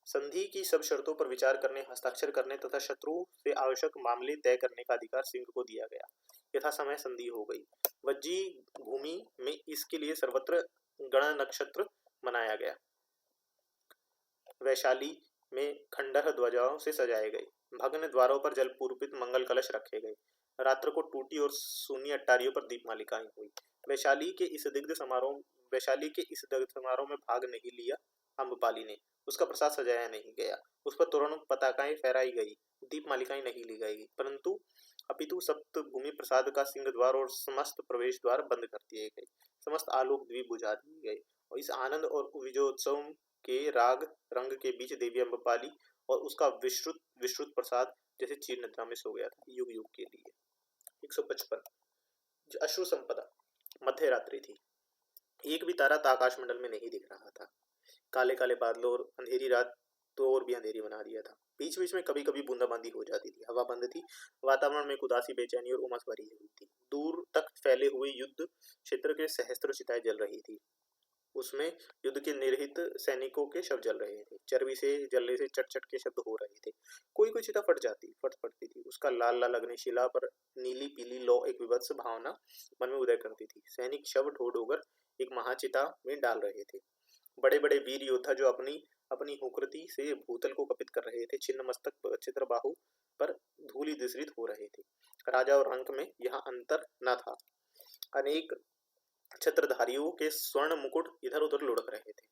संधि की सब शर्तों पर विचार करने, हस्ताक्षर करने तथा शत्रु से आवश्यक मामले तय करने का अधिकार सिंह को दिया गया। यथा समय संधि हो गई। वज्जी भूमि में इसके लिए सर्वत्र गण नक्षत्र मनाया गया। वैशाली में खंडहर ध्वजाओं से सजाए गए। भग्न द्वारों पर जल पूर्पित मंगल कलश रखे गए। रात्र को टूटी और सूनी अट्टारियों पर दीपमालिकाएं हुई। वैशाली के इस दिग्ध समारोह वैशाली के इस दग्ध समारोह में भाग नहीं लिया अम्रपाली ने। उसका प्रसाद सजाया नहीं गया, उस पर तोरण पताकाएं फहराई गई, दीप मालिकाएं नहीं ली गई, परंतु अपितु सप्तभूमि प्रसाद का सिंह द्वार और समस्त प्रवेश द्वार बंद कर दिए गए, समस्त आलोक द्वीप बुझा दिए गए। और इस आनंद और विजयोत्सव के राग रंग के बीच देवी अम्रपाली और उसका विस्तृत विस्तृत प्रसाद जैसे चीर निद्रा में सो गया था युग युग के लिए। 155 अश्रु संपदा। मध्य रात्रि थी, एक भी तारा आकाश मंडल में नहीं दिख रहा था। काले काले बादलों और अंधेरी रात तो और भी अंधेरी बना दिया था। बीच बीच में कभी कभी बूंदाबांदी हो जाती थी, हवा बंद थी, वातावरण में उदासी, बेचैनी और उमस भरी हुई थी। दूर तक फैले हुए युद्ध क्षेत्र के सहस्त्र चिताएं जल रही थी, उसमें युद्ध के निर्हित सैनिकों के शव जल रहे थे, चर्बी से जलने से चट चट के शब्द हो रहे थे। कोई कोई चिता फट पड़ती थी, उसका लाल लाल अग्निशिला पर नीली पीली लौ एक विभत्स भावना मन में उदय करती थी। सैनिक शव ढो ढोकर एक महाचिता में डाल रहे थे। बड़े बड़े वीर योद्धा जो अपनी अपनी हुकृति से भूतल को कपित कर रहे थे, छिन्न मस्तक चित्र बाहु पर धूलि दूसरित हो रहे थे। राजा और रंक में यहाँ अंतर न था। अनेक छत्रधारियों के स्वर्ण मुकुट इधर उधर लुढ़क रहे थे।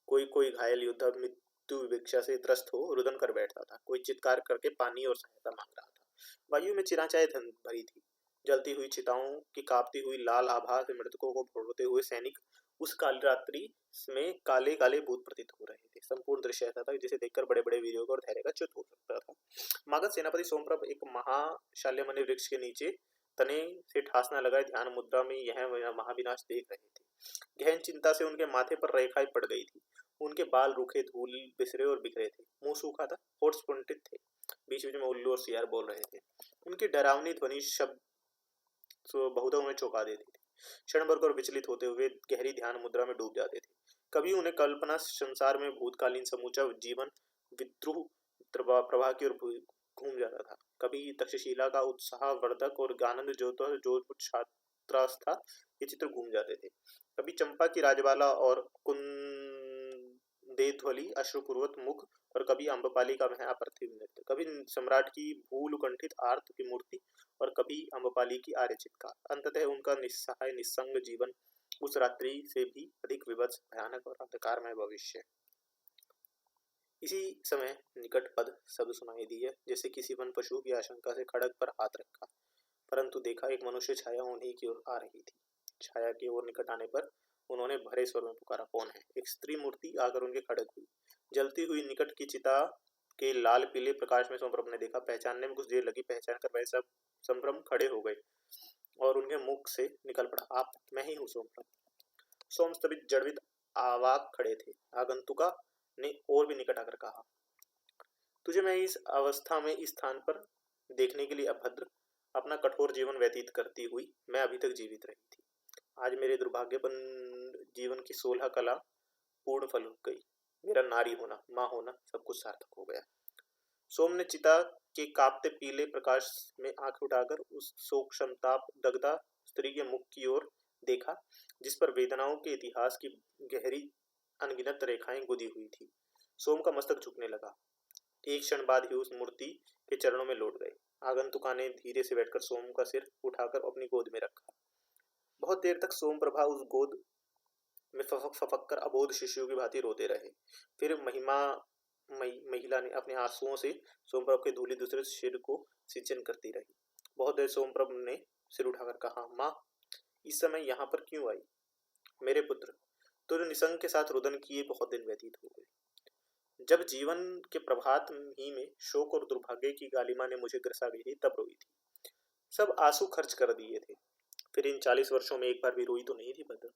कोई कोई घायल योद्धा मृत्यु विवक्षा से त्रस्त हो रुदन कर बैठता था, कोई चित्कार करके पानी और सहायता मांग रहा था। वायु में चिराचाए धन भरी थी, जलती हुई चिताओं की कांपती हुई लाल आभा से मृतकों को भोड़ते हुए सैनिक उस काली रात्रि में काले काले भूत प्रतीत हो रहे थे। संपूर्ण दृश्य ऐसा था जिसे देखकर बड़े बड़े वीरों और धैर्य का च्युत हो सकता था। मागध सेनापति सोमप्रभ एक महाशाल्यमणि वृक्ष के नीचे तने से ठास न लगाए ध्यान मुद्रा में यह महाविनाश देख रहे थे। गहन चिंता से उनके माथे पर रेखाएं पड़ गई थी, उनके बाल रूखे, धूल बिसरे और बिखरे थे, मुंह सूखा था, होठ स्फुटित थे, बीच बीच में उल्लू और सियार बोल रहे थे। उनकी डरावनी ध्वनि शब्द बहुतों में चौंका देती थी। क्षण भर कर विचलित होते हुए गहरी ध्यान मुद्रा में डूब जाते थे। कभी उन्हें कल्पना संसार में भूतकालीन समूचा जीवन विद्रोह प्रवाह की ओर घूम जाता था। कभी तक्षशिला का उत्साहवर्धक और आनंद जो छात्रावस्था के चित्र घूम जाते थे। कभी चंपा की राजबाला और कुंदेध्वली अश्रुपूर्वक मुख, और कभी अम्बपाली का वह अपार्थिव नृत्य, कभी सम्राट की भूल कंठित आर्त की मूर्ति, और कभी अम्बपाली की आर्य चित्कार। अंततः उनका निस्सहाय निस्संग जीवन उस रात्रि से भी अधिक विभत्स, भयानक और अंधकारमय भविष्य। इसी समय निकट पद शब्द सुनाई दिए, जैसे किसी वन पशु की आशंका से खड़ग पर हाथ रखा, परंतु देखा एक मनुष्य छाया उन्हीं की ओर आ रही थी। छाया की ओर निकट आने पर उन्होंने भरे स्वर में पुकारा, कौन है? एक स्त्री मूर्ति आकर उनके खड़ग हुई। जलती हुई निकट की चिता के लाल पीले प्रकाश में सोमप्रभ ने देखा। पहचानने में कुछ देर लगी, पहचान कर वह सब संभ्रम खड़े हो गए और उनके मुख से निकल पड़ा, आप? मैं ही हूँ सोमप्रभ। सोमस्तभित जड़वित आवाक खड़े थे। आगंतुका ने और भी निकट आकर कहा, तुझे मैं इस अवस्था में इस स्थान पर देखने के लिए अभद्र, अपना कठोर जीवन व्यतीत करती हुई मैं अभी तक जीवित रही थी। आज मेरे दुर्भाग्यपूर्ण जीवन की 16 कला पूर्ण फल हो गई। मेरा नारी होना, माँ होना, सब कुछ सार्थक हो गया। सोम ने चिता के कांपते पीले प्रकाश में आंख उठाकर उस शोक संताप दग्धा स्त्री के मुख की ओर देखा, जिस पर वेदनाओं के इतिहास की गहरी अनगिनत रेखाएं गुदी हुई थी। सोम का मस्तक झुकने लगा। एक क्षण बाद ही उस मूर्ति के चरणों में लौट गए। आगंतुका ने धीरे से बैठकर सोम का सिर उठाकर अपनी गोद में रखा। बहुत देर तक सोम प्रभा उस गोद में फफक कर अबोध शिशुओं की भांति रोते रहे। फिर महिला ने अपने आंसुओं से सोमप्रभ के धूली दूसरे सिर को सिंचन करती रही। बहुत देर सोमप्रभ ने सिर उठाकर कहा, माँ, इस समय यहाँ पर क्यों आई? मेरे पुत्र, तुझे निसंग के साथ रुदन किए बहुत दिन व्यतीत हो गए। जब जीवन के प्रभात ही में शोक और दुर्भाग्य की गालिमा ने मुझे ग्रसा गई थी, तब रोई थी। सब आंसू खर्च कर दिए थे। फिर इन 40 वर्षों में एक बार भी रोई तो नहीं थी भद्र।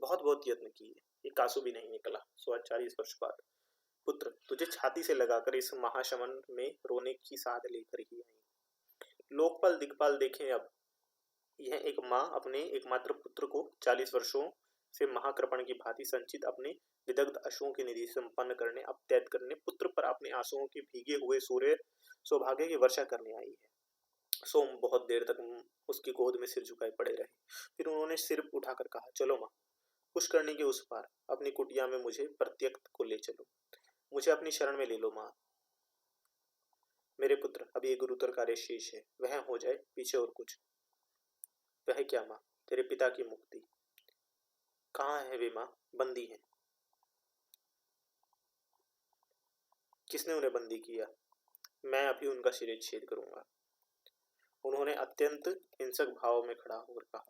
बहुत बहुत यत्न किए, एक आंसू भी नहीं निकला। 40 वर्ष बाद पुत्र, तुझे छाती से लगाकर इस महाशमन में रोने की साध लेकर ही आई। लोकपाल दिग्पाल देखें अब। यह एक माँ अपने एकमात्र पुत्र को 40 वर्षों से महाकृपण की भांति संचित अपने विदग्ध अश्रुओं की निधि संपन्न करने, अपत्याग करने, पुत्र पर अपने आंसुओं के भीगे हुए सूर्य सौभाग्य की वर्षा करने आई है। सोम बहुत देर तक उसकी गोद में सिर झुकाए पड़े रहे। फिर उन्होंने सिर उठाकर कहा, चलो माँ, पुष्करणी के उस पार अपनी कुटिया में मुझे प्रत्यक्त को ले चलो, मुझे अपनी शरण में ले लो माँ। मेरे पुत्र, अभी एक गुरुतर कार्य शेष है, वह हो जाए, पीछे और कुछ। वह क्या माँ? तेरे पिता की मुक्ति। कहाँ है वे माँ? बंदी हैं। किसने उन्हें बंदी किया? मैं अभी उनका शिरच्छेद करूंगा। उन्होंने अत्यंत हिंसक भाव में खड़ा होकर कहा,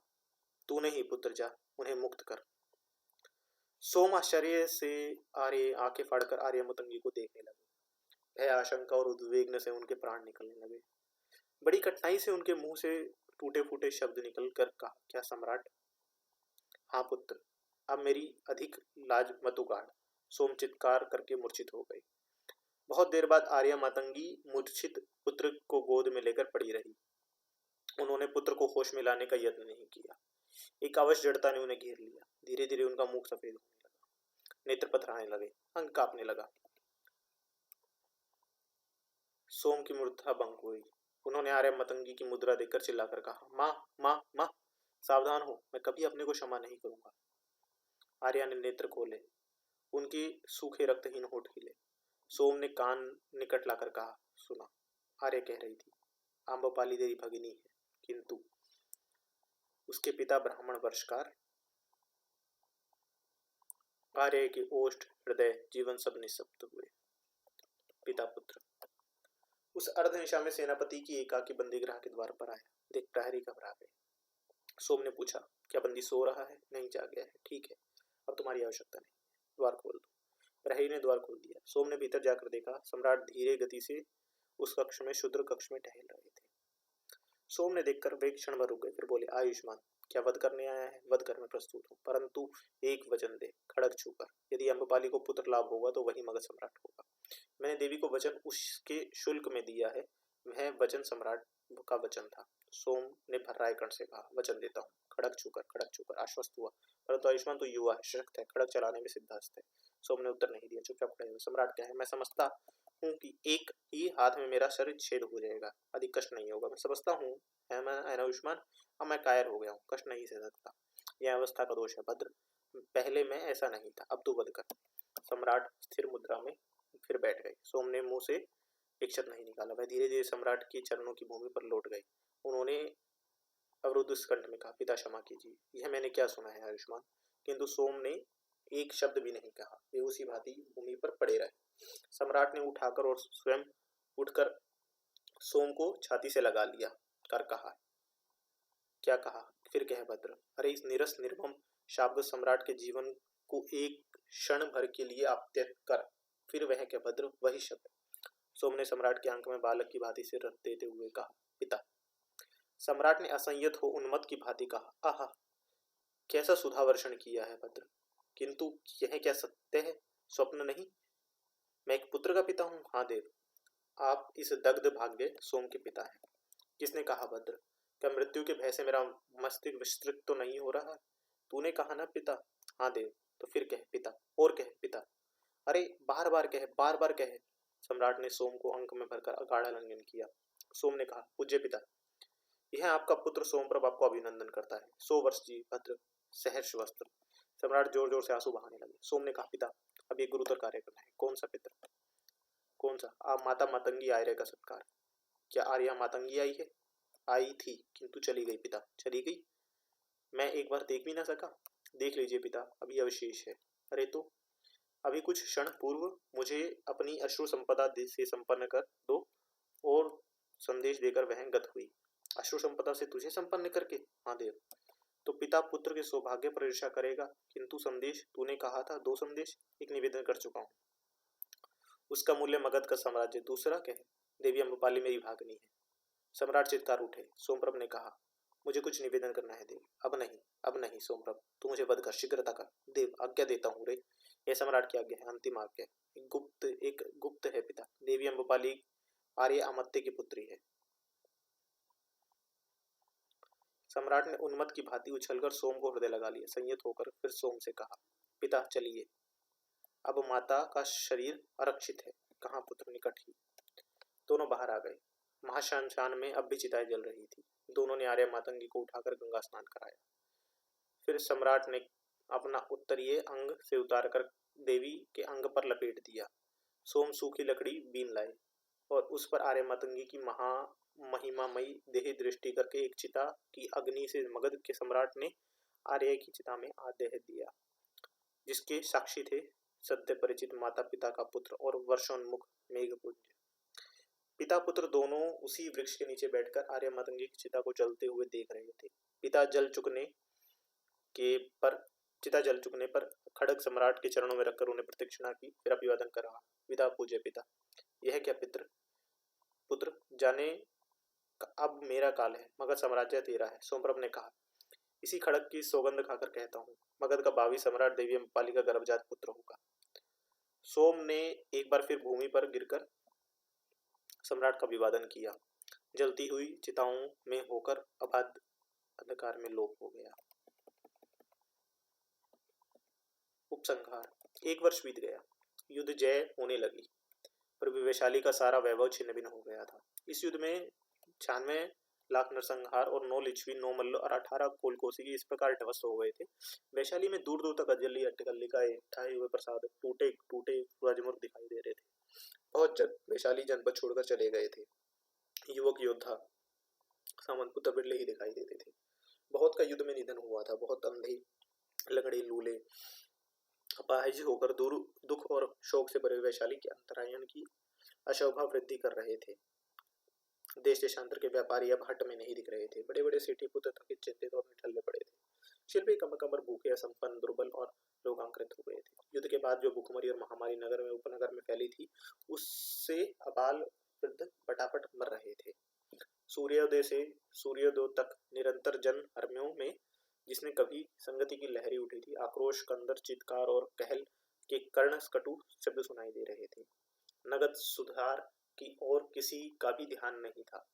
तूने ही पुत्र, जा उन्हें मुक्त कर। सोम आश्चर्य से आर्य आंखें फाड़कर आर्य मतंगी को देखने लगे। भय, आशंका और उद्वेग से उनके प्राण निकलने लगे। बड़ी कठिनाई से उनके मुंह से टूटे फूटे शब्द निकल कर कहा, क्या सम्राट? हाँ पुत्र, अब मेरी अधिक लाज मत उगाड़। सोम चित्कार करके मूर्छित हो गई। बहुत देर बाद आर्या मातंगी मूर्छित पुत्र को गोद में लेकर पड़ी रही। उन्होंने पुत्र को होश में लाने का यत्न नहीं किया। एक अवश जड़ता ने उन्हें घेर लिया। धीरे धीरे उनका मुख सफेद होने लगा, नेत्र पथराने लगे, अंग कांपने लगा। सोम की मूर्छा भंग हुई। उन्होंने आर्य मतंगी की मुद्रा देखकर चिल्लाकर कहा, माँ माँ माँ, सावधान हो, मैं कभी अपने को क्षमा नहीं करूंगा। आर्या ने नेत्र खोले, उनके सूखे रक्तहीन होठ हिले। सोम ने कान निकट लाकर कहा, सुना। आर्य कह रही थी, आम्रपाली तेरी भगिनी है, किंतु उसके पिता ब्राह्मण वर्षकार। आर्य के ओष्ठ, हृदय, जीवन सब निःशब्द हुए। पिता पुत्र। उस अर्ध निशा में सेनापति की एकाकी बंदी ग्रह के द्वार पर आया। देख प्रहरी घबरा गए। सोम ने पूछा, क्या बंदी सो रहा है? नहीं, जाग गया है। ठीक है, अब तुम्हारी आवश्यकता नहीं, द्वार खोल दो। प्रहरी ने द्वार खोल दिया। सोम ने भीतर जाकर देखा, सम्राट धीरे गति से उस कक्ष में, शूद्र कक्ष में टहल रहे थे। सोम ने देखकर वे क्षण भर रुक गए, फिर बोले, आयुष्मान, क्या वध करने आया है? वध कर मैं प्रस्तुत हूँ, परंतु एक वचन दे, खड़ग छूकर। यदि अम्बपाली को पुत्र लाभ होगा तो वही मगध सम्राट होगा। मैंने देवी को वचन उसके शुल्क में दिया है। वह वचन सम्राट का वचन था। सोम ने भर्राए कर्ण से कहा, वचन देता हूँ। खड़ग छूकर आश्वस्त हुआ, परंतु आयुष्मान तो युवा है, सशक्त है, खड़ग चलाने में सिद्धहस्त है। सोम ने उत्तर नहीं दिया, चुपचाप खड़े हुए। सम्राट क्या है? मैं समझता हूँ कि एक ही हाथ में मेरा शरीर छेद हो जाएगा, अधिक कष्ट नहीं होगा। मैं समझता हूँ आयुष्मान, अब मैं कायर हो गया हूँ, कष्ट नहीं सह सकता। यह अवस्था का दोष है भद्र, पहले मैं ऐसा नहीं था, अब तू वध कर। सम्राट स्थिर मुद्रा में फिर बैठ गए। सोम ने मुंह से एक शब्द नहीं निकाला। वह धीरे धीरे सम्राट के चरणों की भूमि पर लौट गए। उन्होंने अवरुद्ध कंठ में कहा, पिता क्षमा कीजिए, यह मैंने क्या सुना है आयुष्मान? किंतु सोम ने एक शब्द भी नहीं कहा। वे उसी भांति भूमि पर पड़े रहे। सम्राट ने उठाकर और स्वयं उठकर सोम को छाती से लगा लिया कर कहा, क्या कहा? फिर कह भद्र। अरे इस निरस निर्मम शाब्द सम्राट के जीवन को एक क्षण भर के लिए आप त्याग कर। फिर वह कह भद्र, वही शब्द। सोम ने सम्राट के आंख में बालक की भांति से रख देते हुए कहा, पिता। सम्राट ने असंयत हो उन्मत्त की भांति कहा, आहा, कैसा सुधावर्षण किया है भद्र, किंतु यह क्या सत्य है, स्वप्न नहीं? मैं एक पुत्र का पिता हूँ। हाँ देव, आप इस दग्ध भाग्य सोम के पिता हैं। किसने कहा भद्र? क्या मृत्यु के भय से मेरा मस्तिष्क विस्तृत तो नहीं हो रहा? तूने कहा ना पिता। हाँ देव, तो फिर कह पिता, और कह पिता। अरे बार बार कह, बार बार कह। सम्राट ने सोम को अंक में भरकर गाढ़ा आलिंगन किया। सोम ने कहा, पूज्य पिता, यह आपका पुत्र सोमप्रभ आपको अभिनंदन करता है। 100 वर्ष जी भद्र, सहर्ष वस्त्र। सम्राट जोर जोर से आंसू बहाने लगे। सोम ने कहा, पिता, अब एक गुरुतर कार्य करना है। कौन सा पिता? कौन सा? आप माता मातंगी आर्य का सत्कार। क्या आर्या मातंगी आई है? आई थी, किंतु चली गई पिता। चली गई? मैं एक बार देख भी ना सका। देख लीजिए पिता, अभी अवशेष है। अरे तो अभी कुछ क्षण पूर्व मुझे अपनी अश्रु संपदा से संपन्न कर दो, और संदेश देकर वह गत हुई। अश्रु संपदा से तुझे संपन्न करके? हाँ देव। तो पिता पुत्र के सौभाग्य पर ईर्ष्या करेगा, किंतु संदेश तूने कहा था 2 संदेश, एक निवेदन कर चुका हूँ। उसका मूल्य मगध का साम्राज्य। दूसरा कहे, देवी अम्बपाली मेरी भागनी है। सम्राट चित्कार उठे। सोमप्रभ ने कहा, मुझे कुछ निवेदन करना है देव। अब नहीं, अब नहीं सोमप्रभ, तू मुझे वध कर, शीघ्रता कर। देव, आज्ञा देता हूँ रे। यह सम्राट की आज्ञा है, अंतिम आज्ञा। एक गुप्त है पिता। देवी अम्बपाली आर्य अमत्य की पुत्री है। सम्राट ने उन्मत्त की भांति उछलकर सोम को हृदय लगा लिया। संयत होकर फिर सोम से कहा, पिता चलिए, अब माता का शरीर आरक्षित है, कहाँ पुत्र निकट ही। दोनों बाहर आ गए। महाश्मशान में अब भी चिताएं जल रही थी। दोनों ने आर्य मातंगी को उठाकर गंगा स्नान कराया। फिर सम्राट ने अपना उत्तरीय अंग से उतारकर देवी के अंग पर लपेट दिया। सोम सूखी लकड़ी बीन लाए और उस पर आर्य मातंगी की महिमामयी देह दृष्टि करके एक चिता की अग्नि से मगध के सम्राट ने आर्य की चिता में आदेह दिया, जिसके साक्षी थे सद्य परिचित माता पिता का पुत्र और वर्षोन्मुख मेघपुंज। पिता पुत्र दोनों उसी वृक्ष के नीचे बैठकर आर्य मतंगी की चिता को जलते हुए देख रहे थे। पिता जल चुकने पर खड़ग सम्राट के चरणों में रखकर उन्हें प्रदक्षिणा की, फिर अभिवादन कर रहा, विदा पूज्य पिता, यह क्या पुत्र जाने अब मेरा काल है, मगध साम्राज्य तेरा है। सोमप्रभ ने कहा, इसी खड़ग की सौगंध खाकर कहता हूँ, मगध का भावी सम्राट देवी अम्बपाली का गर्भजात पुत्र होगा। सोम ने एक बार फिर भूमि पर गिरकर सम्राट का अभिवादन किया, जलती हुई चिताओं में होकर अबाध अंधकार में लोप हो गया। उपसंहार। 1 वर्ष बीत गया, युद्ध जय होने लगी, पर वैशाली का सारा वैभव छिन्न भिन्न हो गया था। इस युद्ध में 96 लाख नरसंहार और 9 लिच्छवी, 9 मल्ल और 18 कोलकोसी इस प्रकार ध्वस्त हो गए थे। वैशाली में दूर दूर तक अजली अट्टकल्लिकाएं, ठाए हुए प्रसाद, टूटे टूटे राजमुख दिखाई दे रहे थे। बहुत जन वैशाली जनपद छोड़कर चले गए थे। युवक योद्धा सामंत पुत्र बिरले ही दिखाई देते थे। बहुत का युद्ध में निधन हुआ था। बहुत अंधे लंगड़े लूले अपाहिज होकर दुख और शोक से भरे वैशाली के अंतरायण की अशोभा वृद्धि कर रहे थे। देश देशांतर के व्यापारी अब हट में नहीं दिख रहे थे। बड़े बड़े सेठी पुत्र थकित चिंतित और निठल्ले पड़े थे। शिल्पी कमर भूखे, असंपन्न, दुर्बल और रोगांकृत हो गए थे। युद्ध के बाद जो भूखमरी और महामारी नगर में उपनगर में फैली थी, उससे अबाल वृद्ध फटाफट मर रहे थे। सूर्योदय से सूर्योदय तक निरंतर जन हर्म्यों में जिसने कभी संगति की लहरी उठी थी, आक्रोश, कंदर, चित्कार और कहल के कर्णकटु शब्द सुनाई दे रहे थे। नगद सुधार की ओर किसी का भी ध्यान नहीं था।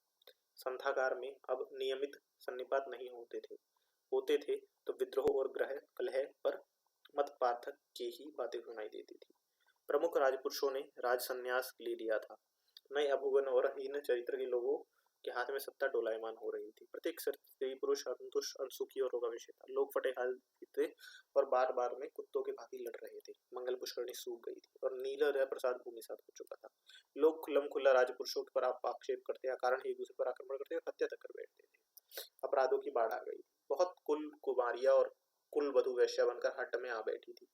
संथागार में अब नियमित सन्निपात नहीं होते थे तो विद्रोह और ग्रह कलह पर मत पार्थक की ही बातें सुनाई देती थी। प्रमुख राजपुरुषों ने राज संन्यास ले लिया था। नए अभुवन और हीन चरित्र के लोगों के हाथ में सत्ता डोलायमान हो रही थी। प्रत्येक स्त्री पुरुष असंतुष्ट, अनसुखी और रोगाविष्ट था। लोग फटे हाल थे और बार बार में कुत्तों के भांति लड़ रहे थे। मंगल पुष्करणी सूख गई थी और नील प्रसाद भूमिसात हो चुका था। लोग खुल्लम खुल्ला राजपुरुषों पर आक्षेप करते, कारण एक दूसरे पर आक्रमण करते और हत्या तक कर बैठते थे। अपराधों की बाढ़ आ गई। बहुत कुल कुमारियां और कुल वधु वैश्या बनकर हट में आ बैठी थी।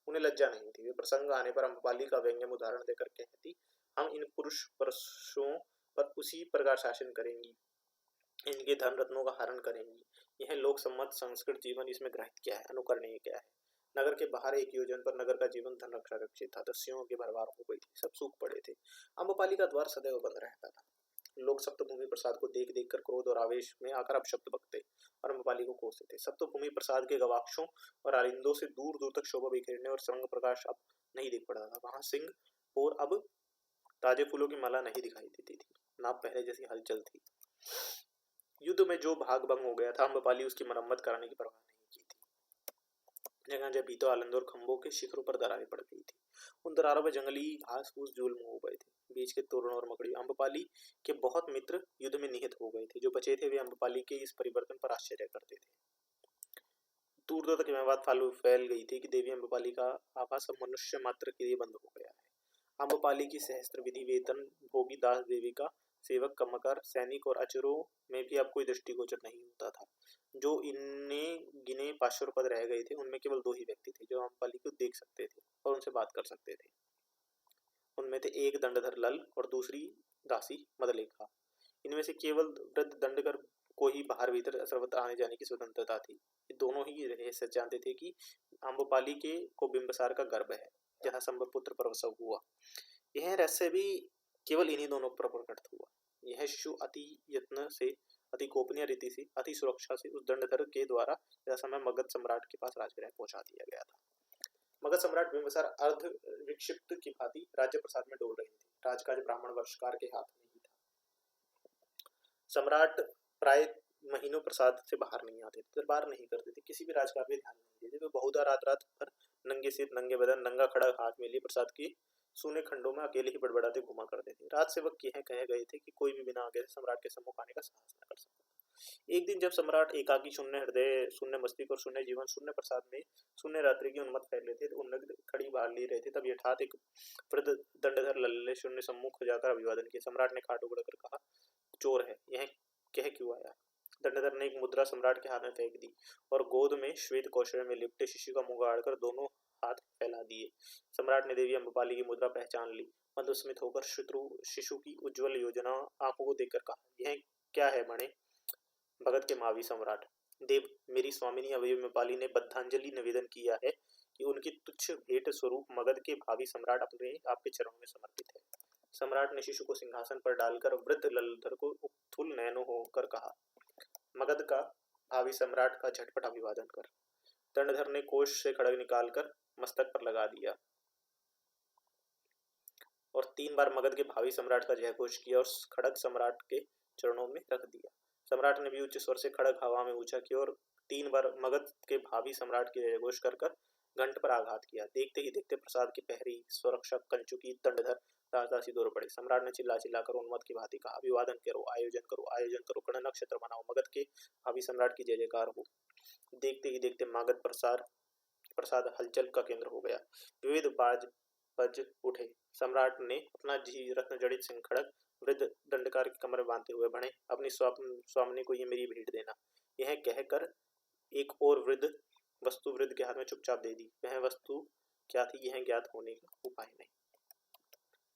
उन्हें लज्जा नहीं थी। वे प्रसंग आने पर अम्बपाली का व्यंग्यम उदाहरण देकर कहती, हम इन पुरुष परशुओं पर उसी प्रकार शासन करेंगी, इनके धन रत्नों का हरण करेंगी। यह लोक सम्मत संस्कृत जीवन इसमें ग्रहित क्या है, अनुकरणीय क्या है। नगर के बाहर 1 योजन पर नगर का जीवन धन रक्षा रक्षित था। दस्युओं के भरमार हो गई थी, सब सूख पड़े थे। अम्बपाली का द्वार सदैव बंद रहता था। लोग सप्तभूमि प्रसाद को देख देख कर क्रोध और आवेश में आकर अपशब्द बकते और अम्बपाली को कोसते थे। सप्तभूमि प्रसाद के गवाक्षों और आलिंदों से दूर दूर तक शोभा बिखेरने और सरंग प्रकाश अब नहीं दिख पड़ा था। वहां सिंह और अब ताजे फूलों की माला नहीं दिखाई देती थी, ना पहले जैसी हलचल थी। युद्ध में जो भाग भंग हो गया था, अम्बपाली उसकी मरम्मत कराने की परवाह नहीं की थी। जगह जगह भीतों आलंदों और खंभों के शिखरों पर दरारें पड़ गई थी। उन दरारों पर जंगली घास फूस जुल्म हो गए थे। बीच के तोरण और मकड़ी। अम्बपाली के बहुत मित्र युद्ध में निहत हो गए थे। जो बचे थे वे अम्बपाली के इस परिवर्तन पर आश्चर्य करते थे। दूर दूर तक यह बात फैल गई थी कि देवी अम्बपाली का आवास अब मनुष्य मात्र के लिए बंद हो गया है। अम्बपाली की सहस्त्र विधि वेतन भोगी दास देवी का सेवक, कमकर, सैनिक और अचरों में भी अब कोई दृष्टिगोचर नहीं होता था। जो इन्हें गिने पार्श्व पद रह गए थे, उनमें केवल 2 ही व्यक्ति थे जो अम्बपाली को देख सकते थे और उनसे बात कर सकते थे। उनमें थे एक दंडधर लल और दूसरी दासी मदलेखा। इनमें से केवल वृद्ध दंडकर को ही बाहर भीतर सर्वत्र आने जाने की स्वतंत्रता थी। ये दोनों ही रहस्य जानते थे कि अम्बपाली के को बिंबसार का गर्भ है, जहाँ संभव पुत्र प्रसव हुआ। यह रहस्य भी केवल इन्हीं दोनों पर प्रकट हुआ। यह शिशु अति यत्न से, अति गोपनीय रीति से, अति सुरक्षा से उस दंडधर के द्वारा समय मगध सम्राट के पास राजगृह पहुंचा दिया गया था। मगध सम्राट बिंबसार अर्ध विक्षिप्त की भांति राज्य प्रसाद में डोल रहे थे। राजकाज ब्राह्मण वर्षकार के हाथ में ही था। सम्राट प्राय महीनों प्रसाद से बाहर नहीं आते थे, दरबार नहीं करते थे, किसी भी राजकाज में ध्यान नहीं देते। वे बहुधा रात रात भर नंगे सिर, नंगे बदन, नंगा खड़ा हाथ में लिए प्रसाद के सूने खंडों में अकेले ही बड़बड़ाते घुमा करते थे। रात सेवक यह कह गए थे कि कोई भी बिना आगे से सम्राट के सम्मुख आने का साहस न कर सकता। एक दिन जब सम्राट एकाकी, शून्य हृदय, शून्य मस्तिष्क और शून्य जीवन, शून्य प्रसाद में शून्य रात्रि की उन्मत्त फैले थे, उन्नत खड़ी बाहर ले रहे थे, तब यथात एक वृद्ध दंडधर लल्ले शून्य सम्मुख जाकर अभिवादन किया। सम्राट ने खाट उगड़ कर कहा, चोर है, यह कह क्यों आया? दंडधर ने एक मुद्रा सम्राट के हाथ में फेंक दी और गोद में श्वेत कौशल में लिपटे शिशु का मुंह गाड़कर दोनों हाथ फैला दिए। सम्राट ने देवी अम्बपाली की मुद्रा पहचान ली। मंदस्मित होकर शिशु की उज्जवल योजना आंखों को देखकर कहा, यह क्या है बणे? भगत के मावी सम्राट, देव, मेरी स्वामिनी अम्बपाली ने बद्धांजलि निवेदन किया है कि उनकी तुच्छ भेंट स्वरूप मगध के भावी सम्राट अपने आपके चरणों में समर्पित है। सम्राट ने शिशु को सिंहासन पर डालकर वृद्ध ललधर को उत्फुल्ल नयनों होकर कहा, मगध का भावी सम्राट का झटपट अभिवादन कर। दंडधर ने कोष से खड़ग निकालकर मस्तक पर लगा दिया और 3 बार मगध के भावी सम्राट का जयघोष किया और खड़ग सम्राट के चरणों में रख दिया। सम्राट ने भी उच्च स्वर से खड़ग हवा में ऊंचा किया और 3 बार मगध के भावी सम्राट के जयघोष कर घंट पर आघात किया। देखते ही देखते प्रसाद के पहरी, सुरक्षक, कंचुकी, दंडधर राजदासी दौड़ पड़े। सम्राट ने चिल्ला चिल्लाकर उन्मत्त की भांति कहा, अभिवादन करो, आयोजन करो, आयोजन करो, गण नक्षत्र मनाओ, मगध के भावी सम्राट की जय जयकार हो। देखते ही देखते मगध प्रसाद हलचल का केंद्र हो गया। विविध बाज बज उठे। सम्राट ने अपना रत्न जड़ित सिंह खड़ग वृद्ध दंडकार की कमर में बांधते हुए, बने अपनी स्वामिनी को ये मेरी भेंट देना। यह कहकर एक और वृद्ध वस्तु वृद्ध के हाथ में चुपचाप दे दी। वह वस्तु क्या थी यह ज्ञात होने का उपाय नहीं।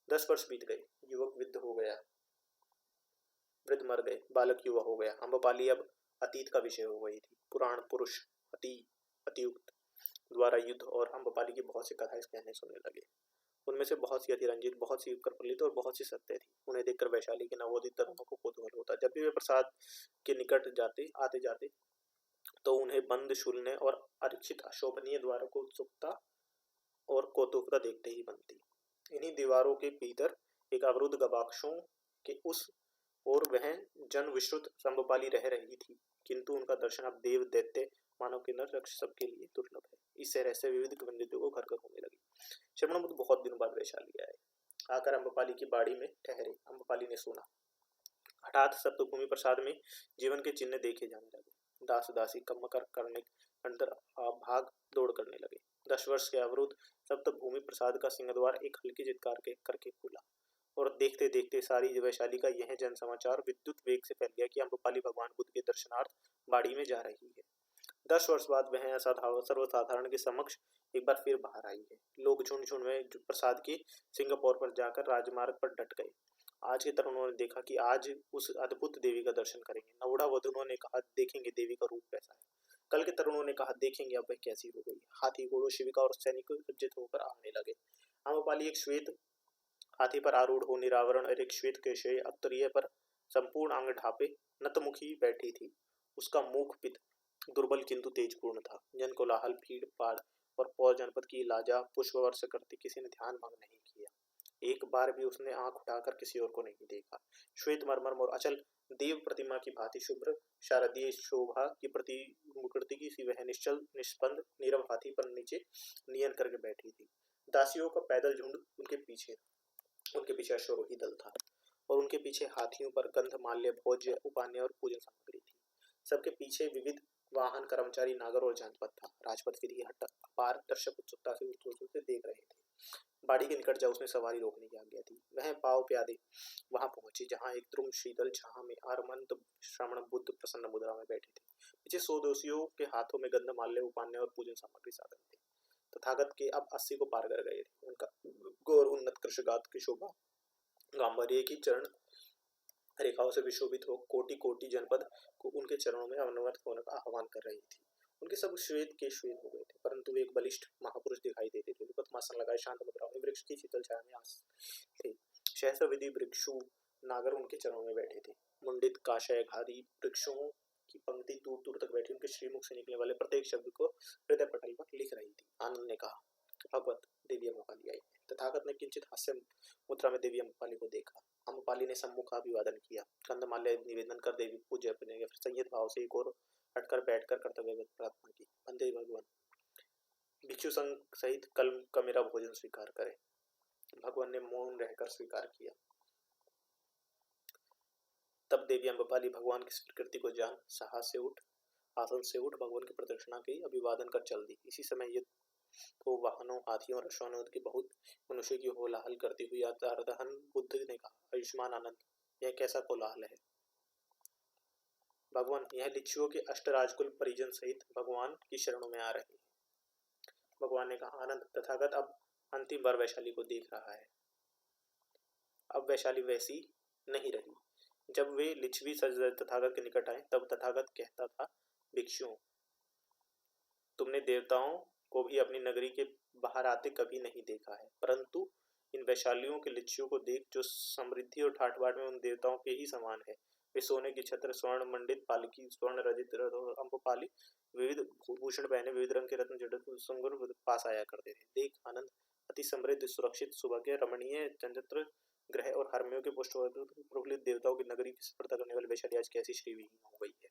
10 वर्ष बीत गए। युवक वृद्ध हो गया, वृद्ध मर गए, बालक युवा हो गया। अम्बपाली अब अतीत का विषय हो गई थी। पुराण पुरुष अतियुक्त द्वारा युद्ध और अम्बपाली की बहुत सी कथाएं कहने सुनने लगे। उनमें से बहुत सी अतिरंजित, बहुत सी प्रफुल्लित और बहुत सी सत्य थी। उन्हें देखकर वैशाली के नवोदित तरुणों को कौतूहल होता। जब भी वे प्रसाद के निकट आते जाते तो उन्हें बंद शूलने और अरक्षित अशोभनीय द्वारों को उत्सुकता और कौतूहलता देखते ही बनती। इन्हीं दीवारों के भीतर एक अवरुद्ध गवाक्षों के उस और वह जन विश्रुत अम्बपाली रह रही थी, किंतु उनका दर्शन अब देव दैत्य मानव के नर रक्ष सबके लिए दुर्लभ है। इससे रहस्य विविध वंदितों को घर घर होने लगी। श्रवण बुद्ध बहुत दिनों बाद वैशाली आए। आकर अम्बपाली की बाड़ी में ठहरे। अम्बपाली ने सुना। हठात सप्तभूमि प्रसाद में जीवन के चिन्ह देखे जाने लगे। दास दासी कम करने अंतर भाग दौड़ करने लगे। 10 वर्ष के अवरुद्ध सप्तभूमि प्रसाद का सिंहद्वार एक हल्के चित्कार करके खुला और देखते देखते सारी वैशाली का यह जन समाचार विद्युत वेग से फैल गया कि अम्बपाली भगवान बुद्ध के दर्शनार्थ बाड़ी में जा रही है। 10 वर्ष बाद वह सर्वसाधारण के समक्ष एक बार फिर बाहर आई है। लोग झुंड झुंड में प्रसाद के सिंगापुर पर जाकर राजमार्ग पर डट गए। आज के तरुणों ने देखा कि आज उस अद्भुत देवी का दर्शन करेंगे। नवोढ़ा वधुओं ने कहा, देखेंगे देवी का रूप कैसा है। कल के तरुणों ने कहा, देखेंगे अब वह कैसी हो गई। हाथी, घोड़ों, शिविका और सैनिक सज्जित होकर आने लगे। अम्बपाली एक श्वेत हाथी पर आरूढ़ हो निरावरण और एक श्वेत केशरी उत्तरीय पर संपूर्ण अंग ढापे नतमुखी बैठी थी। उसका मुख पित दुर्बल किंतु तेजपूर्ण था। जन कोलाहल, भीड़ भाड़ और पौर जनपद की लाजा पुष्प वर्ष करती किसी ने ध्यान भंग नहीं किया। एक बार भी उसने आंख उठाकर किसी और को नहीं देखा। श्वेत मरमर और अचल देव प्रतिमा की भांति शुभ्र शारदीय शोभा की प्रतिकृति की सी वह निश्चल निष्पन्द नीरव हाथी पर नीचे नियन करके बैठी थी। दासियों का पैदल झुंड उनके पीछे अश्वरोही दल था और उनके पीछे हाथियों पर गंध, माल्य, भोज्य, उपान्य और पूजन सामग्री थी। सबके पीछे विविध वाहन, कर्मचारी, नागर और जनपद था। राजपथ विधि हट अपार दर्शक उत्सुकता से देख रहे थे। बाड़ी के निकट जा उसने सवारी रोकने की आज्ञा दी। वह पाव प्यादे वहां पहुंचे जहां एक द्रुम शीतल छाह में आरमंत श्रवण बुद्ध प्रसन्न मुद्रा में बैठे थे। पीछे 100 दोषियों के हाथों में गंध, माल्य, उपान्य और पूजन सामग्री साधन थे। तथागत के अब 80 को पार कर गए थे। उनका गौर उन्नत कृष्णगात की शोभा गांधार्य की चरण रेखाओं से विशोभित हो कोटि कोटि जनपद को उनके चरणों में अनवरत होने का आह्वान कर रही थी। उनके सब श्वेत के श्वेत हो गए थे, परंतु वे एक बलिष्ठ महापुरुष दिखाई देते थे। विपत्मासन लगाए शांत मुद्रा में वृक्ष की शीतल छाया में आस थे। सहस्र विधि वृक्षु नागर उनके चरणों में बैठे थे। मुंडित काशयघारी वृक्षों की पंक्ति दूर दूर तक बैठी उनके श्रीमुख से निकलने वाले प्रत्येक शब्द को हृदय पटल पर लिख रही थी। आनंद ने कहा, भगवत, देवी अम्बपाली आई। तथागत ने किंचित हास्य मुद्रा में देवी अम्बपाली को देखा। अम्बपाली ने सम्मुखाभिवादन किया, गंधमाल्य निवेदन कर देवी पूज्य अपने फिर संयत भाव से एक और हटकर बैठकर कर्तव्य प्रार्थना की। बंदे भगवान, भिक्षु संघ सहित कल का मेरा भोजन स्वीकार करें। भगवान ने मौन रहकर स्वीकार किया। तब देवी अम्बपाली भगवान की प्रकृति को जान साहस से उठ आसन से उठ भगवान की प्रदक्षिणा की, अभिवादन कर चल दी। इसी समय युद्ध तो वाहनों, हाथियों और अश्वारों की बहुत मनुष्य की कोलाहल करती हुई बुद्ध ने कहा, आयुष्मान आनंद, यह कैसा कोलाहल है? भगवान, यह लिच्छियों के अष्टराजकुल परिजन सहित भगवान की शरणों में आ रहे हैं। भगवान ने कहा, आनंद, तथागत अब अंतिम बार वैशाली को देख रहा है। अब वैशाली वैसी नहीं रही। जब वे लिच्छवी सज तथागत के निकट आए तब तथागत कहता था, भिक्षुओं, तुमने देवताओं को भी अपनी नगरी के बाहर आते कभी नहीं देखा है, परंतु इन वैशालियों के लिच्छियों को देख, जो समृद्धि और ठाठ बाट में उन देवताओं के ही समान है। वे सोने की छत्र, स्वर्ण मंडित पालकी, स्वर्ण रजित रथ और अम्बपाली, विविध भूषण पहने, विविध रंग के रत्न जड़ित सुंदर पास आया करते थे। देख आनंद, अति समृद्ध, सुरक्षित, सुभगे, रमणीय, चंचत्र ग्रह और हर्मियों के पुष्ट प्रफुल्लित देवताओं की नगरी की स्पर्धा करने वाली वैशाली आज कैसी श्रीविहीन हो गई है।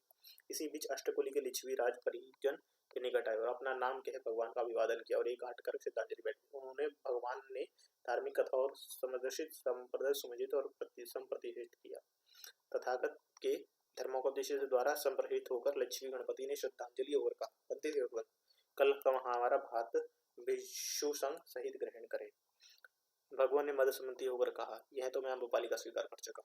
इसी बीच अष्टकुली के लिच्छवी राज परिजन के निकट आए और अपना नाम कह भगवान का अभिवादन किया और एक आठ कर श्रद्धांजलि बैठी। उन्होंने भगवान ने धार्मिक कथा और समदर्शित संप्रदाय सुमजित और संप्रतिष्ठित किया। तथागत के धर्मोपदेश द्वारा संप्रहित होकर लक्ष्मी गणपति ने श्रद्धांजलि और कहा, बंदे देवगण, कल का हमारा भात भिक्षु संघ सहित ग्रहण करें। भगवान ने मदसमती होकर कहा, यह तो मैं अम्बपाली का स्वीकार कर चुका।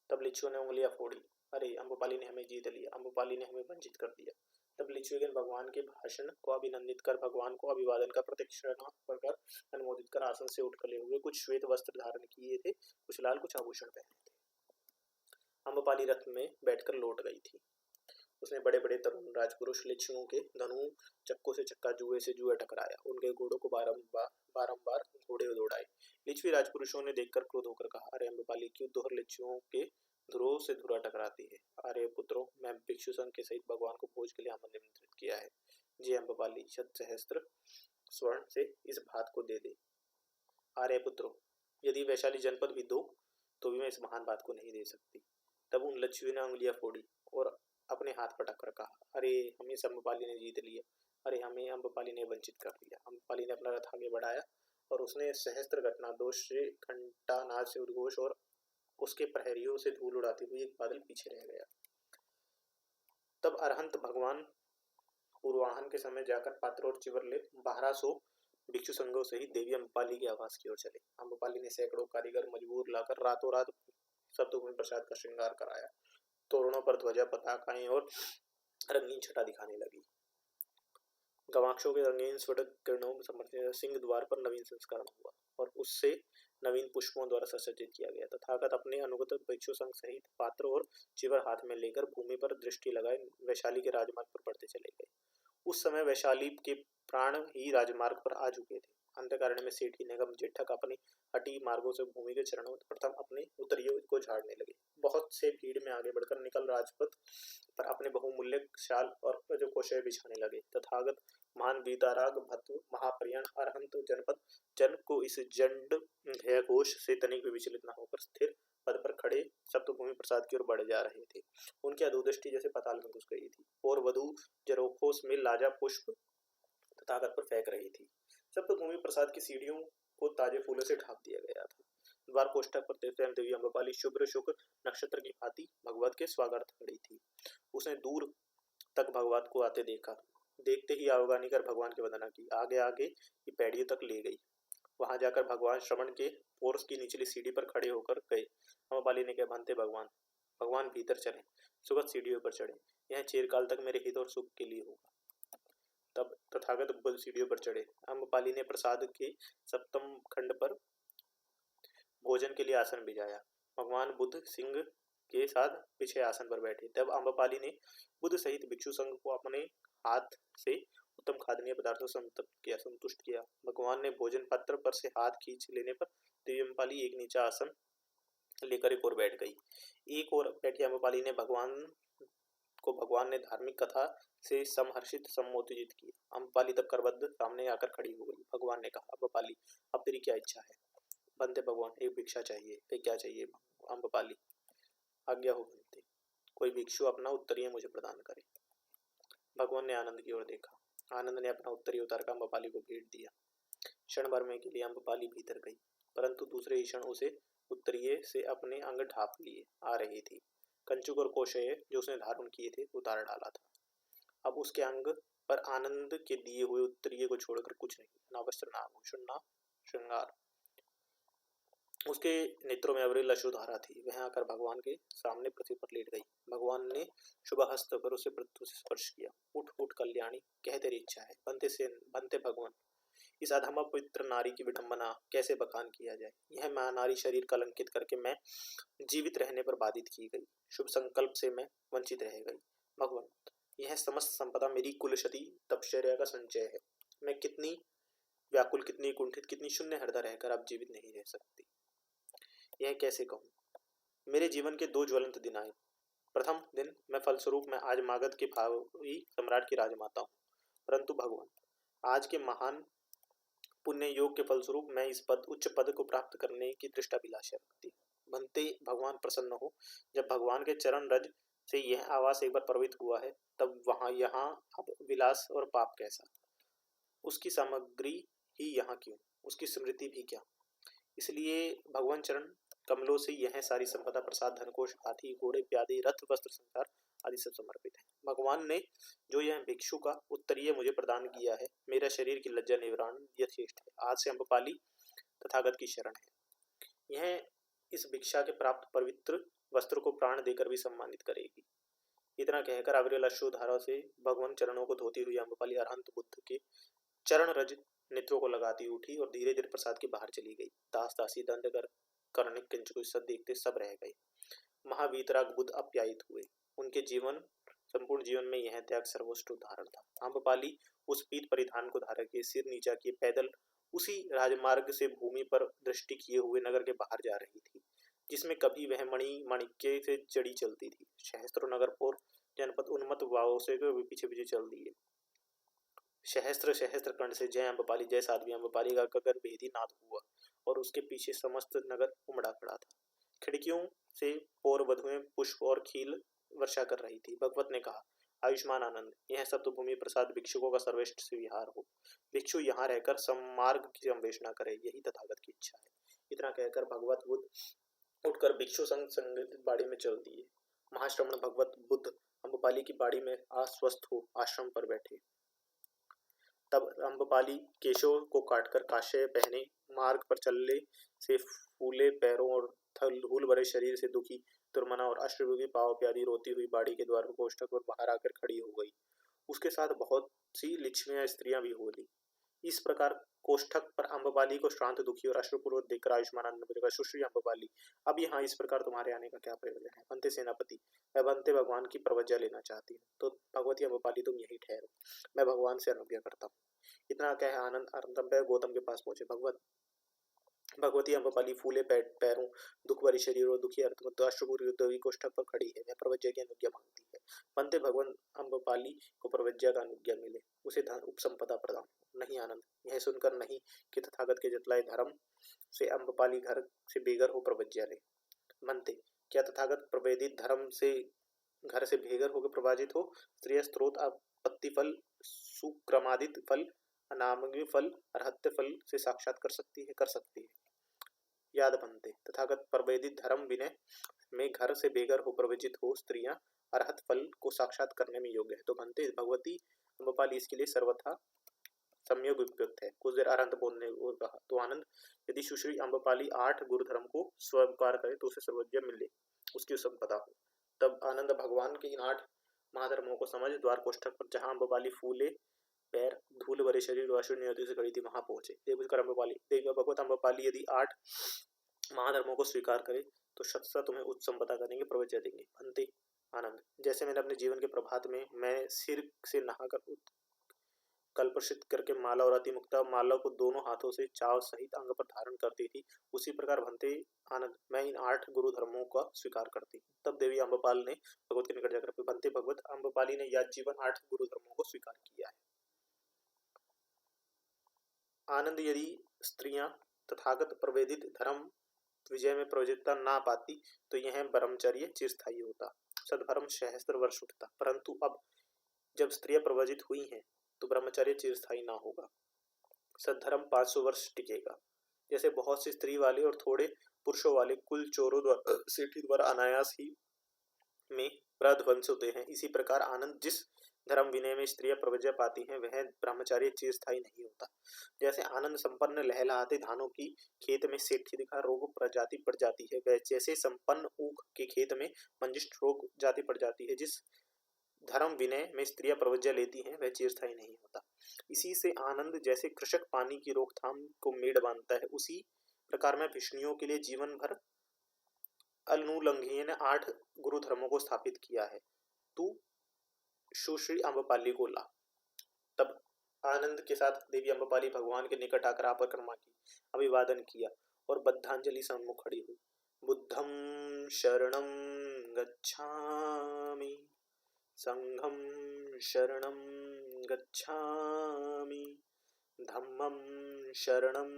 तब लिच्छुओं ने उंगलियां फोड़ी, अरे अम्बपाली ने हमें जीत लिया, अम्बपाली ने हमें वंचित कर दिया। तब लिच्छुए भगवान के भाषण को अभिनंदित कर भगवान को अभिवादन का प्रदक्षिणा कर अनुमोदित कर आसन से उठ खड़े हुए। कुछ श्वेत वस्त्र धारण किए थे, कुछ लाल, कुछ आभूषण पहने थे। अम्बपाली रथ में बैठकर लौट गई थी। उसने बड़े बड़े तरुण राजपुरुष लिच्छुओं के धनु चक्कों से चक्का, जुए से जुए टकराया, उनके घोड़ों को बारंबार घोड़े दौड़ाए। लिच्छवी राजपुरुषों ने देखकर क्रोध होकर कहा, अरे अम्बपाली, क्यों दोहर लिच्छुओं के धुरों से धुरा टकराती है। अरे पुत्रों, मैं भिक्षु संघ के सहित भगवान को भोज के लिए आमंत्रित किया है। जी अम्बपाली, शत सहस्त्र स्वर्ण से इस भात को दे दे। आर्य पुत्रों, यदि वैशाली जनपद भी दो तो भी मैं इस महान बात को नहीं दे सकती। तब उन लच्छुओं ने उंगलियां फोड़ी और अपने हाथ पटक कर कहा, अरे हमें अम्बपाली ने जीत लिया, अरे हमें अम्बपाली ने वंचित कर दिया। अम्बपाली ने अपना रथ आगे बढ़ाया और उसने सहस्त्र घटना दोष से घंटानाद से उद्घोष और उसके प्रहरियों से धूल उड़ाती हुई एक बादल पीछे रह गया। तब अरहंत भगवान पूर्वाहन के समय जाकर पात्र और चिवर ले 1200 भिक्षु संघों सहित देवी अम्बपाली के आवास की ओर चले। अम्बपाली ने सैकड़ों कारीगर मजबूर लाकर रातों रात सप्तभूमि प्रसाद का श्रृंगार कराया। तोरणों पर ध्वजा, पताकाएं और रंगीन छटा दिखाने लगी। गवाक्षों के रंगीन स्फटिक किरणों समर्थित सिंह द्वार पर नवीन संस्करण हुआ और उससे नवीन पुष्पों द्वारा सज्जित किया गया। तथागत अपने अनुगत भिक्षु संघ सहित पात्र और चिवर हाथ में लेकर भूमि पर दृष्टि लगाए वैशाली के राजमार्ग पर बढ़ते चले गए। उस समय वैशाली के प्राण ही राजमार्ग पर आ चुके थे। अंधकारण्य में सेठी निगम जेठक अपनी हटी मार्गों से भूमि के चरणों प्रथम अपने उत्तरियों को झाड़ने लगे। बहुत से भीड़ में आगे बढ़कर निकल राजपथ पर अपने बहुमूल्य शाल और कोशे बिछाने लगे। तथागत महान वीताराग भत्व महापर्यण अरहंत जनपद जन को इस जंड घोष से तनिक भी विचलित न होकर स्थिर पद पर खड़े सप्तभूमि प्रसाद की ओर बढ़ जा रहे थे। उनकी अधोदृष्टि जैसे पाताल में घुस गई थी और वधु जरोखोस में लाजा पुष्प तथागत पर फेंक रही थी। सप्तभूमि प्रसाद की सीढ़ियों को ताजे फूलों से ढांप दिया गया था। द्वार कोष्ठक पर देवी अम्बपाली शुभ्र शुक्र नक्षत्र की भांति भगवत के स्वागत खड़ी थी। उसने दूर तक भगवत को आते देखा। देखते ही अवगानी कर भगवान की वंदना की, आगे आगे की पैड़ियों तक ले गई। वहां जाकर भगवान श्रवण के पोर्स की निचली सीढ़ी पर खड़े होकर गए। अम्बपाली ने कहा, बनते भगवान, भगवान भीतर चले, सुगत सीढ़ियों पर चढ़े, यह चिरकाल तक मेरे हित और सुख के लिए होगा। तब तथागत सीढ़ियों पर चढ़े। अम्बपाली ने प्रसाद के सप्तम खंड पर भोजन के लिए आसन बिछाया। भगवान बुद्ध सिंह के साथ पीछे आसन पर बैठे। तब अम्बपाली ने बुद्ध सहित भिक्षु संघ को अपने हाथ से उत्तम खाद्य पदार्थों से संतुष्ट किया। भगवान ने भोजन पत्र पर से हाथ खींच लेने पर देवी अम्बपाली एक नीचा आसन लेकर एक और बैठ गई। एक और बैठी अम्बपाली ने भगवान ने धार्मिक कथा से समहर्षित सम्मोहित किया। अम्बपाली तब करबद्ध सामने आकर खड़ी हो गई। भगवान ने कहा, अम्बपाली, अब तेरी क्या इच्छा है? बनते भगवान, एक भिक्षा चाहिए। क्या चाहिए? अम्बपाली, आज्ञा हो बनते, कोई भिक्षु अपना उत्तरीय मुझे प्रदान करे। भगवान ने आनंद की ओर देखा। आनंद ने अपना उत्तरीय उतार कर अम्बपाली को भेंट दिया। क्षण भर में के लिए अम्बपाली भीतर गई, परंतु दूसरे ही क्षण उसे उत्तरीय से अपने अंग ढांप लिए आ रही थी। कंचुक और कोशय जो उसने धारण किए थे उतार डाला था। अब उसके अंग पर आनंद के दिए हुए उत्तरीय को छोड़कर कुछ नहीं, ना वस्त्र, ना आभूषण, ना श्रृंगार। उसके नेत्रों में अविरल अश्रुधारा थी। वह आकर भगवान के सामने पृथ्वी पर लेट गई। भगवान ने शुभ हस्त कर उसे मृत्यु से स्पर्श किया। उठ उठ कल्याणी, कह तेरी इच्छा है। बनते भगवान, इस अधम पवित्र नारी की विडंबना कैसे बखान किया जाए। यह महानारी शरीर कलंकित करके मैं जीवित रहने पर बाधित की गई। शुभ संकल्प से मैं वंचित रह गई। भगवान, यह समस्त संपदा मेरी कुलशती तपश्चर्या का संचय है। मैं कितनी व्याकुल, कितनी कुंठित, कितनी शून्य हृदय रहकर अब जीवित नहीं रह सकती। यह कैसे कहूँ। मेरे जीवन के दो ज्वलंत दिन आए। प्रथम दिन मैं फलस्वरूप मैं आज मागध के भावी सम्राट की राजमाता हूँ, परंतु भगवान, आज के महान पुण्य योग के फलस्वरूप मैं इस उच्च पद को प्राप्त करने की दृष्टाभिलाषा रखती। बनते भगवान प्रसन्न हो। जब भगवान के चरण रज से यह आवास एक बार प्रवहित हुआ है, तब वहां यहाँ अब विलास और पाप कैसा। उसकी सामग्री ही यहाँ क्यों, उसकी स्मृति भी क्या। इसलिए भगवान चरण कमलों से यह सारी संपदा, प्रसाद, धनकोश, हाथी, घोड़े, प्यादे, रथ, वस्त्र, संसार आदि सब समर्पित है। भगवान ने जो यह भिक्षु का उत्तरीय मुझे प्रदान किया है, मेरा शरीर की लज्जा निवारण यथेष्ट है। आज से अम्बपाली तथागत की शरण है। यह इस भिक्षा के प्राप्त पवित्र वस्त्र को प्राण देकर भी सम्मानित करेगी। इतना कहकर अविरल अश्रुधारा से भगवान चरणों को धोती हुई अम्बपाली अरहंत बुद्ध के चरण रज नेत्रों को लगाती उठी और धीरे धीरे प्रसाद के बाहर चली गई। दास दासी दंड कर कर्णिक किंचु सब देखते सब रह गए। महावीतराग बुद्ध अप्यायित हुए। उनके संपूर्ण जीवन में यह त्याग सर्वोच्च उदाहरण था। अम्बपाली उस पीत परिधान को धारण किए, सिर नीचा किए, पैदल उसी राजमार्ग से भूमि पर दृष्टि किए हुए नगर के बाहर जा रही थी, जिसमें कभी वह माणिक्य से जड़ी चलती थी। सहस्त्र नगरपुर जनपद उन्मत्त भावों से पीछे पीछे चल दिए। सहस्त्र सहस्त्र कंठ से जय अम्बपाली, जय साध्वी अम्बपाली का गगन भेदी नाद हुआ और उसके पीछे समस्त नगर उमड़ा खड़ा था। खिड़कियों से पौर वधुएं पुष्प और खील वर्षा कर रही थी। भगवत ने कहा, आयुष्मान आनंद, यह सब तो भूमि प्रसाद भिक्षुकों का सर्वश्रेष्ठ से विहार हो। भिक्षु यहाँ रहकर सम्मार्ग की अन्वेषणा करे, यही तथागत की इच्छा है। इतना कहकर भगवत बुद्ध उठकर भिक्षु संग संगठित बाड़ी में चल दिए। महाश्रमण भगवत बुद्ध अम्बपाली की बाड़ी में अस्वस्थ हो आश्रम पर बैठे। तब अम्बपाली केशों को काटकर काष्य पहने, मार्ग पर चलने से फूले पैरों और धूल भरे शरीर से दुखी, तुर्मना और अश्रुभूमि पाव प्यादी रोती हुई बाड़ी के द्वार पर कोष्ठक पर बाहर आकर खड़ी हो गई। उसके साथ बहुत सी लिच्छवियां स्त्रियां भी हो ली। इस प्रकार कोष्ठक पर अम्बपाली को श्रांत, दुखी और अश्रुपूर्वक देखकर आयुष्मान आनंद ने कहा, सुश्री अम्बपाली, अब यहाँ इस प्रकार तुम्हारे आने का क्या प्रयोजन है। बनते सेनापति, मैं बनते भगवान की प्रवज्ञा लेना चाहती हूँ, तो भगवती अम्बपाली तुम यही ठहरो, मैं भगवान से अनुज्ञा करता हूँ। इतना कह आनंद अरंतम्य गौतम के पास पहुंचे। भगवती अम्बपाली फूले पैरों, दुख भरी शरीर और दुखी अश्रुपूर्वक कोष्ठक पर खड़ी है। वह प्रवज्ञा की अनुज्ञा मांगती है। बनते भगवान अम्बपाली को प्रवज्ञा का अनुज्ञा मिले, उसे धन उपसंपदा प्रदान। नहीं आनंद, यह सुनकर नहीं कि तथागत के जतलाए धर्म से अम्बपाली घर से बेघर हो प्रवज्ञा ले। बनते, क्या तथागत प्रवेदित धर्म से घर से बेघर होकर प्रवाजित हो? स्त्रिय स्त्रोत, आपत्ति फल, सुक्रमादित फल, अनामि फल, अर्हत्य फल से साक्षात कर सकती है। याद बनते, तथागत प्रवेदित धर्म विनय में घर से बेघर हो प्रवजित हो स्त्रियां अर्हत फल को साक्षात करने में योग्य है। तो बनते भगवती अम्बपाली इसके लिए सर्वथा सम्योग उपयुक्त है। कुछ देर आनंद बोलने और कहा, तो आनंद, यदि सुश्री अम्बपाली 8 गुरु धर्म को स्वीकार करे तो उसे सर्वज्ञ मिले, उसकी संपदा हो। तब आनंद भगवान के इन 8 महाधर्मों को समझ द्वार कोष्ठक पर जहां अम्बपाली फूले पैर, धूल भरे शरीर और अश्रु नियति से खड़ी थी, वहां पहुंचे। भगवत अम्बपाली यदि 8 महाधर्मों को स्वीकार करे तो शतसा तुम्हें उच्च संपदा करेंगे, प्रवज्ञा देंगे। बनते आनंद, जैसे मैंने अपने जीवन के प्रभात में मैं सिर से नहाकर कल्पषित करके माला और अतिमुक्ता माला को दोनों हाथों से चाव सहित अंग पर धारण करती थी, उसी प्रकार बनते आनंद मैं इन 8 गुरु धर्मों का स्वीकार करती। तब देवी अम्बपाल ने भगवत के निकट जाकर बनते भगवत अम्बपाली ने याद जीवन 8 गुरु धर्मों को स्वीकार किया है। आनंद, यदि स्त्रियां तथागत प्रवेदित धर्म विजय में प्रयोजकता ना पाती तो यह ब्रह्मचर्य चिरस्थायी होता, सद्भर्म सहस्त्र वर्ष उठता। परंतु अब जब स्त्रियां प्रवजित हुई हैं तो ब्रह्मचर्य चिरस्थायी ना होगा, सद्धर्म 500 वर्ष टिकेगा। जैसे बहुत सी स्त्री वाले और थोड़े पुरुषों वाले कुल चोरों द्वारा सेठी द्वारा अनायास ही में प्रध्वंस होते हैं, इसी प्रकार आनंद जिस धर्म विनय में स्त्रियां प्रवज्ञा पाती हैं, वह ब्रह्मचार्य चिरस्थायी नहीं होता। जैसे आनंद संपन्न लहलहाते धानों की खेत में सेठित का रोग प्रजाति पड़ जाती है, वह जैसे संपन्न ऊख के खेत में मंजिष्ठ रोग जाति पड़ जाती है। जिस धर्म विनय में स्त्रियां प्रवज्ञा लेती हैं वह चिरस्थायी नहीं होता। इसी से आनंद जैसे कृषक पानी की रोकथाम को मेड़ बांधता है, उसी प्रकार में भिक्षुणियों के लिए जीवन भर अनुलंघनीय 8 गुरु धर्मों को स्थापित किया है। तू सुश्री अम्बपाली को ला। तब आनंद के साथ देवी अम्बपाली भगवान के निकट आकर परिक्रमा की, अभिवादन किया और बद्धांजलि सम्मुख खड़ी हुई। बुद्धं शरणं गच्छामि, संघं शरणं गच्छामि, धम्मं शरणं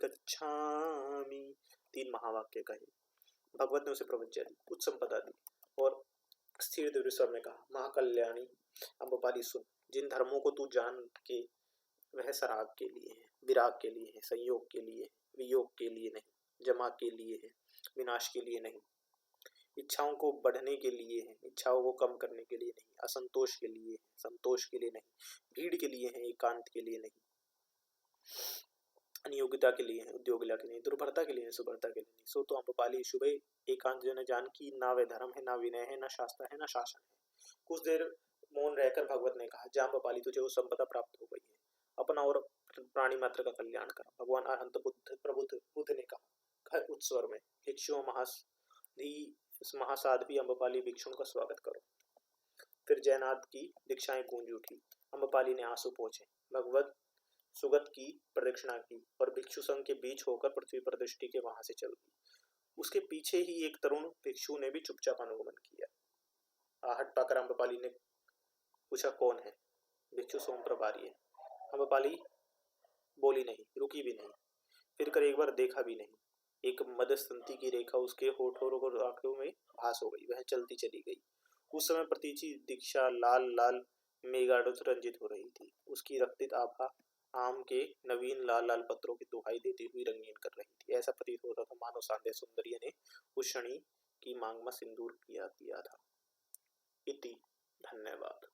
गच्छामि। 3 महावाक्य कहे। भगवत ने उसे प्रवज्ञा दी, उच्च संपदा दी और स्थिर दृढ़ स्वर में कहा, महाकल्याणी अम्बपाली सुन, जिन धर्मों को तू जान के वह सराग के लिए है, विराग के लिए है, संयोग के लिए है, वियोग के लिए नहीं, जमा के लिए है, विनाश के लिए नहीं, इच्छाओं को बढ़ने के लिए है, इच्छाओं को कम करने के लिए नहीं, असंतोष के लिए है, संतोष के लिए नहीं, भीड़ के लिए है, एकांत के लिए नहीं, अनियोग्यता के लिए है, उद्योगिता के लिए, दुर्भरता के लिए है, सुभरता के लिए नहीं। सो तो अम्बपाली शुभे एकांत जन जान की, ना वे धर्म है, ना विनय है, ना शास्त्र है, ना शासन है। कुछ देर मौन रहकर भगवत ने कहा, जा अम्बपाली, तुझे वो संपदा प्राप्त हो गई है, अपना और प्राणी मात्र का कल्याण कर। भगवान अनंत बुद्ध ने कहा उच्च स्वर में, भिक्षुओं महासाध्वी अम्बपाली, भिक्षुओं का स्वागत करो। फिर जयनाथ की दीक्षाएं गूंज उठी। अम्बपाली ने आंसू पोंछे, भगवत सुगत की प्रदक्षिणा की और भिक्षु संघ के बीच होकर पृथ्वी पर दृष्टि के वहां से चल दी। उसके पीछे ही एक तरुण भिक्षु ने भी चुपचाप अनुगमन किया। आहट पाकर अम्बपाली ने पूछा, कौन है? भिक्षु सोम प्रभारी है। अम्बपाली बोली नहीं, रुकी भी नहीं, फिर कर एक बार देखा भी नहीं। एक मध्यस्थंती की रेखा उसके होठों और आंखों में भास हो गई, वह चलती चली गई। उस समय प्रतीची दीक्षा लाल लाल मेघाड़ों से रंजित हो रही थी। उसकी रक्तित आभा आम के नवीन लाल लाल पत्रों की दुहाई देती हुई रंगीन कर रही थी। ऐसा प्रतीत होता था मानो सांध्या सुंदरिया ने उस क्षणी की मांग में सिंदूर किया दिया था। इति। धन्यवाद।